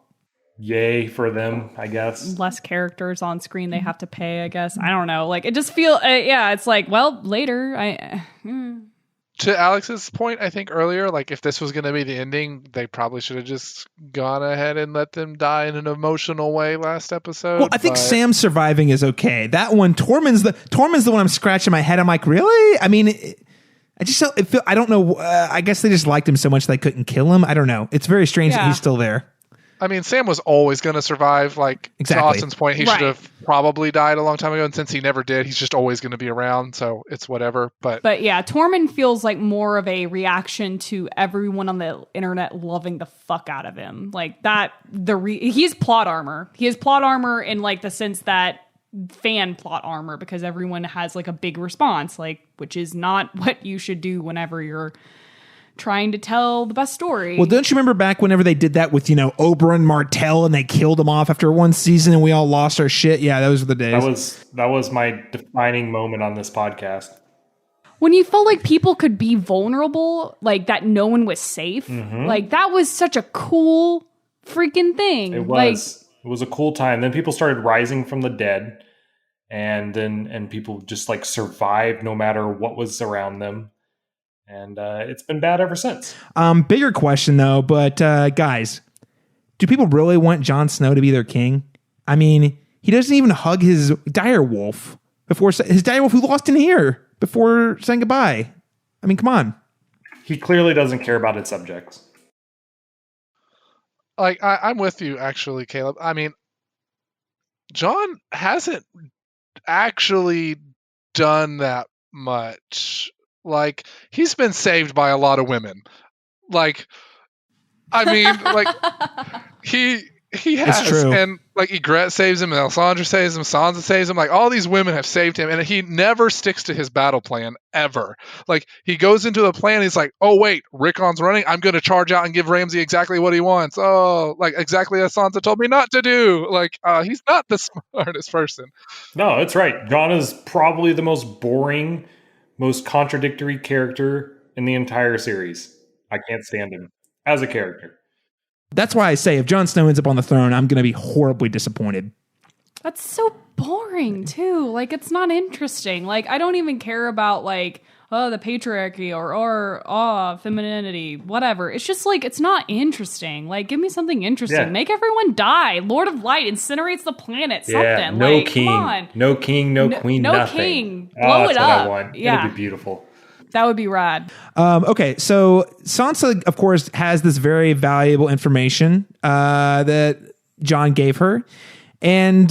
Speaker 2: Yay for them, I guess.
Speaker 4: Less characters on screen they have to pay, I guess. I don't know. Like, it just feels, it's like, well, later.
Speaker 3: To Alex's point, I think earlier, like if this was going to be the ending, they probably should have just gone ahead and let them die in an emotional way last episode.
Speaker 1: Well, I think Sam surviving is okay. That one, Tormund's the one I'm scratching my head. I'm like, really? I mean, I don't know. I guess they just liked him so much they couldn't kill him. I don't know. It's very strange that he's still there.
Speaker 3: I mean, Sam was always going to survive. Like,
Speaker 1: exactly.
Speaker 3: To Austin's point, he should have probably died a long time ago. And since he never did, he's just always going to be around. So it's whatever. But
Speaker 4: yeah, Tormund feels like more of a reaction to everyone on the internet loving the fuck out of him. Like that, he's plot armor. He has plot armor in like the sense that fan plot armor, because everyone has like a big response, like, which is not what you should do whenever you're trying to tell the best story.
Speaker 1: Well, don't you remember back whenever they did that with, Oberyn Martell and they killed him off after one season and we all lost our shit? Yeah, those were the days.
Speaker 2: That was my defining moment on this podcast.
Speaker 4: When you felt like people could be vulnerable, like that no one was safe, like that was such a cool freaking thing.
Speaker 2: It was. It was a cool time. Then people started rising from the dead, and people just like survived no matter what was around them. And it's been bad ever since.
Speaker 1: Bigger question, though, but guys, do people really want Jon Snow to be their king? I mean, he doesn't even hug his direwolf who lost in here before saying goodbye. I mean, come on.
Speaker 2: He clearly doesn't care about its subjects.
Speaker 3: Like, I'm with you, actually, Caleb. I mean, Jon hasn't actually done that much. Like, he's been saved by a lot of women. Like, I mean, like, he has.
Speaker 1: It's true.
Speaker 3: And, like, Ygritte saves him, and Alessandra saves him, Sansa saves him. Like, all these women have saved him, and he never sticks to his battle plan, ever. Like, he goes into the plan, he's like, oh, wait, Rickon's running? I'm going to charge out and give Ramsay exactly what he wants. Oh, like, exactly as Sansa told me not to do. Like, he's not the smartest person.
Speaker 2: No, that's right. Jon is probably the most boring, most contradictory character in the entire series. I can't stand him as a character.
Speaker 1: That's why I say if Jon Snow ends up on the throne, I'm going to be horribly disappointed.
Speaker 4: That's so boring too. Like, it's not interesting. Like, I don't even care about like, the patriarchy or femininity, whatever. It's just like, it's not interesting. Like, give me something interesting.
Speaker 2: Yeah.
Speaker 4: Make everyone die. Lord of Light incinerates the planet.
Speaker 2: Yeah,
Speaker 4: something.
Speaker 2: no
Speaker 4: like,
Speaker 2: king,
Speaker 4: come on.
Speaker 2: no king, no queen,
Speaker 4: no
Speaker 2: nothing.
Speaker 4: King. Blow
Speaker 2: that's
Speaker 4: it
Speaker 2: what
Speaker 4: up.
Speaker 2: I want.
Speaker 4: Yeah.
Speaker 2: It'd be beautiful.
Speaker 4: That would be rad.
Speaker 1: Okay, so Sansa, of course, has this very valuable information that Jon gave her. And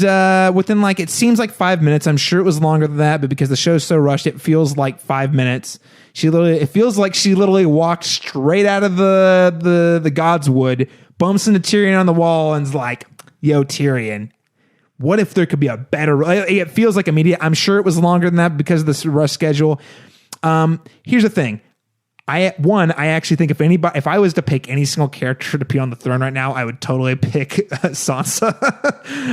Speaker 1: within, like, it seems like 5 minutes. I'm sure it was longer than that, but because the show's so rushed, it feels like 5 minutes. It feels like she literally walked straight out of the God's Wood, bumps into Tyrion on the wall, and's like, yo, Tyrion, what if there could be a better... It feels like immediate. I'm sure it was longer than that because of this rush schedule. Here's the thing. I actually think if I was to pick any single character to be on the throne right now, I would totally pick Sansa.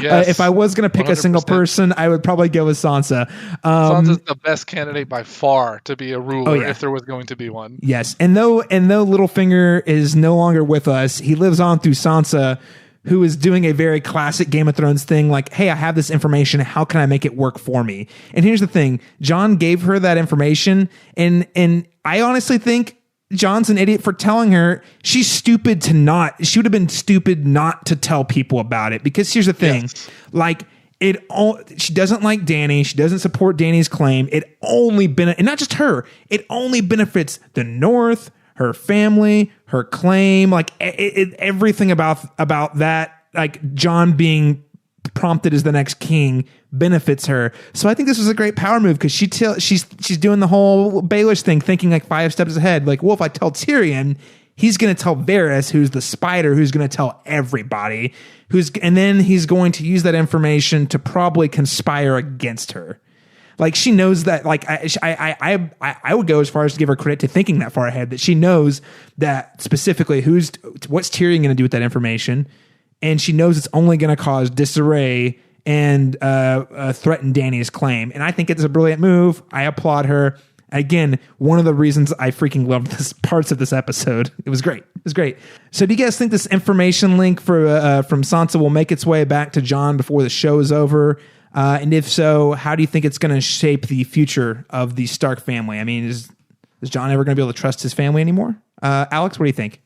Speaker 3: Yes,
Speaker 1: if I was going to pick
Speaker 3: 100%.
Speaker 1: a single person, I would probably go with Sansa.
Speaker 3: Sansa's the best candidate by far to be a ruler if there was going to be one.
Speaker 1: Yes, and though Littlefinger is no longer with us, he lives on through Sansa, who is doing a very classic Game of Thrones thing, like, hey, I have this information, how can I make it work for me? And here's the thing, Jon gave her that information, and I honestly think Jon's an idiot for telling her. She would have been stupid not to tell people about it, because here's the thing, like, she doesn't like Dany, she doesn't support Dany's claim, and not just her, it only benefits the North, her family, her claim, like everything about that, like Jon being prompted as the next king benefits her. So I think this was a great power move, because she's doing the whole Baelish thing, thinking like 5 steps ahead. Like, well, if I tell Tyrion, he's going to tell Varys, who's the spider, who's going to tell everybody, and then he's going to use that information to probably conspire against her. Like, she knows that, like, I would go as far as to give her credit to thinking that far ahead, that she knows that specifically what's Tyrion going to do with that information. And she knows it's only going to cause disarray and threaten Dany's claim. And I think it's a brilliant move. I applaud her. Again, one of the reasons I freaking loved this parts of this episode. It was great. It was great. So do you guys think this information link from Sansa will make its way back to Jon before the show is over? And if so, how do you think it's going to shape the future of the Stark family? I mean, is Jon ever going to be able to trust his family anymore? Alex, what do you think?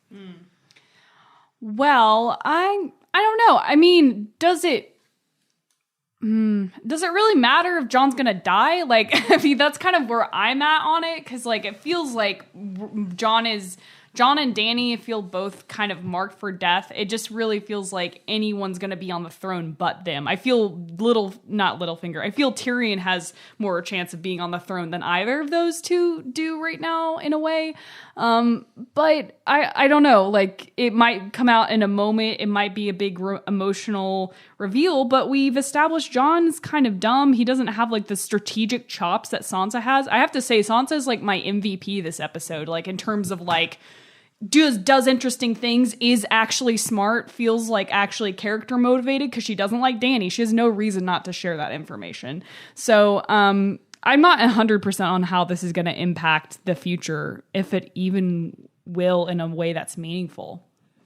Speaker 4: Well, I don't know. I mean, does it really matter if Jon's gonna die? Like, I mean, that's kind of where I'm at on it, because like it feels like Jon and Dany feel both kind of marked for death. It just really feels like anyone's going to be on the throne but them. I feel not Littlefinger. I feel Tyrion has more chance of being on the throne than either of those two do right now, in a way. But I don't know. Like, it might come out in a moment. It might be a big emotional reveal, but we've established Jon's kind of dumb. He doesn't have like the strategic chops that Sansa has. I have to say, Sansa's like my MVP this episode, like in terms of like, does interesting things, is actually smart, feels like actually character motivated, because she doesn't like Dany. She has no reason not to share that information. So I'm not 100% on how this is going to impact the future, if it even will, in a way that's meaningful.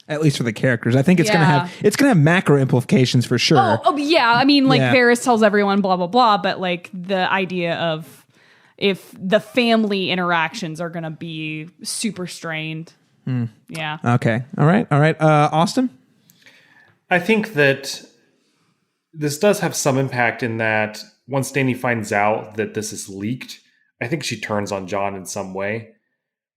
Speaker 1: At least for the characters. I think it's going to have macro implications for sure.
Speaker 4: Oh yeah. I mean, like, Varys tells everyone blah, blah, blah, but like the idea of if the family interactions are going to be super strained. Yeah.
Speaker 1: Okay. All right. Austin?
Speaker 2: I think that this does have some impact in that once Dany finds out that this is leaked, I think she turns on Jon in some way.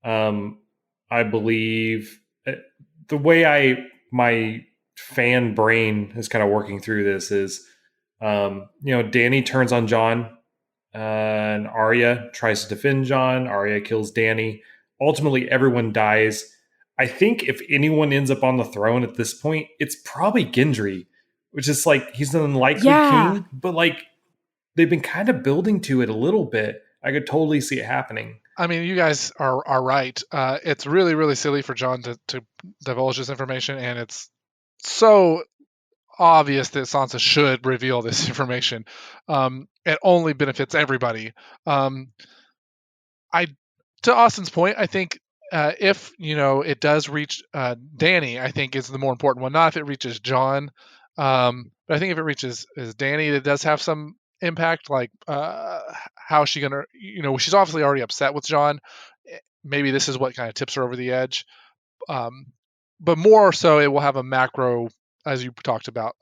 Speaker 2: I believe the way my fan brain is kind of working through this is, Dany turns on Jon, and Arya tries to defend Jon. Arya kills Dany. Ultimately, everyone dies. I think if anyone ends up on the throne at this point, it's probably Gendry, which is like, he's an unlikely king, but like they've been kind of building to it a little bit. I could totally see it happening.
Speaker 3: I mean, you guys are right. It's really, really silly for Jon to divulge this information, and it's so obvious that Sansa should reveal this information. It only benefits everybody. To Austin's point, I think if it does reach Dany, I think is the more important one. Not if it reaches Jon, but I think if it reaches Dany, it does have some impact. Like, how is she gonna? She's obviously already upset with Jon. Maybe this is what kind of tips her over the edge. But more so, it will have a macro, as you talked about,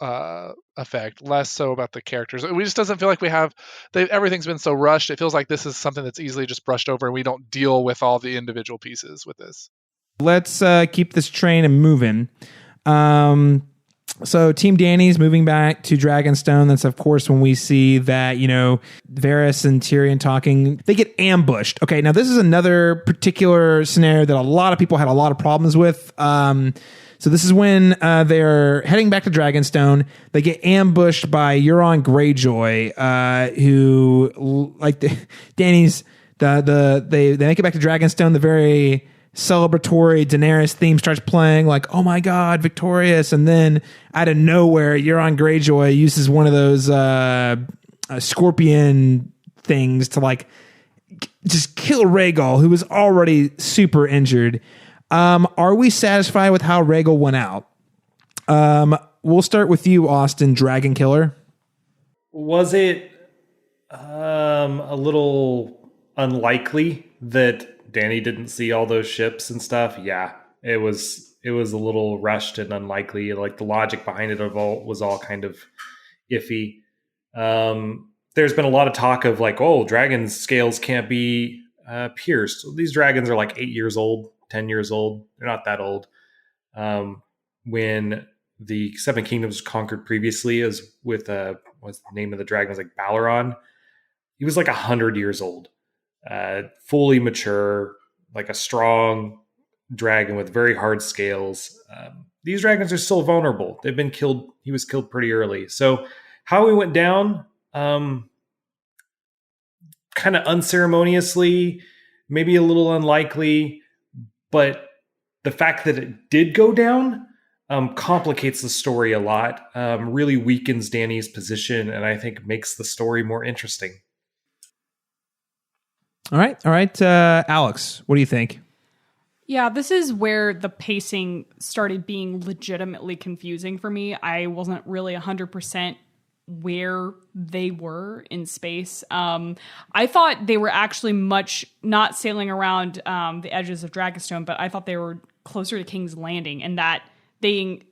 Speaker 3: effect. Less so about the characters. It just doesn't feel like we have. Everything's been so rushed. It feels like this is something that's easily just brushed over, and we don't deal with all the individual pieces with this. Let's
Speaker 1: keep this train moving. So Team Dany's moving back to Dragonstone. That's, of course, when we see that, Varys and Tyrion talking. They get ambushed. Okay, now this is another particular scenario that a lot of people had a lot of problems with. So this is when they're heading back to Dragonstone. They get ambushed by Euron Greyjoy, who, like, Dany's, they make it back to Dragonstone. The very celebratory Daenerys theme starts playing, like, oh my god, victorious. And then out of nowhere, Euron Greyjoy uses one of those scorpion things to, like, just kill Rhaegal, who was already super injured. Are we satisfied with how Rhaegal went out? We'll start with you, Austin, Dragon Killer.
Speaker 2: Was it a little unlikely that Dany didn't see all those ships and stuff? Yeah, it was a little rushed and unlikely. Like, the logic behind it was all kind of iffy. There's been a lot of talk of like, oh, dragon scales can't be pierced. These dragons are like 8 years old, 10 years old. They're not that old. When the Seven Kingdoms conquered previously, as with what's the name of the dragon? It was like Balron. He was like 100 years old. Fully mature, like a strong, dragon with very hard scales. These dragons are still vulnerable. They've been killed. He was killed pretty early. So how he went down, kind of unceremoniously, maybe a little unlikely, but the fact that it did go down complicates the story a lot, really weakens Dany's position, and I think makes the story more interesting.
Speaker 1: All right. Alex, what do you think?
Speaker 4: Yeah, this is where the pacing started being legitimately confusing for me. I wasn't really 100% where they were in space. I thought they were actually not sailing around the edges of Dragonstone, but I thought they were closer to King's Landing, and that they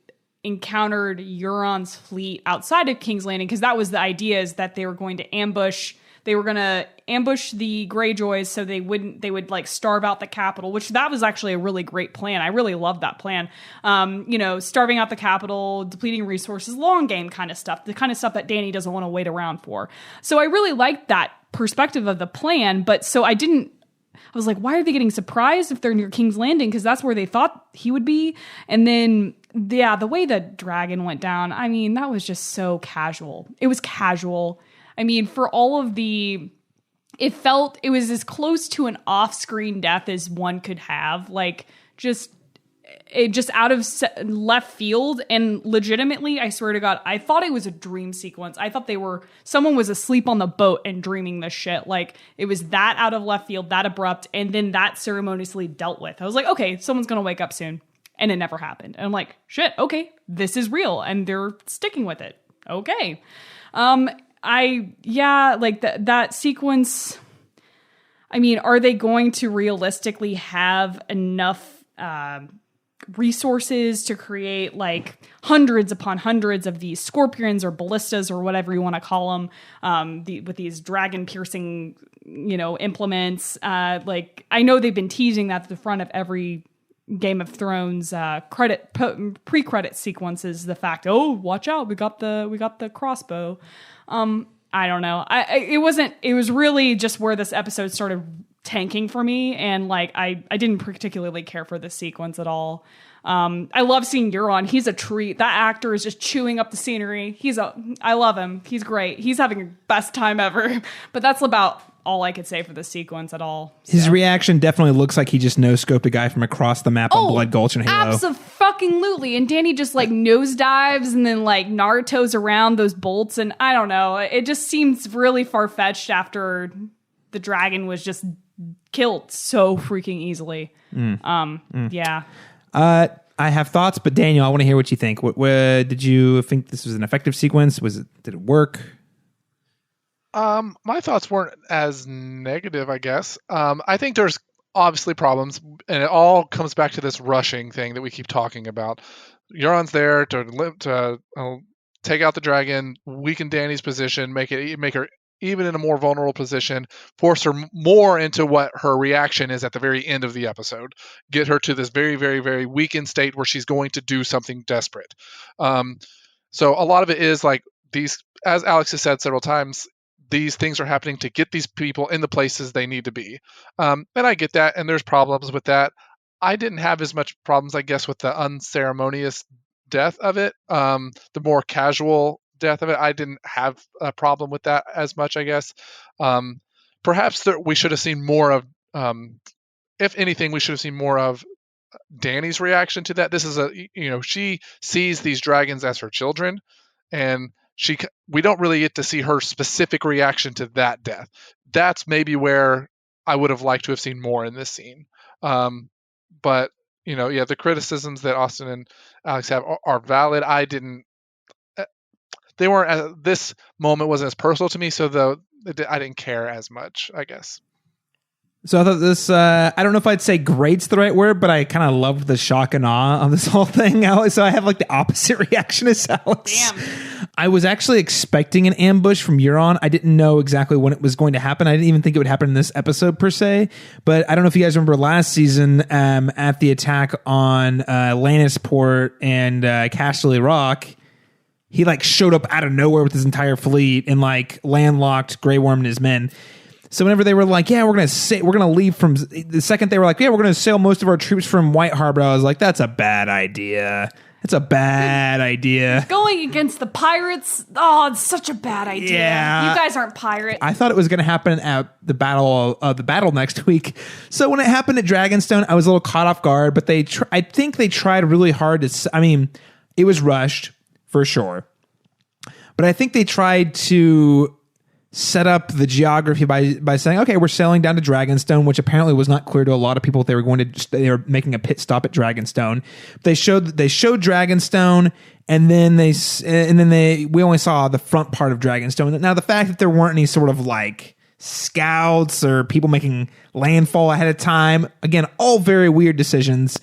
Speaker 4: encountered Euron's fleet outside of King's Landing, because that was the idea, is that they were going to ambush the Greyjoys so they would like starve out the capital, which that was actually a really great plan. I really loved that plan. Starving out the capital, depleting resources, long game kind of stuff, the kind of stuff that Dany doesn't want to wait around for. So I really liked that perspective of the plan, but so I was like, why are they getting surprised if they're near King's Landing? Because that's where they thought he would be. And then, yeah, the way the dragon went down, I mean, that was just so casual. It was casual. I mean, for all of it was as close to an off-screen death as one could have. Like, just out of left field. And legitimately, I swear to God, I thought it was a dream sequence. I thought someone was asleep on the boat and dreaming this shit. Like, it was that out of left field, that abrupt, and then that ceremoniously dealt with. I was like, okay, someone's going to wake up soon. And it never happened. And I'm like, shit, okay, this is real. And they're sticking with it. Okay. That sequence, I mean, are they going to realistically have enough resources to create like hundreds upon hundreds of these scorpions or ballistas or whatever you want to call them, with these dragon piercing, implements? I know they've been teasing that at the front of every Game of Thrones pre-credit sequences, the fact, oh, watch out, we got the crossbow. I don't know. It was really just where this episode started tanking for me. And like, I didn't particularly care for this sequence at all. I love seeing Euron. He's a treat. That actor is just chewing up the scenery. I love him. He's great. He's having the best time ever, but that's about all I could say for this sequence at all. So.
Speaker 1: His reaction definitely looks like he just no-scoped a guy from across the map on Blood Gulch and Halo.
Speaker 4: Absolutely. And Dany just like nosedives and then like Naruto's around those bolts. And I don't know. It just seems really far-fetched after the dragon was just killed so freaking easily. Yeah.
Speaker 1: I have thoughts, but Daniel, I want to hear what you think. Did you think this was an effective sequence? Did it work?
Speaker 3: My thoughts weren't as negative, I guess. I think there's obviously problems, and it all comes back to this rushing thing that we keep talking about. Euron's there to take out the dragon, weaken Dany's position, make her even in a more vulnerable position, force her more into what her reaction is at the very end of the episode, get her to this very, very, very weakened state where she's going to do something desperate. So a lot of it is like these, as Alex has said several times, these things are happening to get these people in the places they need to be. And I get that, and there's problems with that. I didn't have as much problems, I guess, with the unceremonious death of it. The more casual death of it, I didn't have a problem with that as much, I guess. Perhaps we should have seen more of, if anything, we should have seen more of Dany's reaction to that. This is she sees these dragons as her children, and we don't really get to see her specific reaction to that death. That's maybe where I would have liked to have seen more in this scene. But the criticisms that Austin and Alex have are valid. They weren't. This moment wasn't as personal to me, so I didn't care as much, I guess.
Speaker 1: So I thought this, I don't know if I'd say great's the right word, but I kind of loved the shock and awe of this whole thing. So I have like the opposite reaction as Alex.
Speaker 4: Damn.
Speaker 1: I was actually expecting an ambush from Euron. I didn't know exactly when it was going to happen. I didn't even think it would happen in this episode per se. But I don't know if you guys remember last season at the attack on Lannisport and Casterly Rock, he like showed up out of nowhere with his entire fleet and like landlocked Grey Worm and his men. So whenever they were like, yeah, we're gonna leave from the second they were like, yeah, we're gonna sail most of our troops from White Harbor, I was like, that's a bad idea. It's a bad idea.
Speaker 4: Going against the pirates, it's such a bad idea.
Speaker 1: Yeah.
Speaker 4: You guys aren't pirates.
Speaker 1: I thought it was going to happen at the battle next week. So when it happened at Dragonstone, I was a little caught off guard. But I think they tried really hard to. I mean, it was rushed for sure, but I think they tried to set up the geography by saying, okay, we're sailing down to Dragonstone, which apparently was not clear to a lot of people. They were making a pit stop at Dragonstone. They showed Dragonstone, and then we only saw the front part of Dragonstone. Now the fact that there weren't any sort of like scouts or people making landfall ahead of time, again, all very weird decisions.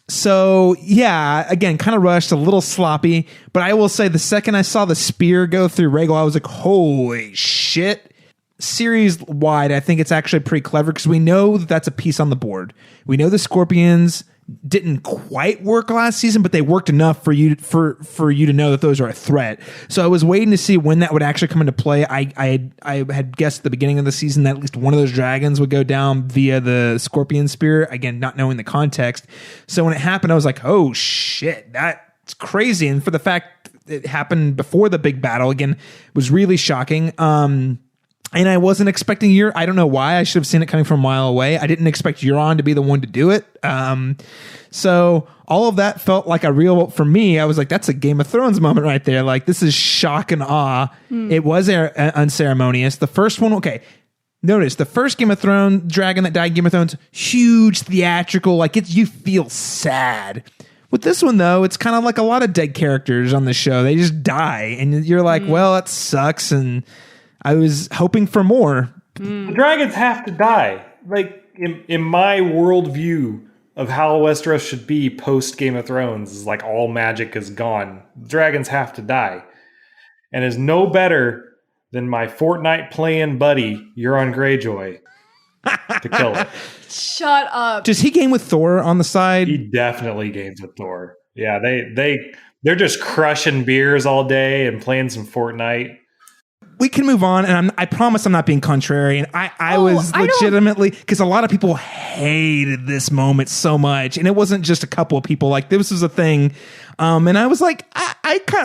Speaker 1: So yeah, again, kind of rushed, a little sloppy, but I will say the second I saw the spear go through Rhaegal, I was like, holy shit. Series wide, I think it's actually pretty clever because we know that that's a piece on the board. We know the Scorpions didn't quite work last season, but they worked enough for you to know that those are a threat. So I was waiting to see when that would actually come into play. I had guessed at the beginning of the season that at least one of those dragons would go down via the Scorpion spear, again, not knowing the context. So when it happened, I was like, oh shit, that's crazy. And for the fact it happened before the big battle, again, it was really shocking. And I wasn't expecting I don't know why. I should have seen it coming from a mile away. I didn't expect Euron to be the one to do it. So all of that felt like for me, I was like, that's a Game of Thrones moment right there. Like, this is shock and awe. It was unceremonious. The first one, okay. Notice the first Game of Thrones dragon that died in Game of Thrones, huge theatrical, like you feel sad. With this one, though, it's kind of like a lot of dead characters on the show. They just die. And you're like, well, that sucks. And I was hoping for more.
Speaker 2: The dragons have to die. Like, in my worldview of how Westeros should be post Game of Thrones, is like all magic is gone. Dragons have to die. And is no better than my Fortnite playing buddy, Euron Greyjoy, to kill it.
Speaker 4: Shut up.
Speaker 1: Does he game with Thor on the side?
Speaker 2: He definitely games with Thor. Yeah, they're just crushing beers all day and playing some Fortnite.
Speaker 1: We can move on, and I promise I'm not being contrarian. I was legitimately, because a lot of people hated this moment so much, and it wasn't just a couple of people. Like, this was a thing, and I was like,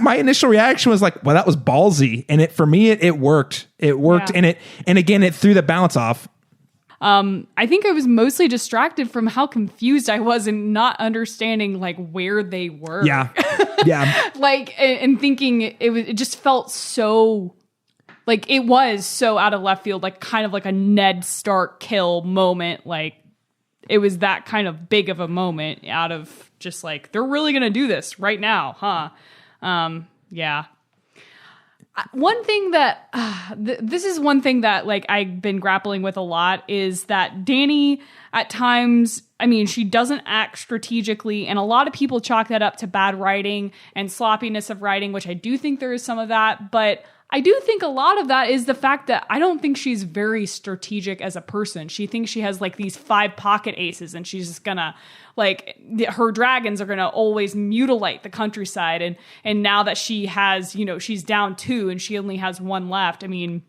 Speaker 1: my initial reaction was like, well, that was ballsy, and for me it worked. It worked,
Speaker 4: yeah.
Speaker 1: and again, it threw the balance off.
Speaker 4: I think I was mostly distracted from how confused I was and not understanding like where they were.
Speaker 1: Yeah, yeah.
Speaker 4: Like, and thinking it just felt so. Like, it was so out of left field, like kind of like a Ned Stark kill moment. Like, it was that kind of big of a moment out of just like, they're really going to do this right now, huh? Yeah. One thing that, this is one thing that like I've been grappling with a lot is that Dany at times, I mean, she doesn't act strategically, and a lot of people chalk that up to bad writing and sloppiness of writing, which I do think there is some of that, but I do think a lot of that is the fact that I don't think she's very strategic as a person. She thinks she has like these 5 pocket aces and she's just gonna like her dragons are gonna always mutilate the countryside. And now that she has, she's down 2 and she only has 1 left. I mean,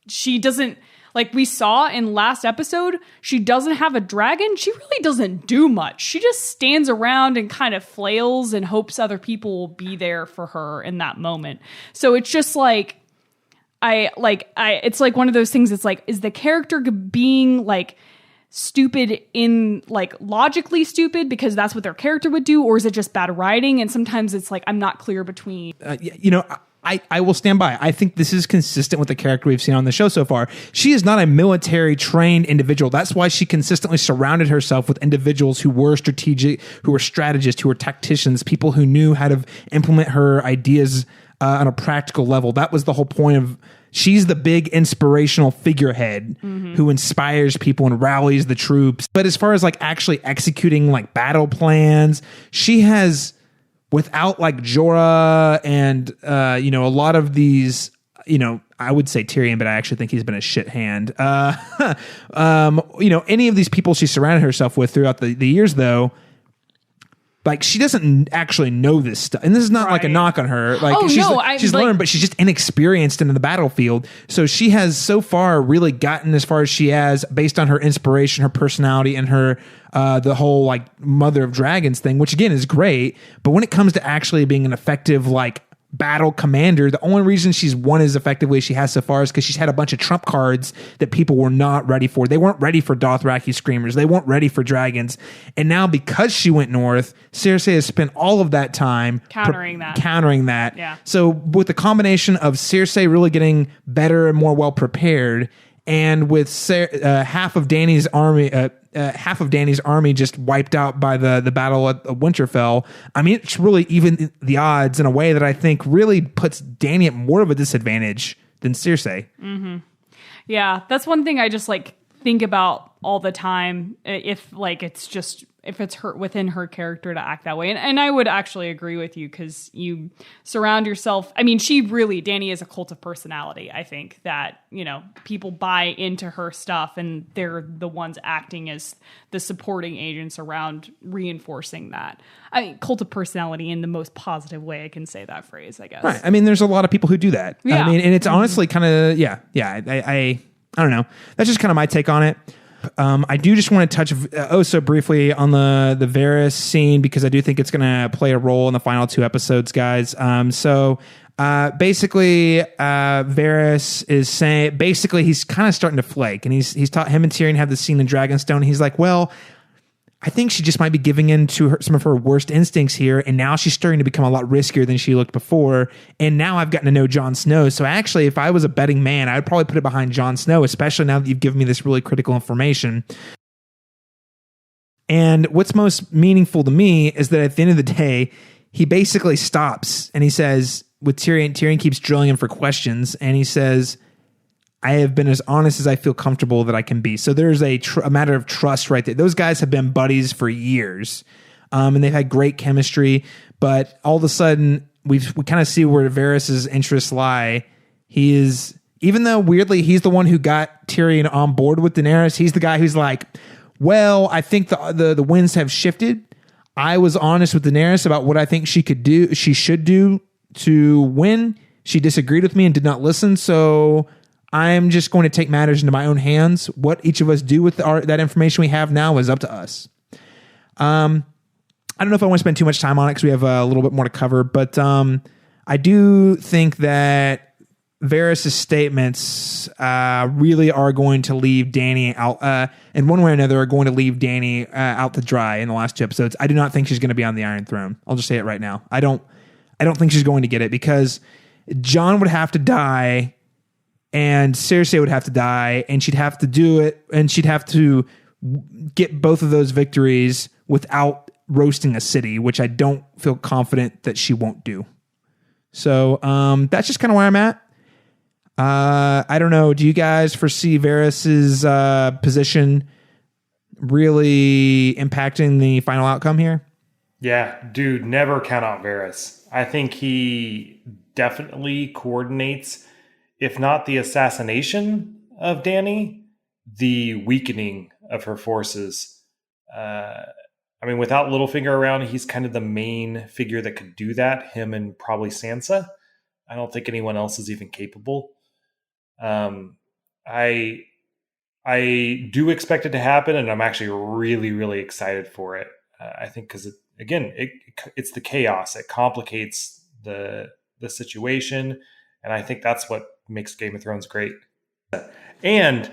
Speaker 4: she doesn't, like we saw in last episode, she doesn't have a dragon. She really doesn't do much. She just stands around and kind of flails and hopes other people will be there for her in that moment. So it's just like, it's like one of those things. It's like, is the character being like stupid in like logically stupid because that's what their character would do? Or is it just bad writing? And sometimes it's like, I'm not clear between,
Speaker 1: I will stand by. I think this is consistent with the character we've seen on the show so far. She is not a military trained individual. That's why she consistently surrounded herself with individuals who were strategic, who were strategists, who were tacticians, people who knew how to implement her ideas on a practical level. That was the whole point of, she's the big inspirational figurehead who inspires people and rallies the troops. But as far as like actually executing like battle plans, she has, without like Jorah and, a lot of these, I would say Tyrion, but I actually think he's been a shit hand. Any of these people she surrounded herself with throughout the years, though, like she doesn't actually know this stuff. And this is not like a knock on her. Like she's learned, but she's just inexperienced in the battlefield. So she has so far really gotten as far as she has based on her inspiration, her personality, and her the whole like Mother of Dragons thing, which again is great. But when it comes to actually being an effective like battle commander, the only reason she's won as effectively as she has so far is because she's had a bunch of trump cards that people were not ready for. They weren't ready for Dothraki screamers. They weren't ready for dragons. And now because she went north, Cersei has spent all of that time countering that.
Speaker 4: Yeah.
Speaker 1: So with the combination of Cersei really getting better and more well prepared, and with half of Dany's army just wiped out by the battle at Winterfell, I mean, it's really even the odds in a way that I think really puts Dany at more of a disadvantage than Cersei.
Speaker 4: Mm-hmm. Yeah, that's one thing I just like think about all the time. If it's her within her character to act that way, and I would actually agree with you because you surround yourself. I mean, Dany is a cult of personality. I think that people buy into her stuff, and they're the ones acting as the supporting agents around reinforcing that. I mean, cult of personality in the most positive way I can say that phrase, I guess.
Speaker 1: Right. I mean, there's a lot of people who do that.
Speaker 4: Yeah.
Speaker 1: I mean, and it's honestly kind of I don't know. That's just kind of my take on it. I do just want to touch so briefly on the Varys scene because I do think it's going to play a role in the final 2 episodes, guys. Basically, Varys is saying he's kind of starting to flake, and he's taught him and Tyrion have the scene in Dragonstone. He's like, well, I think she just might be giving in to some of her worst instincts here, and now she's starting to become a lot riskier than she looked before. And now I've gotten to know Jon Snow. So actually, if I was a betting man, I'd probably put it behind Jon Snow, especially now that you've given me this really critical information. And what's most meaningful to me is that at the end of the day, he basically stops and he says, with Tyrion keeps drilling him for questions, and he says, I have been as honest as I feel comfortable that I can be. So there's a matter of trust right there. Those guys have been buddies for years, and they've had great chemistry. But all of a sudden, we kind of see where Varys' interests lie. He is, even though weirdly he's the one who got Tyrion on board with Daenerys, he's the guy who's like, well, I think the winds have shifted. I was honest with Daenerys about what I think she should do to win. She disagreed with me and did not listen. So I'm just going to take matters into my own hands. What each of us do with that information we have now is up to us. I don't know if I want to spend too much time on it because we have a little bit more to cover, but I do think that Varys' statements really are going to leave Dany out, in one way or another, are going to leave Dany out to dry in the last 2 episodes. I do not think she's going to be on the Iron Throne. I'll just say it right now. I don't think she's going to get it because Jon would have to die, and Cersei would have to die, and she'd have to do it, and she'd have to get both of those victories without roasting a city, which I don't feel confident that she won't do. So that's just kind of where I'm at. I don't know. Do you guys foresee Varys' position really impacting the final outcome here?
Speaker 2: Yeah, dude, never count out Varys. I think he definitely coordinates, if not the assassination of Dany, the weakening of her forces. I mean, without Littlefinger around, he's kind of the main figure that could do that, him and probably Sansa. I don't think anyone else is even capable. I do expect it to happen, and I'm actually really, really excited for it. I think because, it's the chaos. It complicates the situation, and I think that's what makes Game of Thrones great. And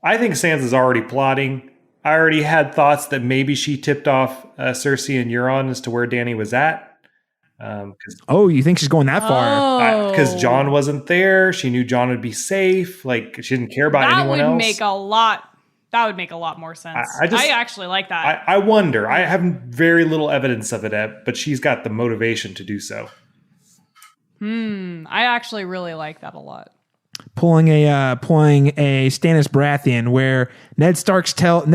Speaker 2: I think Sansa's already plotting. I already had thoughts that maybe she tipped off Cersei and Euron as to where Dany was at.
Speaker 1: You think she's going that far?
Speaker 2: Because Jon wasn't there. She knew Jon would be safe. Like, she didn't care about anyone else.
Speaker 4: That would make a lot more sense. I actually like that.
Speaker 2: I wonder. I have very little evidence of it, but she's got the motivation to do so.
Speaker 4: I actually really like that a lot.
Speaker 1: Pulling a Stannis Baratheon, where Ned Stark tells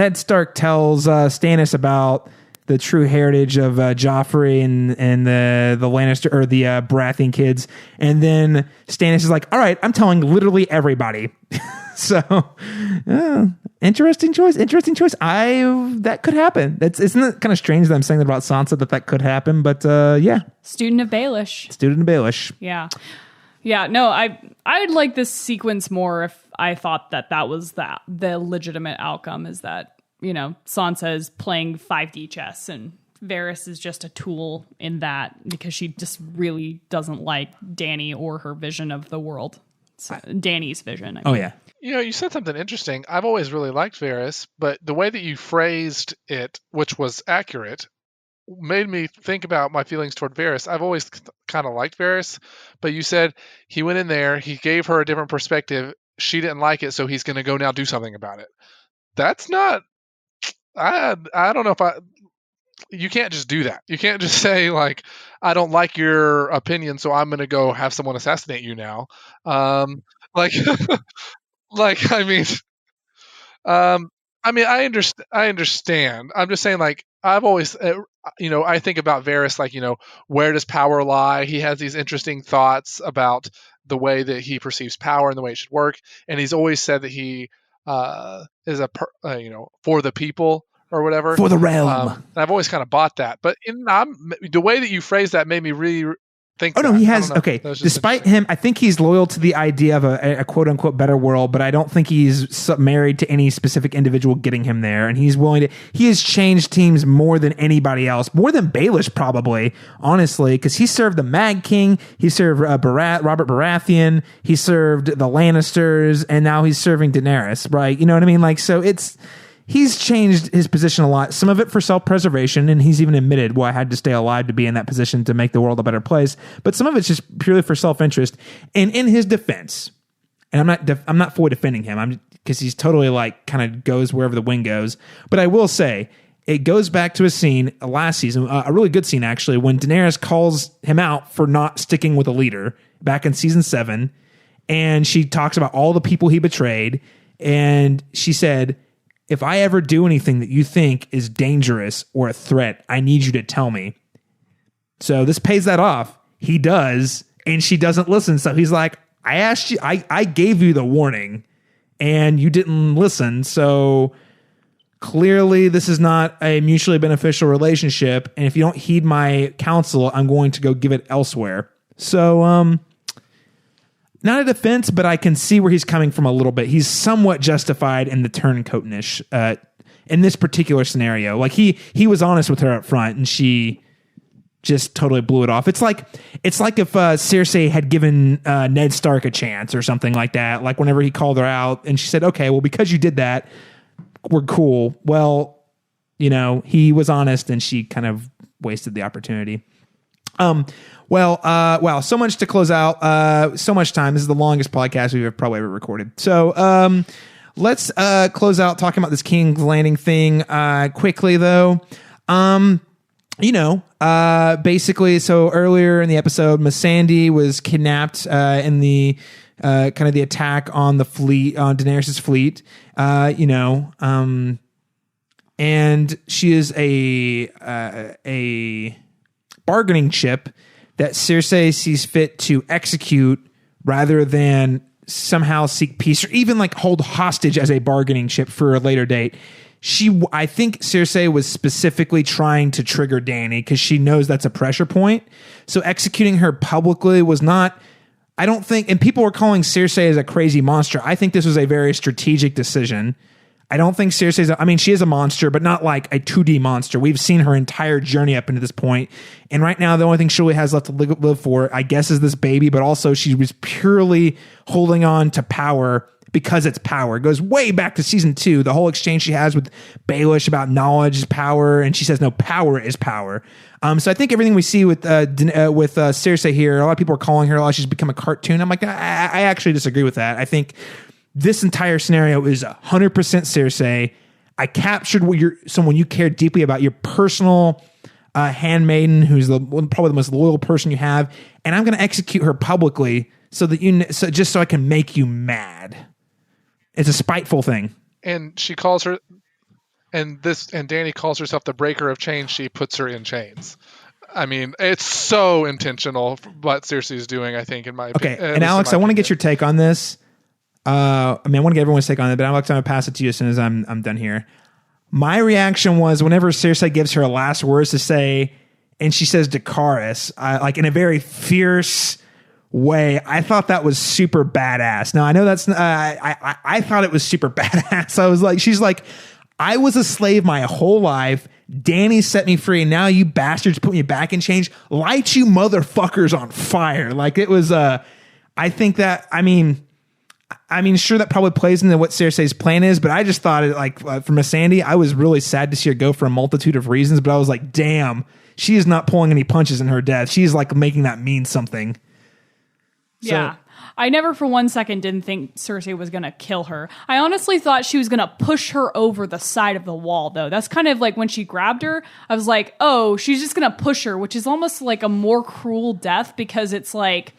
Speaker 1: Stannis about the true heritage of Joffrey and the Lannister or the Baratheon kids, and then Stannis is like, "All right, I'm telling literally everybody." So Interesting choice. That could happen. Isn't it kind of strange that I'm saying that about Sansa, that could happen? But yeah.
Speaker 4: Student of Baelish. Yeah. No, I'd like this sequence more if I thought that was the legitimate outcome, is that, Sansa is playing 5D chess and Varys is just a tool in that because she just really doesn't like Dany or her vision of the world. So, Dany's vision. I mean.
Speaker 1: Oh, yeah.
Speaker 3: You said something interesting. I've always really liked Varys, but the way that you phrased it, which was accurate, made me think about my feelings toward Varys. I've always kind of liked Varys, but you said he went in there, he gave her a different perspective. She didn't like it, so he's going to go now do something about it. That's not... I don't know if you can't just do that. You can't just say, like, I don't like your opinion, so I'm going to go have someone assassinate you now. I understand. I'm just saying, like, I've always, I think about Varys, like, where does power lie? He has these interesting thoughts about the way that he perceives power and the way it should work. And he's always said that he is for the people or whatever.
Speaker 1: For the realm.
Speaker 3: And I've always kind of bought that. But the way that you phrased that made me really think.
Speaker 1: Oh, no, he has. Okay. Despite him, I think he's loyal to the idea of a quote unquote better world, but I don't think he's married to any specific individual getting him there. And he's willing to, he has changed teams more than anybody else, more than Baelish probably, honestly, because he served the Mad King, he served Robert Baratheon, he served the Lannisters, and now he's serving Daenerys, right? You know what I mean? Like, so he's changed his position a lot. Some of it for self-preservation, and he's even admitted, well, I had to stay alive to be in that position to make the world a better place. But some of it's just purely for self-interest. And in his defense, and I'm not fully defending him, because he's totally like kind of goes wherever the wind goes. But I will say, it goes back to a scene last season, a really good scene actually, when Daenerys calls him out for not sticking with a leader back in season 7, and she talks about all the people he betrayed, and she said, if I ever do anything that you think is dangerous or a threat, I need you to tell me. So this pays that off. He does, and she doesn't listen. So he's like, I asked you, I gave you the warning, and you didn't listen. So clearly this is not a mutually beneficial relationship. And if you don't heed my counsel, I'm going to go give it elsewhere. So, not a defense, but I can see where he's coming from a little bit. He's somewhat justified in the turncoat-ish in this particular scenario. Like he was honest with her up front, and she just totally blew it off. It's like if Cersei had given Ned Stark a chance or something like that. Like whenever he called her out, and she said, "Okay, well, because you did that, we're cool." Well, he was honest, and she kind of wasted the opportunity. Wow, so much to close out. So much time. This is the longest podcast we've probably ever recorded. So, let's close out talking about this King's Landing thing quickly, though. Basically, so earlier in the episode, Missandei was kidnapped in the kind of the attack on the fleet, on Daenerys' fleet. And she is a bargaining chip that Cersei sees fit to execute rather than somehow seek peace or even like hold hostage as a bargaining chip for a later date. I think Cersei was specifically trying to trigger Dany because she knows that's a pressure point. So executing her publicly was not, I don't think, and people were calling Cersei as a crazy monster. I think this was a very strategic decision. I don't think Cersei's, she is a monster, but not like a 2D monster. We've seen her entire journey up into this point. And right now, the only thing she really has left to live for, I guess, is this baby. But also, she was purely holding on to power because it's power. It goes way back to season 2. The whole exchange she has with Baelish about knowledge is power. And she says, no, power is power. So I think everything we see with Cersei here, a lot of people are calling her, she's become a cartoon. I'm like, I actually disagree with that. I think this entire scenario is 100% Cersei. I captured someone you care deeply about, your personal handmaiden, who's probably the most loyal person you have, and I'm going to execute her publicly so that just so I can make you mad. It's a spiteful thing.
Speaker 3: And she calls her, and Dany calls herself the breaker of chains. She puts her in chains. It's so intentional what Cersei is doing, I think, in my opinion.
Speaker 1: Okay, and Alex, I want to get your take on this. I want to get everyone's take on it, but I'm going to pass it to you as soon as I'm done here. My reaction was whenever Cersei gives her last words to say, and she says Dracarys, like in a very fierce way, I thought that was super badass. Now I know that's I thought it was super badass. I was like, she's like, I was a slave my whole life. Dany set me free, and now you bastards put me back in chains. Light you motherfuckers on fire. Like it was. I think that. I mean, sure that probably plays into what Cersei's plan is, but I just thought it like from a Sandy, I was really sad to see her go for a multitude of reasons. But I was like, damn, she is not pulling any punches in her death. She's like making that mean something.
Speaker 4: Yeah. I never for 1 second didn't think Cersei was going to kill her. I honestly thought she was going to push her over the side of the wall, though. That's kind of like when she grabbed her, I was like, oh, she's just going to push her, which is almost like a more cruel death because it's like,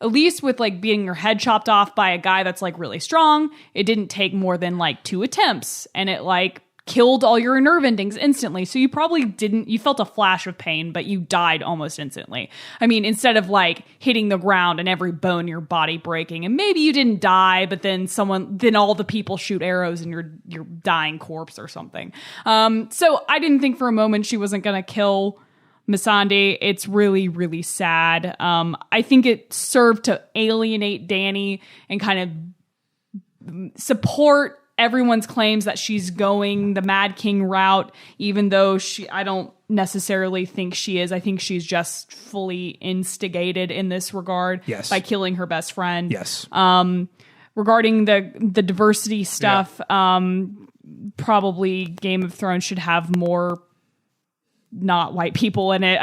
Speaker 4: at least with like being your head chopped off by a guy that's like really strong, it didn't take more than like 2 attempts and it like killed all your nerve endings instantly. So you probably you felt a flash of pain, but you died almost instantly. I mean, instead of like hitting the ground and every bone in your body breaking, and maybe you didn't die, but then all the people shoot arrows and your dying corpse or something. So I didn't think for a moment she wasn't going to kill Missandei. It's really, really sad. I think it served to alienate Dany and kind of support everyone's claims that she's going the Mad King route, even though I don't necessarily think she is. I think she's just fully instigated in this regard by killing her best friend.
Speaker 1: Yes.
Speaker 4: Regarding the diversity stuff, probably Game of Thrones should have more not white people in it.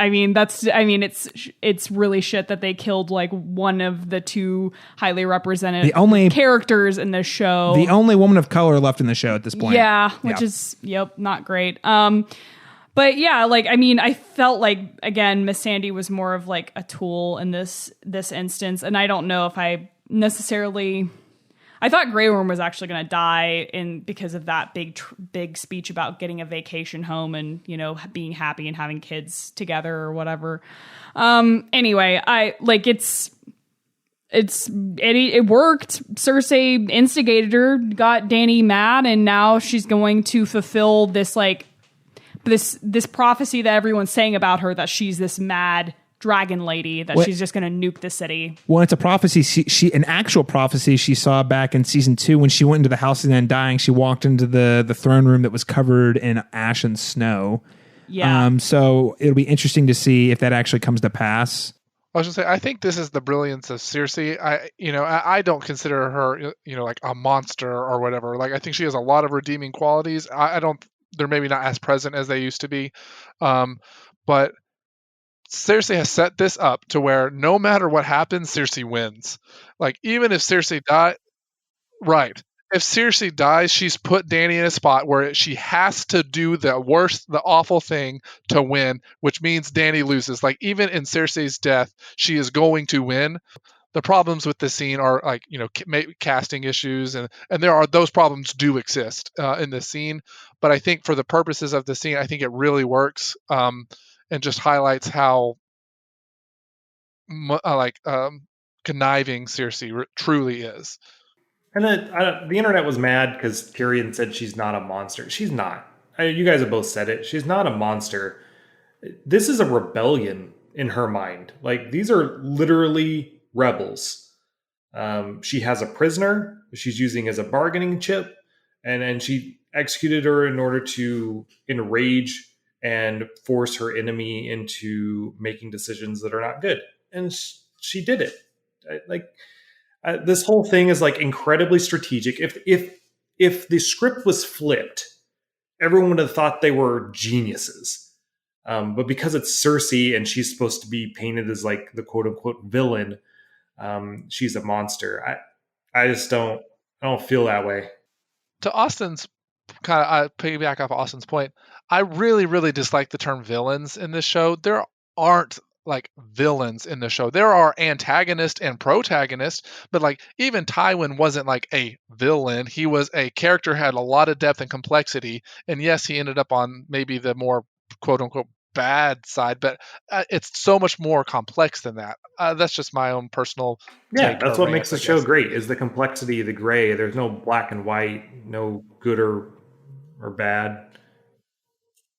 Speaker 4: It's really shit that they killed like one of the 2 highly represented characters in the show.
Speaker 1: The only woman of color left in the show at this point.
Speaker 4: Yeah, which is not great. But yeah, like I felt like again, Missandei was more of like a tool in this instance, and I don't know if I necessarily. I thought Grey Worm was actually going to die because of that big speech about getting a vacation home and, being happy and having kids together or whatever. Anyway, it worked. Cersei instigated her, got Dany mad, and now she's going to fulfill this this prophecy that everyone's saying about her, that she's this mad dragon lady, that she's just going to nuke the city.
Speaker 1: Well, it's a prophecy. She an actual prophecy she saw back in season 2 when she went into the house of the Undying. She walked into the throne room that was covered in ash and snow.
Speaker 4: Yeah.
Speaker 1: So it'll be interesting to see if that actually comes to pass.
Speaker 3: I was just say, I think this is the brilliance of Cersei. I don't consider her, like a monster or whatever. Like I think she has a lot of redeeming qualities. I don't. They're maybe not as present as they used to be, but Cersei has set this up to where no matter what happens, Cersei wins. Like even if Cersei dies, right? If Cersei dies, she's put Dany in a spot where she has to do the awful thing to win, which means Dany loses. Like even in Cersei's death, she is going to win. The problems with this scene are like casting issues, and those problems do exist in this scene. But I think for the purposes of the scene, I think it really works. And just highlights how conniving Cersei truly is.
Speaker 2: And the internet was mad because Tyrion said she's not a monster. She's not. You guys have both said it. She's not a monster. This is a rebellion in her mind. Like, these are literally rebels. She has a prisoner she's using as a bargaining chip, and she executed her in order to enrage and force her enemy into making decisions that are not good. And she did it. This whole thing is like incredibly strategic. If the script was flipped, everyone would have thought they were geniuses. But because it's Cersei and she's supposed to be painted as like the quote unquote villain, she's a monster. I don't feel that way.
Speaker 3: To Austin's piggyback off Austin's point, I really, really dislike the term villains in this show. There aren't like villains in the show. There are antagonists and protagonists, but like even Tywin wasn't like a villain. He was a character, had a lot of depth and complexity. And yes, he ended up on maybe the more quote unquote bad side, but it's so much more complex than that. That's just my own personal take.
Speaker 2: That's what makes the show great, is the complexity, the gray. There's no black and white, no good or bad.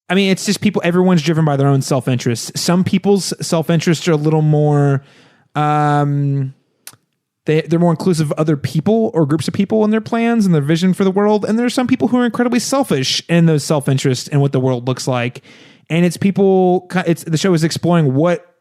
Speaker 1: I mean, it's just everyone's driven by their own self-interest. Some people's self-interests are a little more, they're more inclusive of other people or groups of people in their plans and their vision for the world. And there are some people who are incredibly selfish in those self-interests and what the world looks like. And the show is exploring what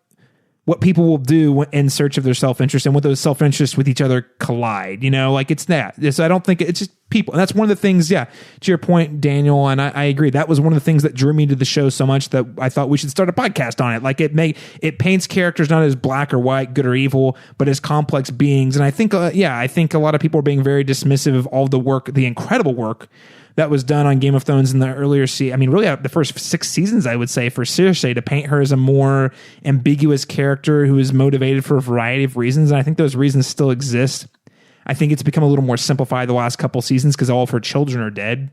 Speaker 1: people will do in search of their self-interest and what those self-interests with each other collide, it's that. So I don't think it's just people. And that's one of the things, to your point, Daniel, and I agree. That was one of the things that drew me to the show so much that I thought we should start a podcast on it. Like it paints characters not as black or white, good or evil, but as complex beings. And I think, I think a lot of people are being very dismissive of all the work, the incredible work that was done on Game of Thrones in the earlier really the first 6 seasons, I would say, for Cersei, to paint her as a more ambiguous character who is motivated for a variety of reasons. And I think those reasons still exist. I think it's become a little more simplified the last couple seasons because all of her children are dead.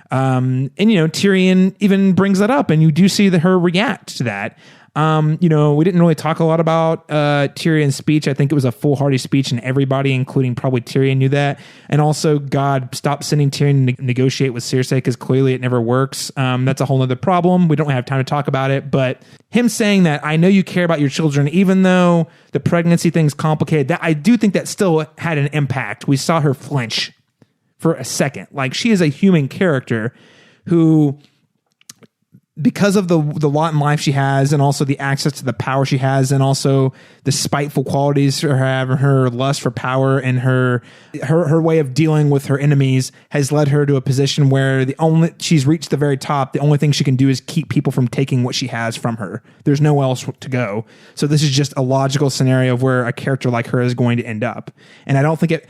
Speaker 1: And Tyrion even brings that up, and you do see her react to that. We didn't really talk a lot about Tyrion's speech. I think it was a foolhardy speech, and everybody, including probably Tyrion, knew that. And also, God, stop sending Tyrion to negotiate with Cersei, because clearly it never works. That's a whole other problem. We don't have time to talk about it. But him saying that, I know you care about your children, even though the pregnancy thing's complicated, that I do think that still had an impact. We saw her flinch for a second. Like, she is a human character who, because of the lot in life she has, and also the access to the power she has, and also the spiteful qualities her lust for power, and her way of dealing with her enemies has led her to a position where she's reached the very top. The only thing she can do is keep people from taking what she has from her. There's nowhere else to go. So this is just a logical scenario of where a character like her is going to end up. And I don't think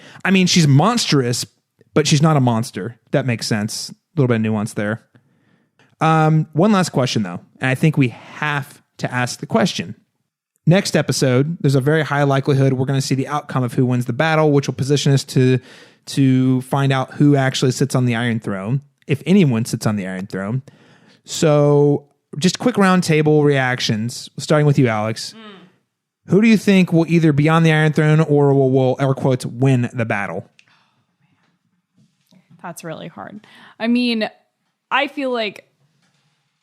Speaker 1: she's monstrous, but she's not a monster. That makes sense. A little bit of nuance there. One last question, though, and I think we have to ask the question. Next episode, there's a very high likelihood we're going to see the outcome of who wins the battle, which will position us to find out who actually sits on the Iron Throne, if anyone sits on the Iron Throne. So, just quick round table reactions, starting with you, Alex. Who do you think will either be on the Iron Throne or will air quotes, win the battle?
Speaker 4: That's really hard. I mean, I feel like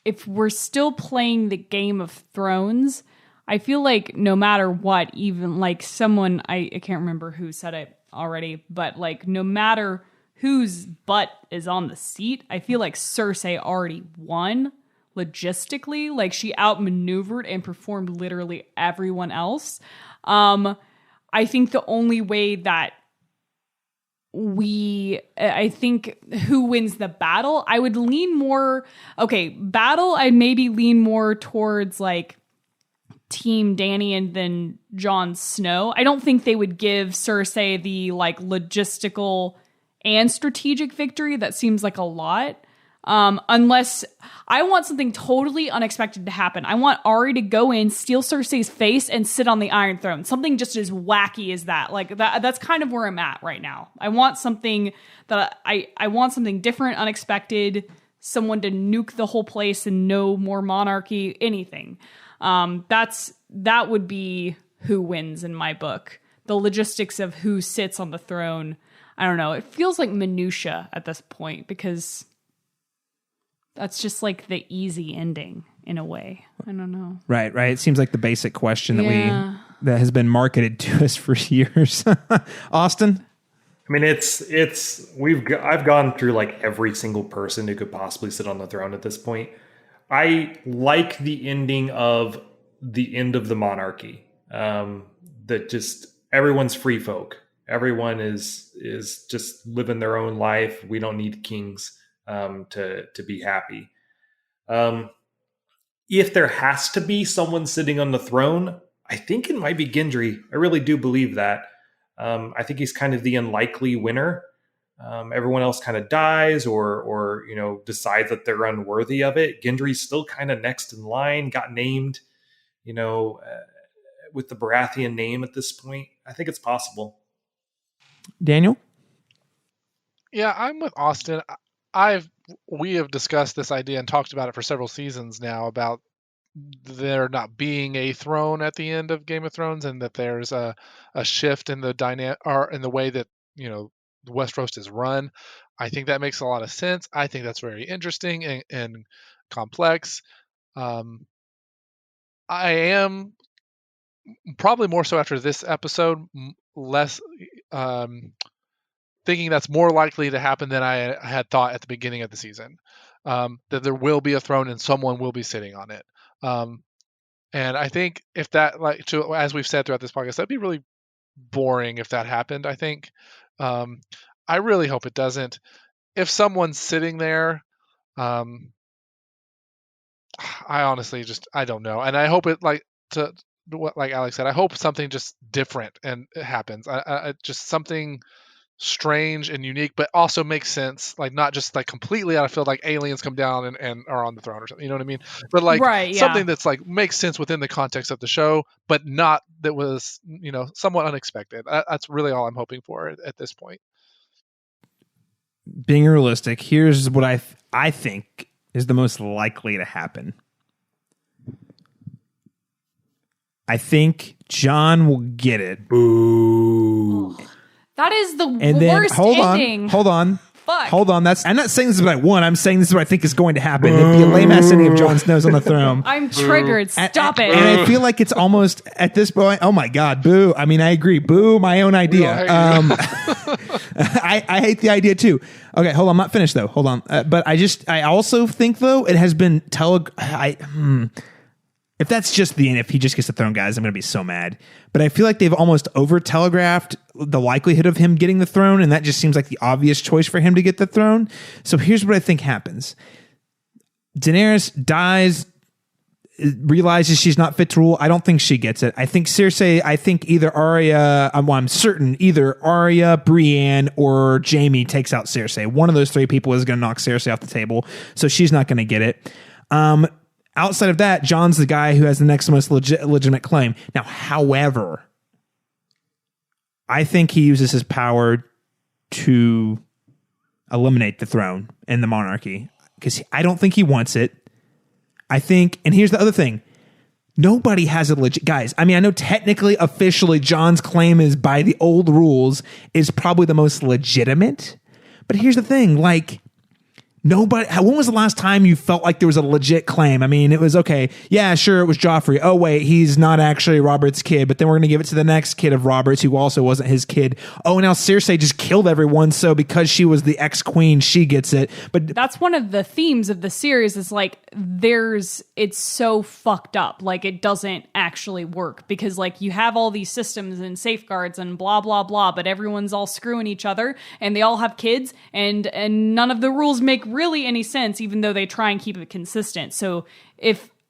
Speaker 4: if we're still playing the Game of Thrones, I feel like no matter what, even like someone, I can't remember who said it already, but like no matter whose butt is on the seat, I feel like Cersei already won logistically. Like, she outmaneuvered and performed literally everyone else. I think the only way that I think who wins the battle, I would lean more, I'd maybe lean more towards like Team Dany than Jon Snow. I don't think they would give Cersei the like logistical and strategic victory. That seems like a lot. Unless I want something totally unexpected to happen. I want Arya to go in, steal Cersei's face, and sit on the Iron Throne. Something just as wacky as that. Like that's kind of where I'm at right now. I want something that I want something different, unexpected, someone to nuke the whole place and no more monarchy, anything. That would be who wins in my book. The logistics of who sits on the throne, I don't know. It feels like minutia at this point, because that's just like the easy ending in a way. I don't know. Right.
Speaker 1: It seems like the basic question that has been marketed to us for years. Austin?
Speaker 2: I mean, I've gone through like every single person who could possibly sit on the throne at this point. I like the ending of the end of the monarchy. That just everyone's free folk. Everyone is just living their own life. We don't need kings to be happy. If there has to be someone sitting on the throne, I think it might be Gendry. I really do believe that. I think he's kind of the unlikely winner. Everyone else kind of dies or decides that they're unworthy of it. Gendry's still kind of next in line, got named, with the Baratheon name at this point. I think it's possible.
Speaker 1: Daniel?
Speaker 3: Yeah, I'm with Austin. We have discussed this idea and talked about it for several seasons now about there not being a throne at the end of Game of Thrones, and that there's a shift in the or in the way that Westeros is run. I think that makes a lot of sense. I think that's very interesting and complex. I am probably more so after this episode, less thinking that's more likely to happen than I had thought at the beginning of the season. That there will be a throne and someone will be sitting on it. And I think if that, as we've said throughout this podcast, that'd be really boring if that happened, I think. I really hope it doesn't. If someone's sitting there, I honestly I don't know. And I hope it, like Alex said, I hope something just different and it happens. Just something strange and unique, but also makes sense, like not just like completely out of field, like aliens come down and are on the throne or something, you know what I mean? But like something that's like makes sense within the context of the show, but not that was somewhat unexpected. That's really all I'm hoping for at this point.
Speaker 1: Being realistic, here's what I think is the most likely to happen. I think Jon will get it. Boo.
Speaker 4: That is the worst ending.
Speaker 1: Hold on.
Speaker 4: Fuck.
Speaker 1: Hold on. I'm not saying this is what I want. I'm saying this is what I think is going to happen. It'd be a lame ass ending of Jon Snow's on the throne.
Speaker 4: I'm triggered. Stop it.
Speaker 1: And I feel like it's almost at this point. Oh my God, boo. I mean, I agree. Boo, my own idea. I hate the idea too. Okay, hold on. I'm not finished though. Hold on. But I also think though it has been if that's just the end, if he just gets the throne, guys, I'm going to be so mad. But I feel like they've almost over-telegraphed the likelihood of him getting the throne, and that just seems like the obvious choice for him to get the throne. So here's what I think happens. Daenerys dies, realizes she's not fit to rule. I don't think she gets it. I think Cersei, either Arya, I'm certain either Arya, Brienne, or Jaime takes out Cersei. One of those three people is going to knock Cersei off the table, so she's not going to get it. Outside of that, Jon's the guy who has the next most legitimate claim. Now, however, I think he uses his power to eliminate the throne and the monarchy because I don't think he wants it. I think, and here's the other thing. Nobody has a legit, guys. I mean, I know technically, officially, Jon's claim is by the old rules is probably the most legitimate. But here's the thing, like, nobody. When was the last time you felt like there was a legit claim? I mean, it was okay. Yeah, sure, it was Joffrey. Oh wait, he's not actually Robert's kid. But then we're going to give it to the next kid of Robert's, who also wasn't his kid. Oh, now Cersei just killed everyone. So because she was the ex-queen, she gets it. But
Speaker 4: that's one of the themes of the series. Is like it's so fucked up. Like it doesn't actually work because like you have all these systems and safeguards and blah blah blah, but everyone's all screwing each other and they all have kids and none of the rules make really any sense, even though they try and keep it consistent. So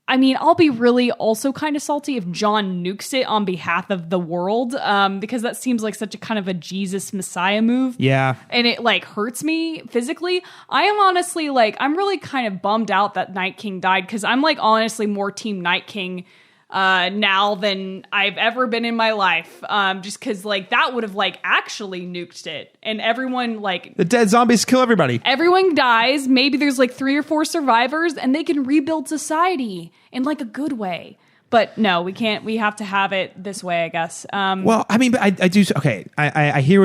Speaker 4: I'll be really also kind of salty if Jon nukes it on behalf of the world, because that seems like such a kind of a Jesus Messiah move.
Speaker 1: Yeah.
Speaker 4: And it like hurts me physically. I am honestly like, I'm really kind of bummed out that Night King died because I'm like honestly more team Night King now than I've ever been in my life. Just because like that would have like actually nuked it and everyone like
Speaker 1: the dead zombies kill everybody.
Speaker 4: Everyone dies. Maybe there's like 3 or 4 survivors and they can rebuild society in like a good way. But no, we can't. We have to have it this way, I guess.
Speaker 1: Well, I mean, but I do. Okay, I hear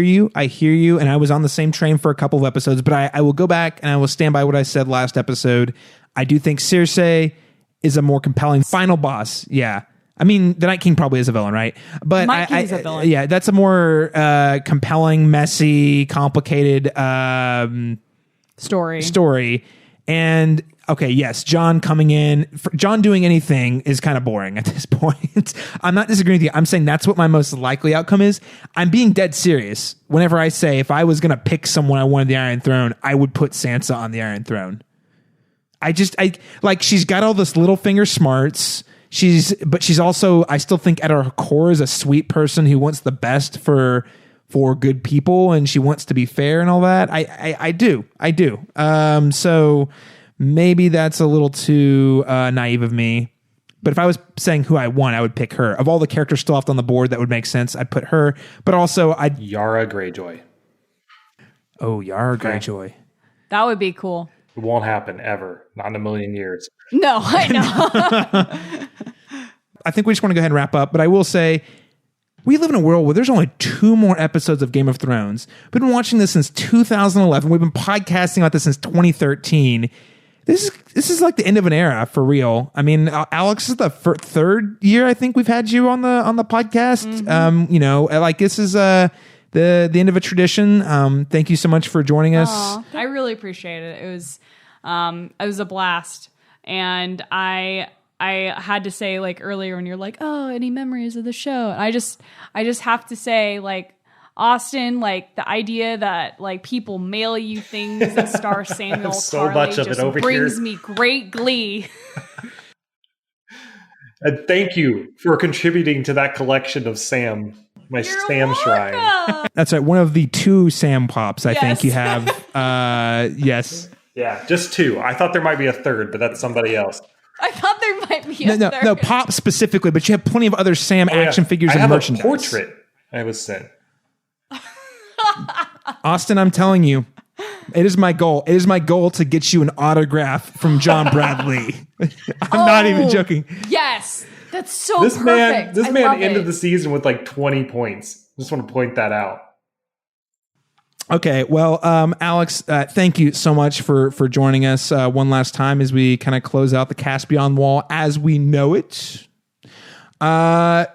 Speaker 1: you, and I was on the same train for a couple of episodes. But I will go back and I will stand by what I said last episode. I do think Cersei is a more compelling final boss. Yeah. I mean, the Night King probably is a villain, right? But
Speaker 4: Night King's a villain.
Speaker 1: Yeah, that's a more compelling, messy, complicated story. And okay, yes, Jon coming in, Jon doing anything is kind of boring at this point. I'm not disagreeing with you. I'm saying that's what my most likely outcome is. I'm being dead serious whenever I say if I was going to pick someone I wanted the Iron Throne, I would put Sansa on the Iron Throne. She's got all this Littlefinger smarts. But she's also, I still think at her core is a sweet person who wants the best for good people, and she wants to be fair and all that. I do. So maybe that's a little too naive of me. But if I was saying who I want, I would pick her. Of all the characters still left on the board that would make sense, I'd put her. But also,
Speaker 2: Yara Greyjoy.
Speaker 1: Oh, Yara Greyjoy.
Speaker 4: That would be cool.
Speaker 2: It won't happen ever. Not in a million years.
Speaker 4: No, I know.
Speaker 1: I think we just want to go ahead and wrap up, but I will say we live in a world where there's only 2 more episodes of Game of Thrones. We've been watching this since 2011. We've been podcasting about this since 2013. This is like the end of an era for real. I mean, Alex, this is the third year I think we've had you on the podcast.
Speaker 4: Mm-hmm.
Speaker 1: Like this is the end of a tradition. Thank you so much for joining us.
Speaker 4: Aww, I really appreciate it. It was a blast, and I had to say, like, earlier when you're like, oh, any memories of the show? And I just have to say, like, Austin, like, the idea that, like, people mail you things that star Samuel
Speaker 2: so
Speaker 4: Tarly
Speaker 2: much of
Speaker 4: just
Speaker 2: it over
Speaker 4: brings
Speaker 2: here.
Speaker 4: me great glee.
Speaker 2: And thank you for contributing to that collection of Sam, my Sam shrine.
Speaker 1: That's right. One of the 2 Sam pops I think
Speaker 4: Yes.
Speaker 1: you have. Yes.
Speaker 2: Yeah, just 2. I thought there might be a third, but that's somebody else.
Speaker 4: I thought there might be a third.
Speaker 1: No, pop specifically, but you have plenty of other Sam action figures
Speaker 2: I
Speaker 1: and
Speaker 2: have
Speaker 1: merchandise.
Speaker 2: a portrait I was sent.
Speaker 1: Austin, I'm telling you, it is my goal. It is my goal to get you an autograph from John Bradley. I'm not even joking.
Speaker 4: Yes, that's so
Speaker 2: This
Speaker 4: perfect.
Speaker 2: man
Speaker 4: I love
Speaker 2: ended
Speaker 4: it.
Speaker 2: the season with like 20 points. Just want to point that out.
Speaker 1: Okay, well, Alex, thank you so much for joining us one last time as we kind of close out the Cast Beyond Wall as we know it.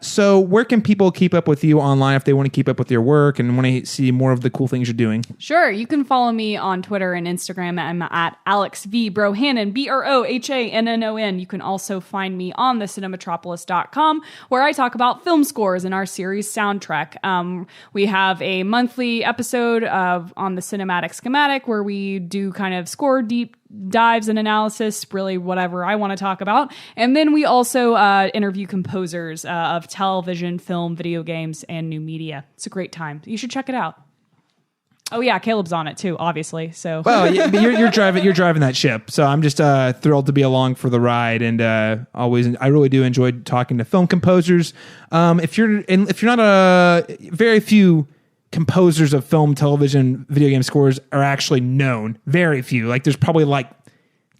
Speaker 1: So where can people keep up with you online if they want to keep up with your work and want to see more of the cool things you're doing?
Speaker 4: Sure, you can follow me on Twitter and Instagram. I'm at Alex V. Brohannon, BROHANNON. You can also find me on thecinematropolis.com, where I talk about film scores in our series Soundtrack. We have a monthly episode on the Cinematic Schematic where we do kind of score deep dives and analysis, really whatever I want to talk about. And then we also interview composers of television, film, video games, and new media. It's a great time. You should check it out. Oh yeah, Caleb's on it too, obviously. So
Speaker 1: well, yeah, but you're driving that ship, so I'm just thrilled to be along for the ride, and I really do enjoy talking to film composers. If you're not very few composers of film, television, video game scores are actually known. Very few. Like there's probably like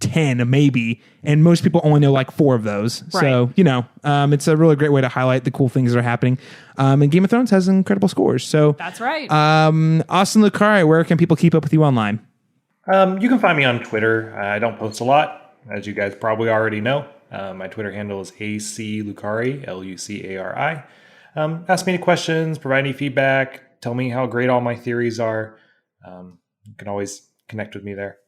Speaker 1: 10 maybe, and most people only know like 4 of those.
Speaker 4: Right.
Speaker 1: So, it's a really great way to highlight the cool things that are happening. And Game of Thrones has incredible scores. So
Speaker 4: that's right.
Speaker 1: Austin Lucari, where can people keep up with you online?
Speaker 2: You can find me on Twitter. I don't post a lot, as you guys probably already know. My Twitter handle is ACLucari, Lucari. Ask me any questions, provide any feedback, tell me how great all my theories are. You can always connect with me there.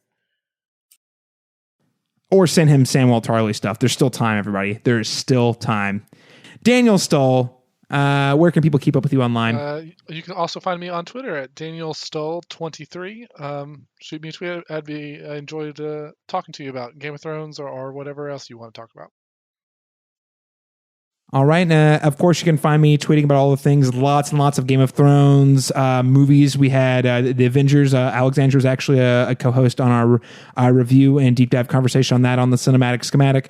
Speaker 1: Or send him Samuel Tarly stuff. There's still time, everybody. There's still time. Daniel Stoll, where can people keep up with you online?
Speaker 3: You can also find me on Twitter at DanielStoll23. Shoot me a tweet. I enjoyed talking to you about Game of Thrones or whatever else you want to talk about.
Speaker 1: All right. Of course, you can find me tweeting about all the things, lots and lots of Game of Thrones movies. We had the Avengers. Alexandra was actually a co-host on our review and deep dive conversation on that on the Cinematic Schematic.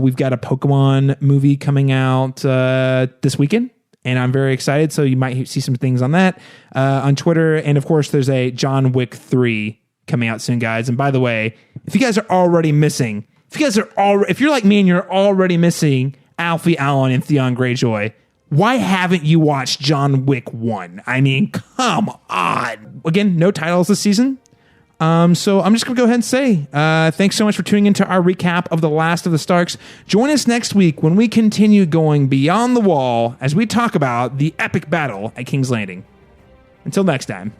Speaker 1: We've got a Pokemon movie coming out this weekend, and I'm very excited. So you might see some things on that on Twitter. And of course, there's a John Wick 3 coming out soon, guys. And by the way, if you guys are already missing, if you're like me and you're already missing Alfie Allen and Theon Greyjoy, why haven't you watched John Wick 1? I mean, come on. Again, no titles this season. So I'm just going to go ahead and say thanks so much for tuning into our recap of The Last of the Starks. Join us next week when we continue going beyond the wall as we talk about the epic battle at King's Landing. Until next time.